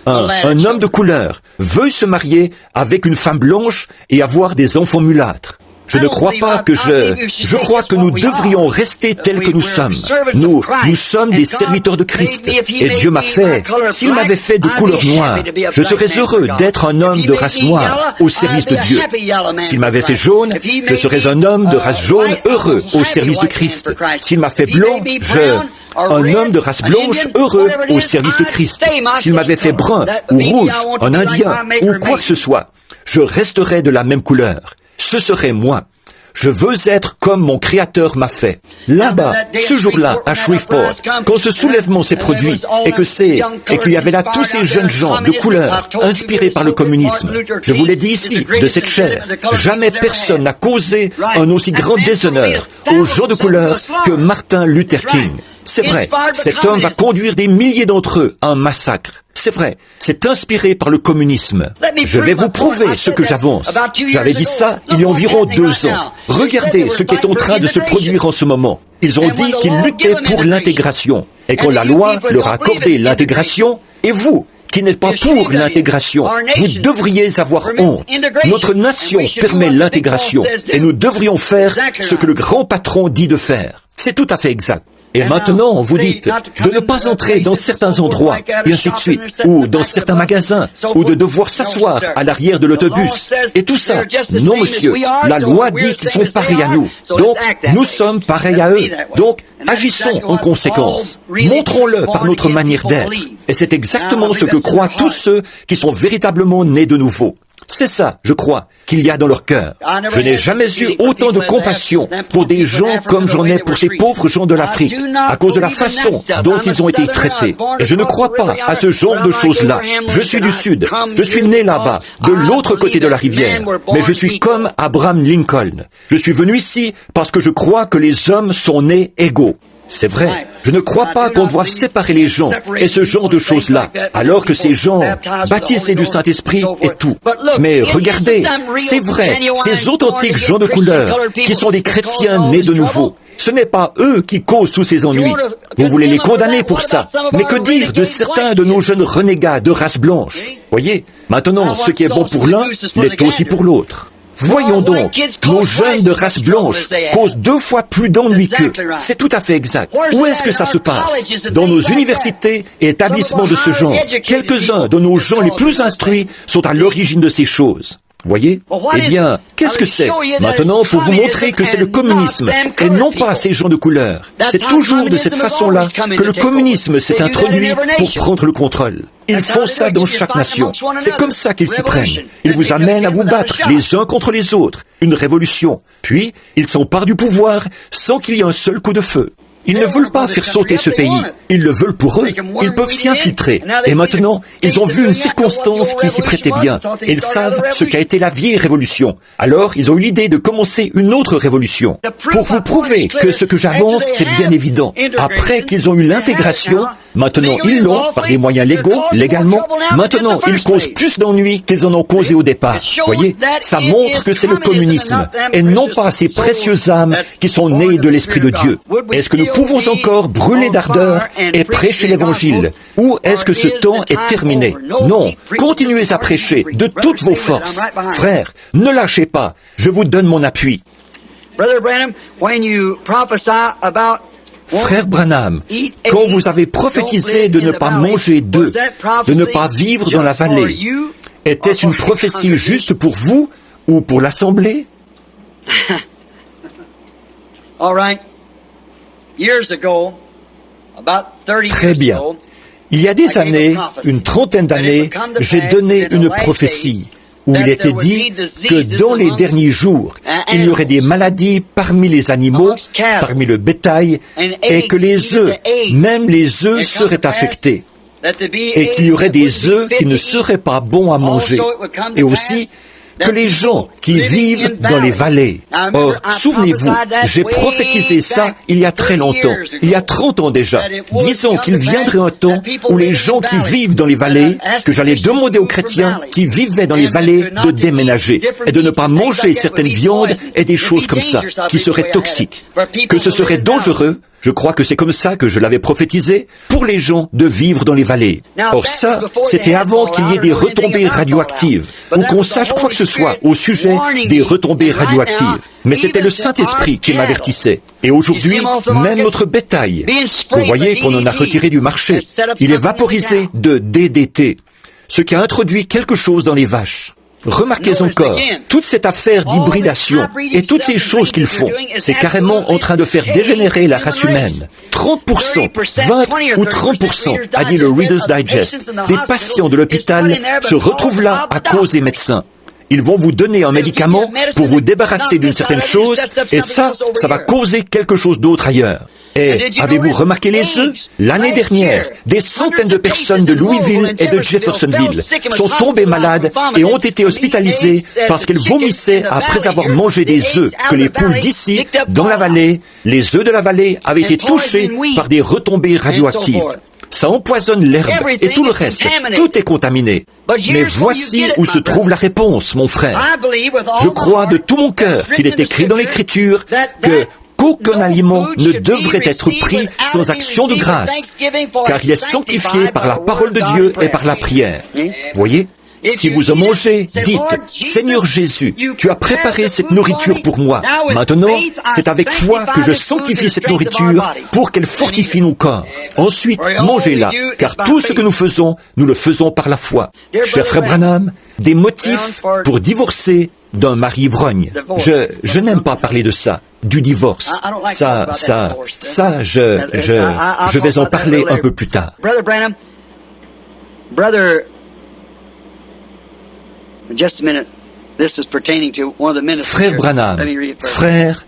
Speaker 1: un homme de couleur, veuille se marier avec une femme blanche et avoir des enfants mulâtres? Je ne crois pas que je crois que nous devrions rester tels que nous sommes. Nous sommes des serviteurs de Christ. Et Dieu m'a fait, s'il m'avait fait de couleur noire, je serais heureux d'être un homme de race noire au service de Dieu. S'il m'avait fait jaune, je serais un homme de race jaune heureux au service de Christ. S'il m'a fait blanc, un homme de race blanche heureux au service de Christ. S'il m'avait fait brun ou rouge, un indien ou quoi que ce soit, je resterais de la même couleur. Ce serait moi. Je veux être comme mon Créateur m'a fait. Là-bas, ce jour-là, à Shreveport, quand ce soulèvement s'est produit, et qu'il y avait là tous ces jeunes gens de couleur, inspirés par le communisme, je vous l'ai dit ici, de cette chair, jamais personne n'a causé un aussi grand déshonneur aux gens de couleur que Martin Luther King. C'est vrai, cet homme va conduire des milliers d'entre eux à un massacre. C'est vrai, c'est inspiré par le communisme. Je vais vous prouver ce que j'avance. J'avais dit ça il y a environ 2 ans. Regardez ce qui est en train de se produire en ce moment. Ils ont dit qu'ils luttaient pour l'intégration. Et quand la loi leur a accordé l'intégration, et vous, qui n'êtes pas pour l'intégration, vous devriez avoir honte. Notre nation permet l'intégration, et nous devrions faire ce que le grand patron dit de faire. C'est tout à fait exact. Et maintenant, vous dites de ne pas entrer dans certains endroits, et ainsi de suite, ou dans certains magasins, ou de devoir s'asseoir à l'arrière de l'autobus, et tout ça. Non, monsieur, la loi dit qu'ils sont pareils à nous, donc nous sommes pareils à eux. Donc, agissons en conséquence. Montrons-le par notre manière d'être. Et c'est exactement ce que croient tous ceux qui sont véritablement nés de nouveau. C'est ça, je crois, qu'il y a dans leur cœur. Je n'ai jamais eu autant de compassion pour des gens comme j'en ai pour ces pauvres gens de l'Afrique, à cause de la façon dont ils ont été traités. Et je ne crois pas à ce genre de choses-là. Je suis du Sud, je suis né là-bas, de l'autre côté de la rivière, mais je suis comme Abraham Lincoln. Je suis venu ici parce que je crois que les hommes sont nés égaux. C'est vrai, je ne crois pas qu'on doive séparer les gens et ce genre de choses-là, alors que ces gens baptisés du Saint-Esprit et tout. Mais regardez, c'est vrai, ces authentiques gens de couleur qui sont des chrétiens nés de nouveau, ce n'est pas eux qui causent tous ces ennuis. Vous voulez les condamner pour ça. Mais que dire de certains de nos jeunes renégats de race blanche? Voyez, maintenant, ce qui est bon pour l'un l'est aussi pour l'autre. Voyons donc, nos jeunes de race blanche causent 2 fois plus d'ennuis qu'eux. C'est tout à fait exact. Où est-ce que ça se passe? Dans nos universités et établissements de ce genre. Quelques-uns de nos gens les plus instruits sont à l'origine de ces choses. Voyez? Eh bien, qu'est-ce que c'est? Maintenant, pour vous montrer que c'est le communisme, et non pas ces gens de couleur. C'est toujours de cette façon-là que le communisme s'est introduit pour prendre le contrôle. Ils font ça dans chaque nation. C'est comme ça qu'ils s'y prennent. Ils vous amènent à vous battre les uns contre les autres. Une révolution. Puis, ils s'emparent du pouvoir sans qu'il y ait un seul coup de feu. Ils ne veulent pas faire sauter ce pays. Ils le veulent pour eux. Ils peuvent s'y infiltrer. Et maintenant, ils ont vu une circonstance qui s'y prêtait bien. Ils savent ce qu'a été la vieille révolution. Alors, ils ont eu l'idée de commencer une autre révolution. Pour vous prouver que ce que j'avance, c'est bien évident. Après qu'ils ont eu l'intégration, maintenant ils l'ont, par des moyens légaux, légalement. Maintenant, ils causent plus d'ennuis qu'ils en ont causé au départ. Voyez, ça montre que c'est le communisme, et non pas ces précieuses âmes qui sont nées de l'Esprit de Dieu. Est-ce que nous pouvons encore brûler d'ardeur et prêcher l'Évangile? Ou est-ce que ce temps est terminé? Non, continuez à prêcher de toutes vos forces. Frères, ne lâchez pas, je vous donne mon appui. Frère Branham, quand vous avez prophétisé de ne pas manger d'œufs, de ne pas vivre dans la vallée, était-ce une prophétie juste pour vous ou pour l'Assemblée? Très bien. Il y a des années, une trentaine d'années, j'ai donné une prophétie où il était dit que dans les derniers jours, il y aurait des maladies parmi les animaux, parmi le bétail, et que les œufs, même les œufs seraient affectés, et qu'il y aurait des œufs qui ne seraient pas bons à manger, et aussi que les gens qui vivent dans les vallées. Or, souvenez-vous, j'ai prophétisé ça il y a très longtemps, il y a 30 ans déjà, disant qu'il viendrait un temps où les gens qui vivent dans les vallées, que j'allais demander aux chrétiens qui vivaient dans les vallées de déménager et de ne pas manger certaines viandes et des choses comme ça, qui seraient toxiques, que ce serait dangereux. Je crois que c'est comme ça que je l'avais prophétisé, pour les gens de vivre dans les vallées. Or ça, c'était avant qu'il y ait des retombées radioactives, ou qu'on sache quoi que ce soit au sujet des retombées radioactives. Mais c'était le Saint-Esprit qui m'avertissait. Et aujourd'hui, même notre bétail, vous voyez qu'on en a retiré du marché, il est vaporisé de DDT, ce qui a introduit quelque chose dans les vaches. Remarquez encore, toute cette affaire d'hybridation et toutes ces choses qu'ils font, c'est carrément en train de faire dégénérer la race humaine. 30%, 20 ou 30%, a dit le Reader's Digest, des patients de l'hôpital se retrouvent là à cause des médecins. Ils vont vous donner un médicament pour vous débarrasser d'une certaine chose, et ça va causer quelque chose d'autre ailleurs. Et avez-vous remarqué les œufs? L'année dernière, des centaines de personnes de Louisville et de Jeffersonville sont tombées malades et ont été hospitalisées parce qu'elles vomissaient après avoir mangé des œufs que les poules d'ici, dans la vallée, les œufs de la vallée avaient été touchés par des retombées radioactives. Ça empoisonne l'herbe et tout le reste. Tout est contaminé. Mais voici où se trouve la réponse, mon frère. Je crois de tout mon cœur qu'il est écrit dans l'Écriture que qu'aucun aliment ne devrait être pris sans action de grâce, car il est sanctifié par la parole de Dieu et par la prière. Voyez? Si vous en mangez, dites, « Seigneur Jésus, tu as préparé cette nourriture pour moi. Maintenant, c'est avec foi que je sanctifie cette nourriture pour qu'elle fortifie nos corps. Ensuite, mangez-la, car tout ce que nous faisons, nous le faisons par la foi. » Cher frère Branham, des motifs pour divorcer d'un mari ivrogne. Je n'aime pas parler de ça, du divorce. Je vais en parler un peu plus tard. Frère Branham, frère,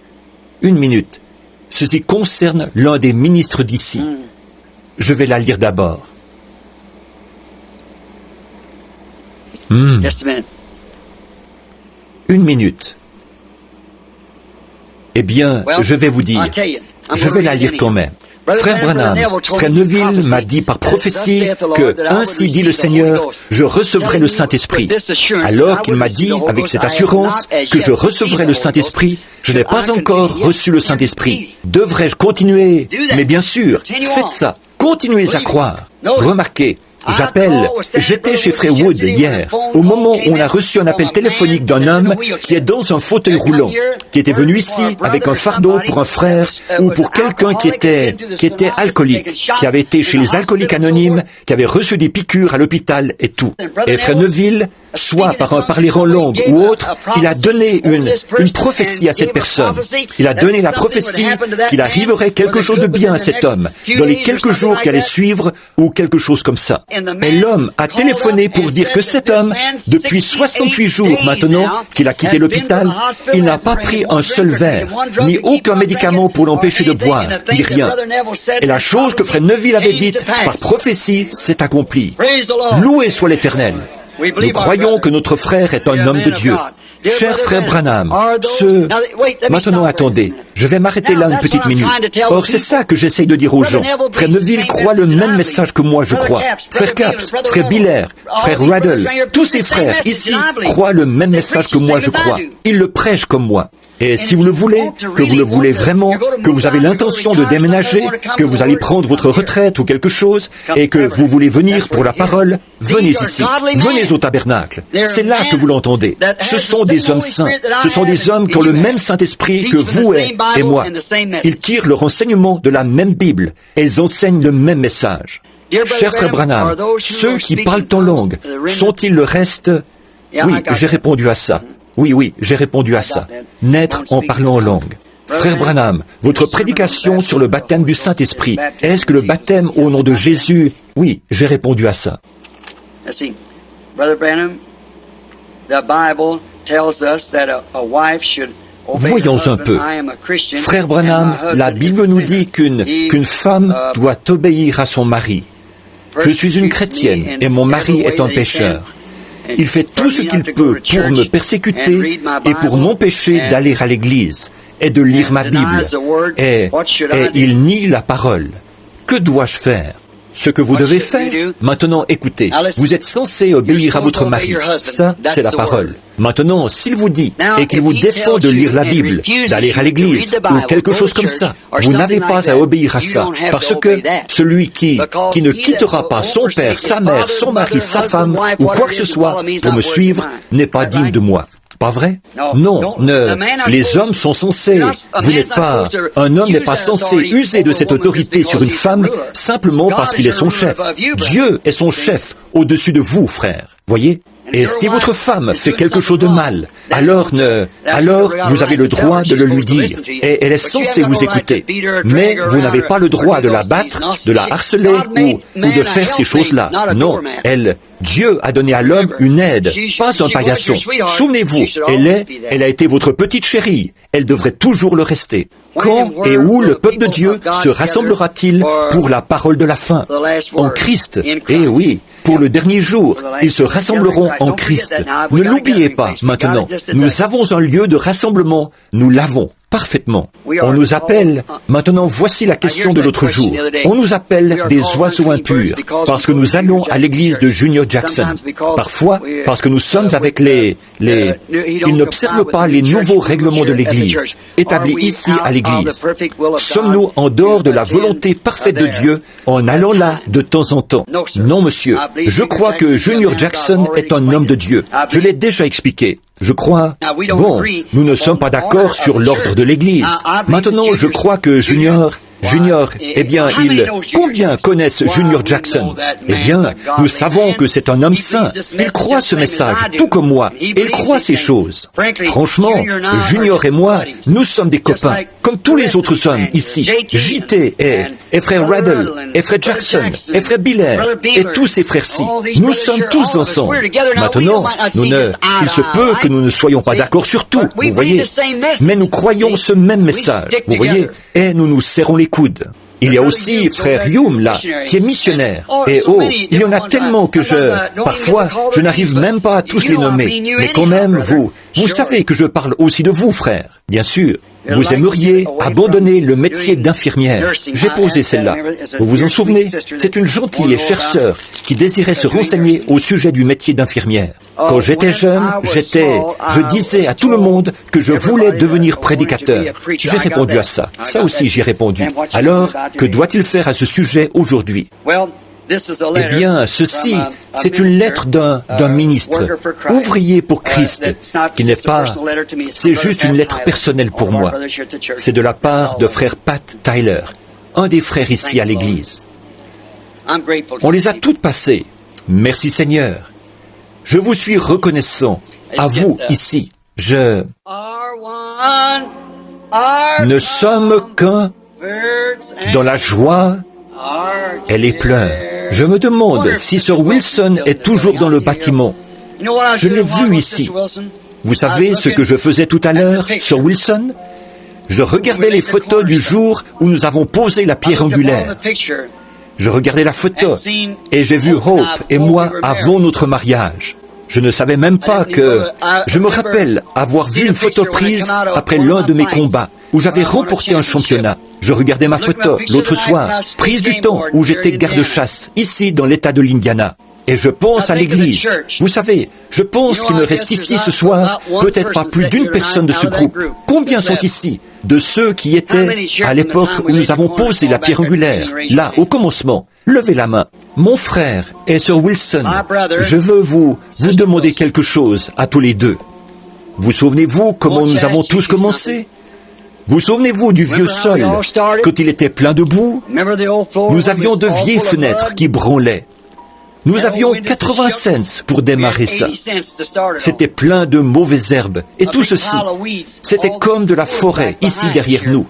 Speaker 1: une minute. Ceci concerne l'un des ministres d'ici. Je vais la lire d'abord. Une minute. Eh bien, je vais vous dire. Je vais la lire quand même. Frère Branham, frère Neville m'a dit par prophétie que, ainsi dit le Seigneur, je recevrai le Saint-Esprit. Alors qu'il m'a dit, avec cette assurance, que je recevrai le Saint-Esprit, je n'ai pas encore reçu le Saint-Esprit. Devrais-je continuer? Mais bien sûr, faites ça. Continuez à croire. Remarquez, j'étais chez Frère Wood hier, au moment où on a reçu un appel téléphonique d'un homme qui est dans un fauteuil roulant, qui était venu ici avec un fardeau pour un frère ou pour quelqu'un qui était alcoolique, qui avait été chez les alcooliques anonymes, qui avait reçu des piqûres à l'hôpital et tout. Et Frère Neville, soit par un parler en langue ou autre, il a donné une prophétie à cette personne. Il a donné la prophétie qu'il arriverait quelque chose de bien à cet homme, dans les quelques jours qui allaient suivre, ou quelque chose comme ça. Et l'homme a téléphoné pour dire que cet homme, depuis 68 jours maintenant qu'il a quitté l'hôpital, il n'a pas pris un seul verre, ni aucun médicament pour l'empêcher de boire, ni rien. Et la chose que Frère Neville avait dite par prophétie s'est accomplie. Loué soit l'Éternel. Nous croyons que notre frère est un homme de Dieu. Cher frère Branham, Maintenant, attendez, je vais m'arrêter là une petite minute. Or, c'est ça que j'essaye de dire aux gens. Frère Neville croit le même message que moi, je crois. Frère Capps, frère Biller, frère Raddle, tous ces frères ici croient le même message que moi, je crois. Ils le prêchent comme moi. Et si vous le voulez, que vous le voulez vraiment, que vous avez l'intention de déménager, que vous allez prendre votre retraite ou quelque chose, et que vous voulez venir pour la parole, venez ici, venez au tabernacle. C'est là que vous l'entendez. Ce sont des hommes saints, ce sont des hommes qui ont le même Saint-Esprit que vous et moi. Ils tirent leur enseignement de la même Bible, et ils enseignent le même message. Cher frère Branham, ceux qui parlent en langue, sont-ils le reste? Oui, j'ai répondu à ça. Oui, j'ai répondu à ça. Naître en parlant en langue. Frère Branham, votre prédication sur le baptême du Saint-Esprit, est-ce que le baptême au nom de Jésus? Oui, j'ai répondu à ça. Voyons un peu. Frère Branham, la Bible nous dit qu'une femme doit obéir à son mari. Je suis une chrétienne et mon mari est un pécheur. Il fait tout ce qu'il peut pour me persécuter et pour m'empêcher d'aller à l'église et de lire ma Bible. Et il nie la parole. Que dois-je faire? Ce que vous devez faire? Maintenant, écoutez, vous êtes censé obéir à votre mari. Ça, c'est la parole. Maintenant, s'il vous dit et qu'il vous défend de lire la Bible, d'aller à l'église ou quelque chose comme ça, vous n'avez pas à obéir à ça. Parce que celui qui ne quittera pas son père, sa mère, son mari, sa femme ou quoi que ce soit pour me suivre n'est pas digne de moi. Pas vrai? Non, les hommes sont censés, un homme n'est pas censé user de cette autorité sur une femme simplement parce qu'il est son chef. Dieu est son chef au-dessus de vous, frère. Voyez? Et si votre femme fait quelque chose de mal, alors vous avez le droit de le lui dire, et elle est censée vous écouter. Mais vous n'avez pas le droit de la battre, de la harceler ou de faire ces choses-là. Non, Dieu a donné à l'homme une aide, pas un paillasson. Souvenez-vous, elle a été votre petite chérie. Elle devrait toujours le rester. Quand et où le peuple de Dieu se rassemblera-t-il pour la parole de la fin? En Christ. Eh oui, pour le dernier jour, ils se rassembleront en Christ. Ne l'oubliez pas maintenant. Nous avons un lieu de rassemblement. Nous l'avons. Parfaitement. On nous appelle, maintenant voici la question de l'autre jour, on nous appelle des oiseaux impurs parce que nous allons à l'église de Junior Jackson. Parfois, parce que nous sommes avec ils n'observent pas les nouveaux règlements de l'église, établis ici à l'église. Sommes-nous en dehors de la volonté parfaite de Dieu en allant là de temps en temps? Non, monsieur. Je crois que Junior Jackson est un homme de Dieu. Je l'ai déjà expliqué. Je crois... Bon, nous ne sommes pas d'accord sur l'ordre de l'Église. Maintenant, je crois que Junior, eh bien, combien connaissent Junior Jackson? Eh bien, nous savons que c'est un homme saint. Il croit ce message, tout comme moi. Et il croit ces choses. Franchement, Junior et moi, nous sommes des copains, comme tous les autres hommes ici. JT et frère Raddle, et frère Jackson, et frère Biller, et tous ces frères-ci. Nous sommes tous ensemble. Maintenant, il se peut que nous ne soyons pas d'accord sur tout, vous voyez. Mais nous croyons ce même message, vous voyez, et nous nous serrons les coudes. Il y a aussi frère Hume là, qui est missionnaire. Et il y en a tellement que parfois, je n'arrive même pas à tous les nommer. Mais quand même, vous savez que je parle aussi de vous, frère. Bien sûr. Vous aimeriez abandonner le métier d'infirmière. J'ai posé celle-là. Vous vous en souvenez? C'est une gentille et chère sœur qui désirait se renseigner au sujet du métier d'infirmière. Quand j'étais jeune, je disais à tout le monde que je voulais devenir prédicateur. J'ai répondu à ça. Ça aussi, j'ai répondu. Alors, que doit-il faire à ce sujet aujourd'hui? Eh bien, ceci, c'est une lettre d'un ministre, ouvrier pour Christ, qui n'est pas... C'est juste une lettre personnelle pour moi. C'est de la part de frère Pat Tyler, un des frères ici à l'église. On les a toutes passées. Merci Seigneur. Je vous suis reconnaissant. À vous, ici. Ne sommes qu'un dans la joie et les pleurs. Je me demande si Sir Wilson est toujours dans le bâtiment. Je l'ai vu ici. Vous savez ce que je faisais tout à l'heure, Sir Wilson? Je regardais les photos du jour où nous avons posé la pierre angulaire. Je regardais la photo et j'ai vu Hope et moi avant notre mariage. Je ne savais même pas que... Je me rappelle avoir vu une photo prise après l'un de mes combats où j'avais remporté un championnat. Je regardais ma photo l'autre soir, prise du temps où j'étais garde-chasse, ici dans l'État de l'Indiana. Et je pense à l'église. Vous savez, je pense qu'il me reste ici ce soir peut-être pas plus d'une personne de ce groupe. Combien sont ici de ceux qui étaient à l'époque où nous avons posé la pierre angulaire, là, au commencement? Levez la main. Mon frère et Sir Wilson, je veux vous demander quelque chose à tous les deux. Vous souvenez-vous comment nous avons tous commencé? Vous souvenez-vous du vieux sol, quand il était plein de boue? Nous avions de vieilles fenêtres qui branlaient. Nous avions 80 cents pour démarrer ça. C'était plein de mauvaises herbes. Et tout ceci, c'était comme de la forêt, ici derrière nous,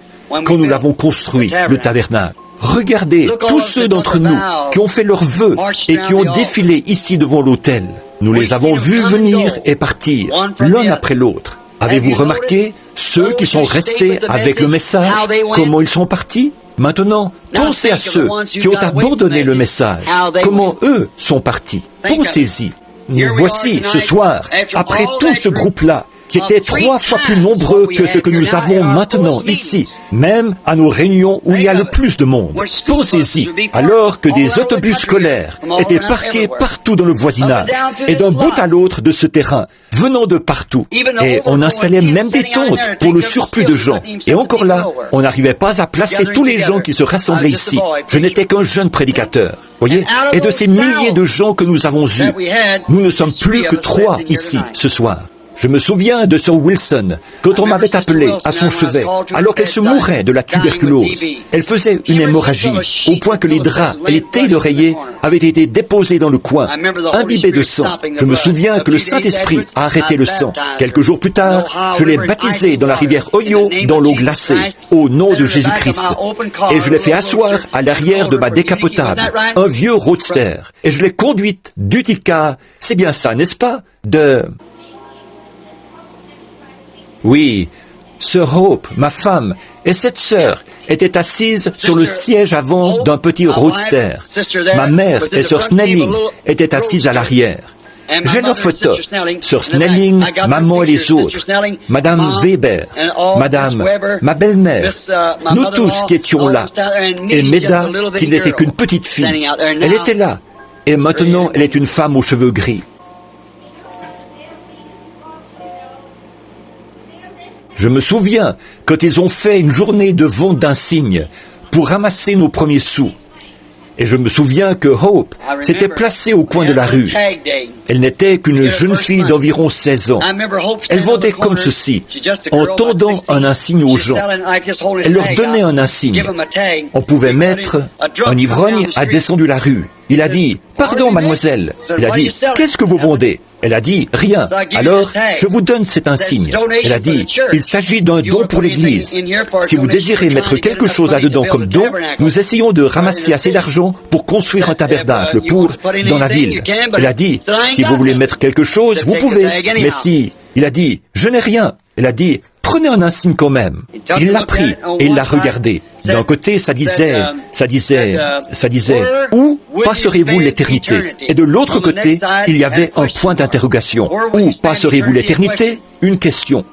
Speaker 1: quand nous l'avons construit, le tabernacle. Regardez tous ceux d'entre nous qui ont fait leurs vœux et qui ont défilé ici devant l'autel. Nous les avons vus venir et partir, l'un après l'autre. Avez-vous remarqué ceux qui sont restés avec le message, comment ils sont partis? Maintenant, pensez à ceux qui ont abandonné le message, comment eux sont partis. Pensez-y. Nous voici ce soir, après tout ce groupe-là, qui était 3 fois plus nombreux que ce que nous avons maintenant ici, même à nos réunions où il y a le plus de monde. Pensez-y, alors que des autobus scolaires étaient parqués partout dans le voisinage, et d'un bout à l'autre de ce terrain, venant de partout. Et on installait même des tentes pour le surplus de gens. Et encore là, on n'arrivait pas à placer tous les gens qui se rassemblaient ici. Je n'étais qu'un jeune prédicateur. Voyez? Et de ces milliers de gens que nous avons eus, nous ne sommes plus que 3 ici, ce soir. Je me souviens de Sir Wilson, quand on m'avait appelé à son chevet, alors qu'elle se mourait de la tuberculose. Elle faisait une hémorragie, au point que les draps et les tailles d'oreiller avaient été déposés dans le coin, imbibés de sang. Je me souviens que le Saint-Esprit a arrêté le sang. Quelques jours plus tard, je l'ai baptisée dans la rivière Ohio, dans l'eau glacée, au nom de Jésus-Christ. Et je l'ai fait asseoir à l'arrière de ma décapotable, un vieux roadster. Et je l'ai conduite d'Utica, c'est bien ça, n'est-ce pas, Oui, Sœur Hope, ma femme, et cette sœur étaient assises sur le siège avant d'un petit roadster. Ma mère et Sœur Snelling étaient assises à l'arrière. J'ai leurs photos. Sœur Snelling, maman et les autres, Madame Weber, ma belle-mère, nous tous qui étions là. Et Meda, qui n'était qu'une petite fille, elle était là. Et maintenant, elle est une femme aux cheveux gris. Je me souviens quand ils ont fait une journée de vente d'insignes pour ramasser nos premiers sous. Et je me souviens que Hope s'était placée au coin de la rue. Elle n'était qu'une jeune fille d'environ 16 ans. Elle vendait comme ceci, en tendant un insigne aux gens. Elle leur donnait un insigne. On pouvait mettre un ivrogne a descendu la rue. Il a dit, « Pardon, mademoiselle. » Il a dit, « Qu'est-ce que vous vendez ?» Elle a dit, « Rien. » Alors, je vous donne cet insigne. Elle a dit, « Il s'agit d'un don pour l'Église. Si vous désirez mettre quelque chose là-dedans comme don, nous essayons de ramasser assez d'argent pour construire un tabernacle dans la ville. » Elle a dit, « Si vous voulez mettre quelque chose, vous pouvez. Mais si... » Il a dit, « Je n'ai rien. » Elle a dit, « Prenez un insigne quand même. » Il l'a pris et il l'a regardé. D'un côté, ça disait, « Où passerez-vous l'éternité ?» Et de l'autre côté, il y avait un point d'interrogation. « Où passerez-vous l'éternité ?» Une question.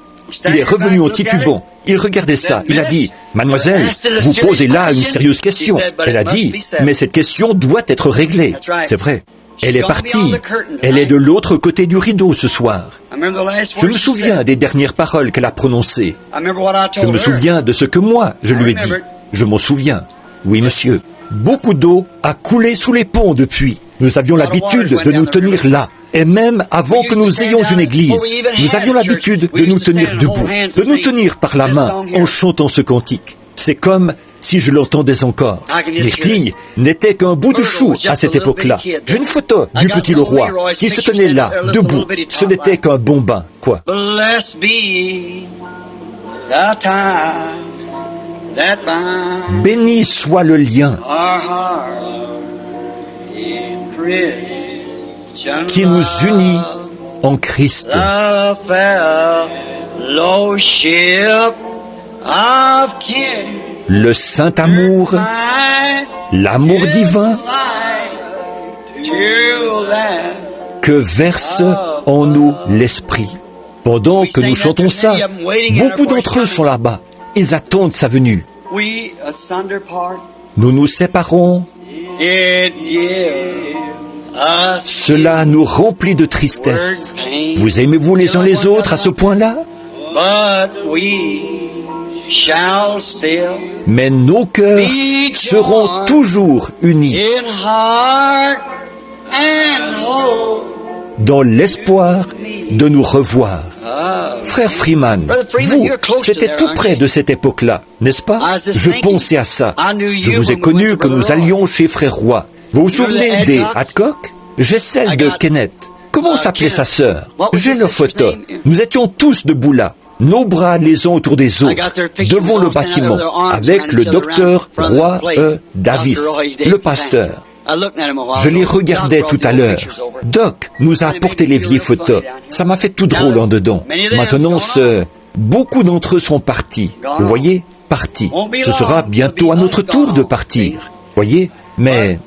Speaker 1: Il est revenu en titubant. Il regardait ça. Il a dit, « Mademoiselle, vous posez là une sérieuse question. » Elle a dit, « Mais cette question doit être réglée. » C'est vrai. Elle est partie. Elle est de l'autre côté du rideau ce soir. Je me souviens des dernières paroles qu'elle a prononcées. Je me souviens de ce que moi, je lui ai dit. Je m'en souviens. Oui, monsieur. Beaucoup d'eau a coulé sous les ponts depuis. Nous avions l'habitude de nous tenir là. Et même avant que nous ayons une église, nous avions l'habitude de nous tenir debout, de nous tenir par la main en chantant ce cantique. C'est comme si je l'entendais encore. Myrtille n'était qu'un bout de chou à cette époque-là. J'ai une photo du petit Leroy qui se tenait là, debout. Ce n'était qu'un bon bain, quoi. Béni soit le lien qui nous unit en Christ. Le saint amour, l'amour divin que verse en nous l'Esprit. Pendant que nous chantons ça, beaucoup d'entre eux sont là-bas. Ils attendent sa venue. Nous nous séparons. Cela nous remplit de tristesse. Vous aimez-vous les uns les autres à ce point-là? Mais nos cœurs seront toujours unis dans l'espoir de nous revoir. Frère Freeman, vous, c'était tout près de cette époque-là, n'est-ce pas? Je pensais à ça. Je vous ai connu que nous allions chez Frère Roy. Vous vous souvenez des Hadcock? J'ai celle de Kenneth. Comment s'appelait sa sœur? J'ai leur photo. Nous étions tous debout là, nos bras les uns autour des autres, devant le bâtiment, avec le docteur Roy E. Davis, le pasteur. Je les regardais tout à l'heure. Doc nous a apporté les vieilles photos. Ça m'a fait tout drôle en dedans. Maintenant, beaucoup d'entre eux sont partis. Vous voyez? Partis. Ce sera bientôt à notre tour de partir. Voyez? Mais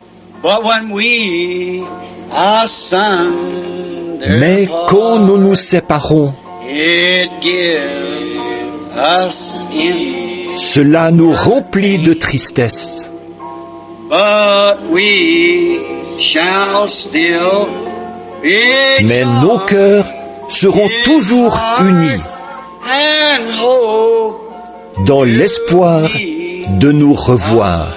Speaker 1: quand nous nous séparons, cela nous remplit de tristesse. Mais nos cœurs seront toujours unis dans l'espoir de nous revoir.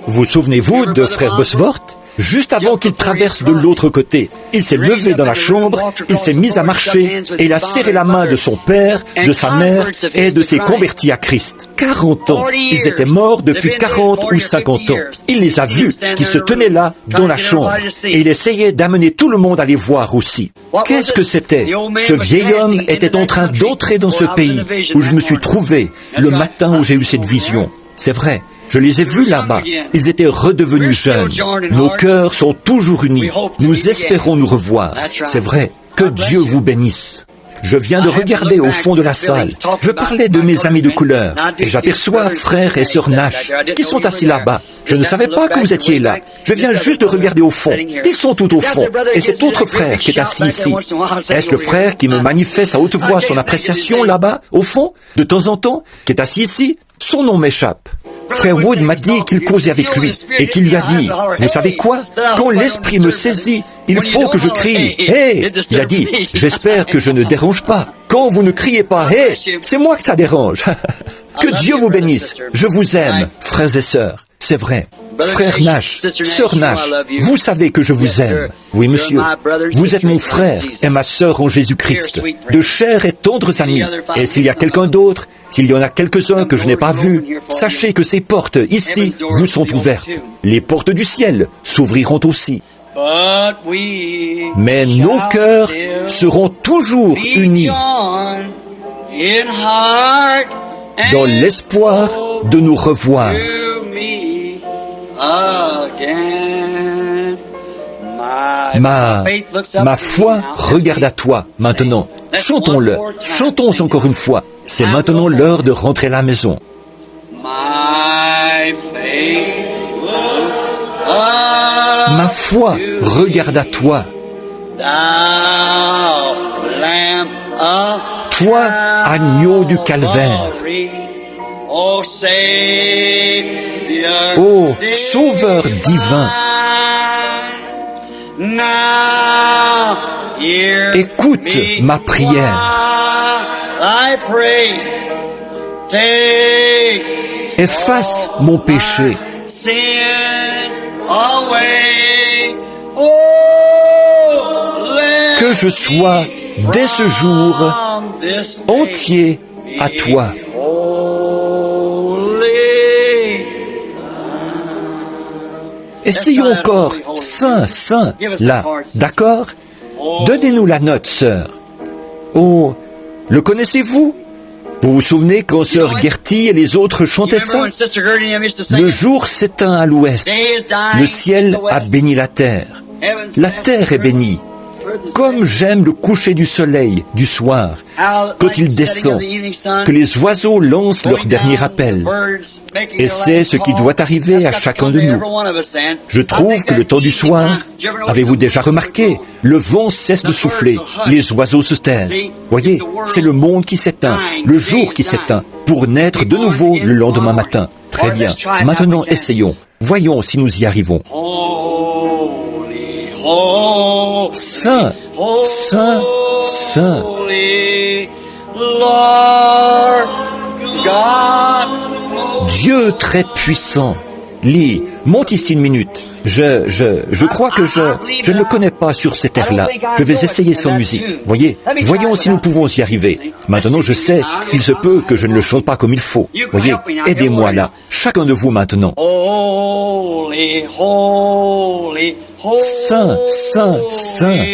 Speaker 1: Vous souvenez-vous de Frère Bosworth? Juste avant qu'il traverse de l'autre côté, il s'est levé dans la chambre, il s'est mis à marcher et il a serré la main de son père, de sa mère et de ses convertis à Christ. 40 ans. Ils étaient morts depuis 40 ou 50 ans. Il les a vus qui se tenaient là dans la chambre et il essayait d'amener tout le monde à les voir aussi. Qu'est-ce que c'était? Ce vieil homme était en train d'entrer dans ce pays où je me suis trouvé le matin où j'ai eu cette vision. C'est vrai. Je les ai vus là-bas. Ils étaient redevenus jeunes. Nos cœurs sont toujours unis. Nous espérons nous revoir. C'est vrai. Que Dieu vous bénisse. Je viens de regarder au fond de la salle. Je parlais de mes amis de couleur et j'aperçois frère et sœur Nash qui sont assis là-bas. Je ne savais pas que vous étiez là. Je viens juste de regarder au fond. Ils sont tout au fond. Et cet autre frère qui est assis ici, est-ce le frère qui me manifeste à haute voix son appréciation là-bas, au fond, de temps en temps, qui est assis ici? Son nom m'échappe. Frère Wood m'a dit qu'il causait avec lui et qu'il lui a dit, vous savez quoi? Quand l'esprit me saisit, il faut que je crie. Hé! Il a dit, j'espère que je ne dérange pas. Quand vous ne criez pas, hé! C'est moi que ça dérange. Que Dieu vous bénisse. Je vous aime, frères et sœurs. C'est vrai. Frère Nash, sœur Nash, vous savez que je vous aime. Oui, monsieur. Vous êtes mon frère et ma sœur en Jésus-Christ, de chers et tendres amis. Et s'il y a quelqu'un d'autre, s'il y en a quelques-uns que je n'ai pas vus, sachez que ces portes, ici, vous sont ouvertes. Les portes du ciel s'ouvriront aussi. Mais nos cœurs seront toujours unis dans l'espoir de nous revoir. Ma foi regarde à toi maintenant. Chantons-le. Chantons encore une fois. C'est maintenant l'heure de rentrer à la maison. Ma foi regarde à toi. Toi, agneau du calvaire. Ô Sauveur divin, écoute ma prière. Efface mon péché. Que je sois dès ce jour entier à toi. Essayons encore, saint, saint, là, d'accord? Donnez-nous la note, sœur. Oh, le connaissez-vous? Vous vous souvenez quand sœur Gertie et les autres chantaient ça? Le jour s'éteint à l'ouest, le ciel a béni la terre est bénie. Comme j'aime le coucher du soleil du soir, quand il descend, que les oiseaux lancent leur dernier appel. Et c'est ce qui doit arriver à chacun de nous. Je trouve que le temps du soir, avez-vous déjà remarqué, le vent cesse de souffler, les oiseaux se taisent. Voyez, c'est le monde qui s'éteint, le jour qui s'éteint, pour naître de nouveau le lendemain matin. Très bien, maintenant essayons. Voyons si nous y arrivons. Saint, Saint, Saint, Dieu très puissant. Lis, monte ici une minute. Je crois que je ne le connais pas sur cet air-là. Je vais essayer sans musique. Voyez, voyons si nous pouvons y arriver. Maintenant, je sais, il se peut que je ne le chante pas comme il faut. Voyez, aidez-moi là. Chacun de vous maintenant. Saint, Saint, Saint.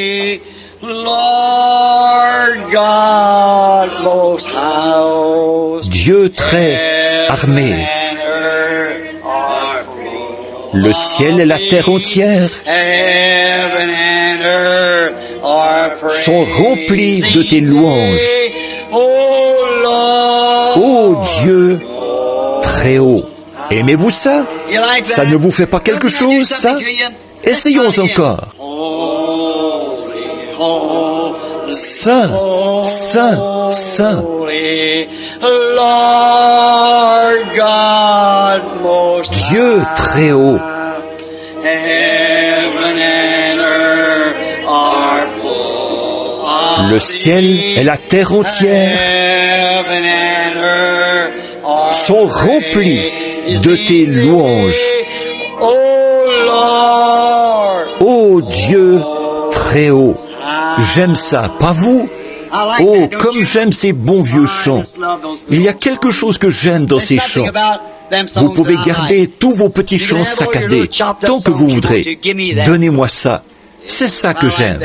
Speaker 1: Dieu très armé. Le ciel et la terre entière sont remplis de tes louanges. Ô Dieu très haut. Aimez-vous ça? Ça ne vous fait pas quelque chose, ça? Essayons encore. Saint, Saint, Saint. Dieu très haut. Le ciel et la terre entière sont remplis de tes louanges. Ô Dieu très haut. J'aime ça, pas vous? Oh, comme j'aime ces bons vieux chants. Il y a quelque chose que j'aime dans ces chants. Vous pouvez garder tous vos petits chants saccadés, tant que vous voudrez. Donnez-moi ça. C'est ça que j'aime.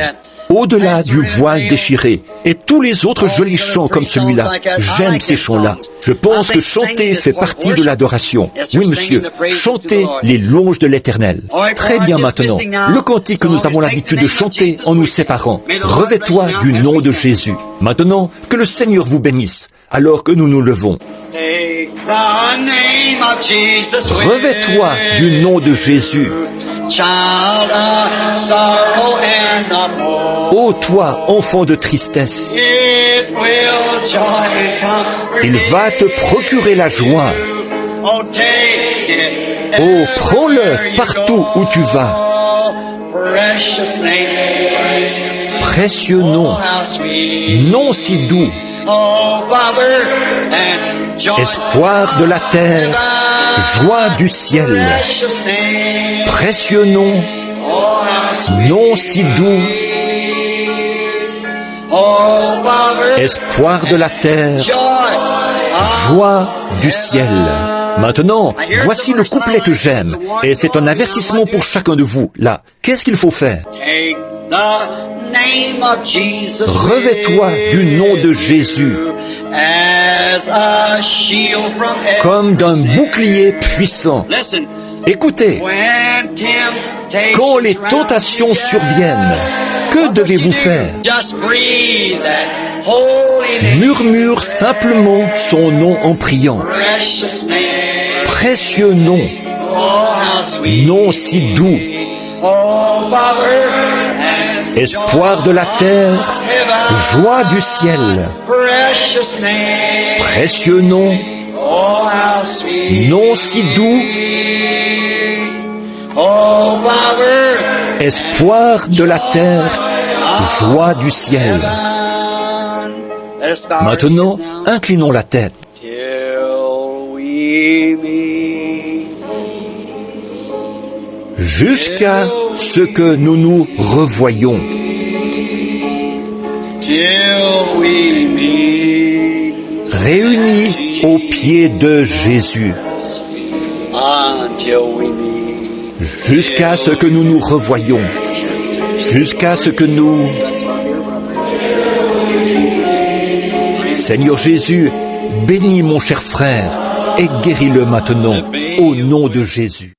Speaker 1: Au-delà du voile déchiré et tous les autres jolis chants comme celui-là. J'aime ces chants-là. Je pense que chanter fait partie de l'adoration. Oui, monsieur, chanter les louanges de l'Éternel. Très bien maintenant. Le cantique que nous avons l'habitude de chanter en nous séparant. Revêt-toi du nom de Jésus. Maintenant, que le Seigneur vous bénisse, alors que nous nous levons. Revêt-toi du nom de Jésus. Ô toi, enfant de tristesse, il va te procurer la joie. Oh, prends-le partout où tu vas. Précieux nom, nom si doux, espoir de la terre, joie du ciel. Précieux nom, nom si doux, espoir de la terre, joie du ciel. Maintenant, voici le couplet que j'aime, et c'est un avertissement pour chacun de vous. Là, qu'est-ce qu'il faut faire? Revêt-toi du nom de Jésus comme d'un bouclier puissant. Écoutez, quand les tentations surviennent, que devez-vous faire? Murmure simplement son nom en priant. Précieux nom, nom si doux, espoir de la terre, joie du ciel. Précieux nom, nom si doux, espoir de la terre, joie du ciel. Maintenant, inclinons la tête. Jusqu'à ce que nous nous revoyions. Réunis aux pieds de Jésus. Jusqu'à ce que nous nous revoyions. Jusqu'à ce que nous... Seigneur Jésus, bénis mon cher frère et guéris-le maintenant au nom de Jésus.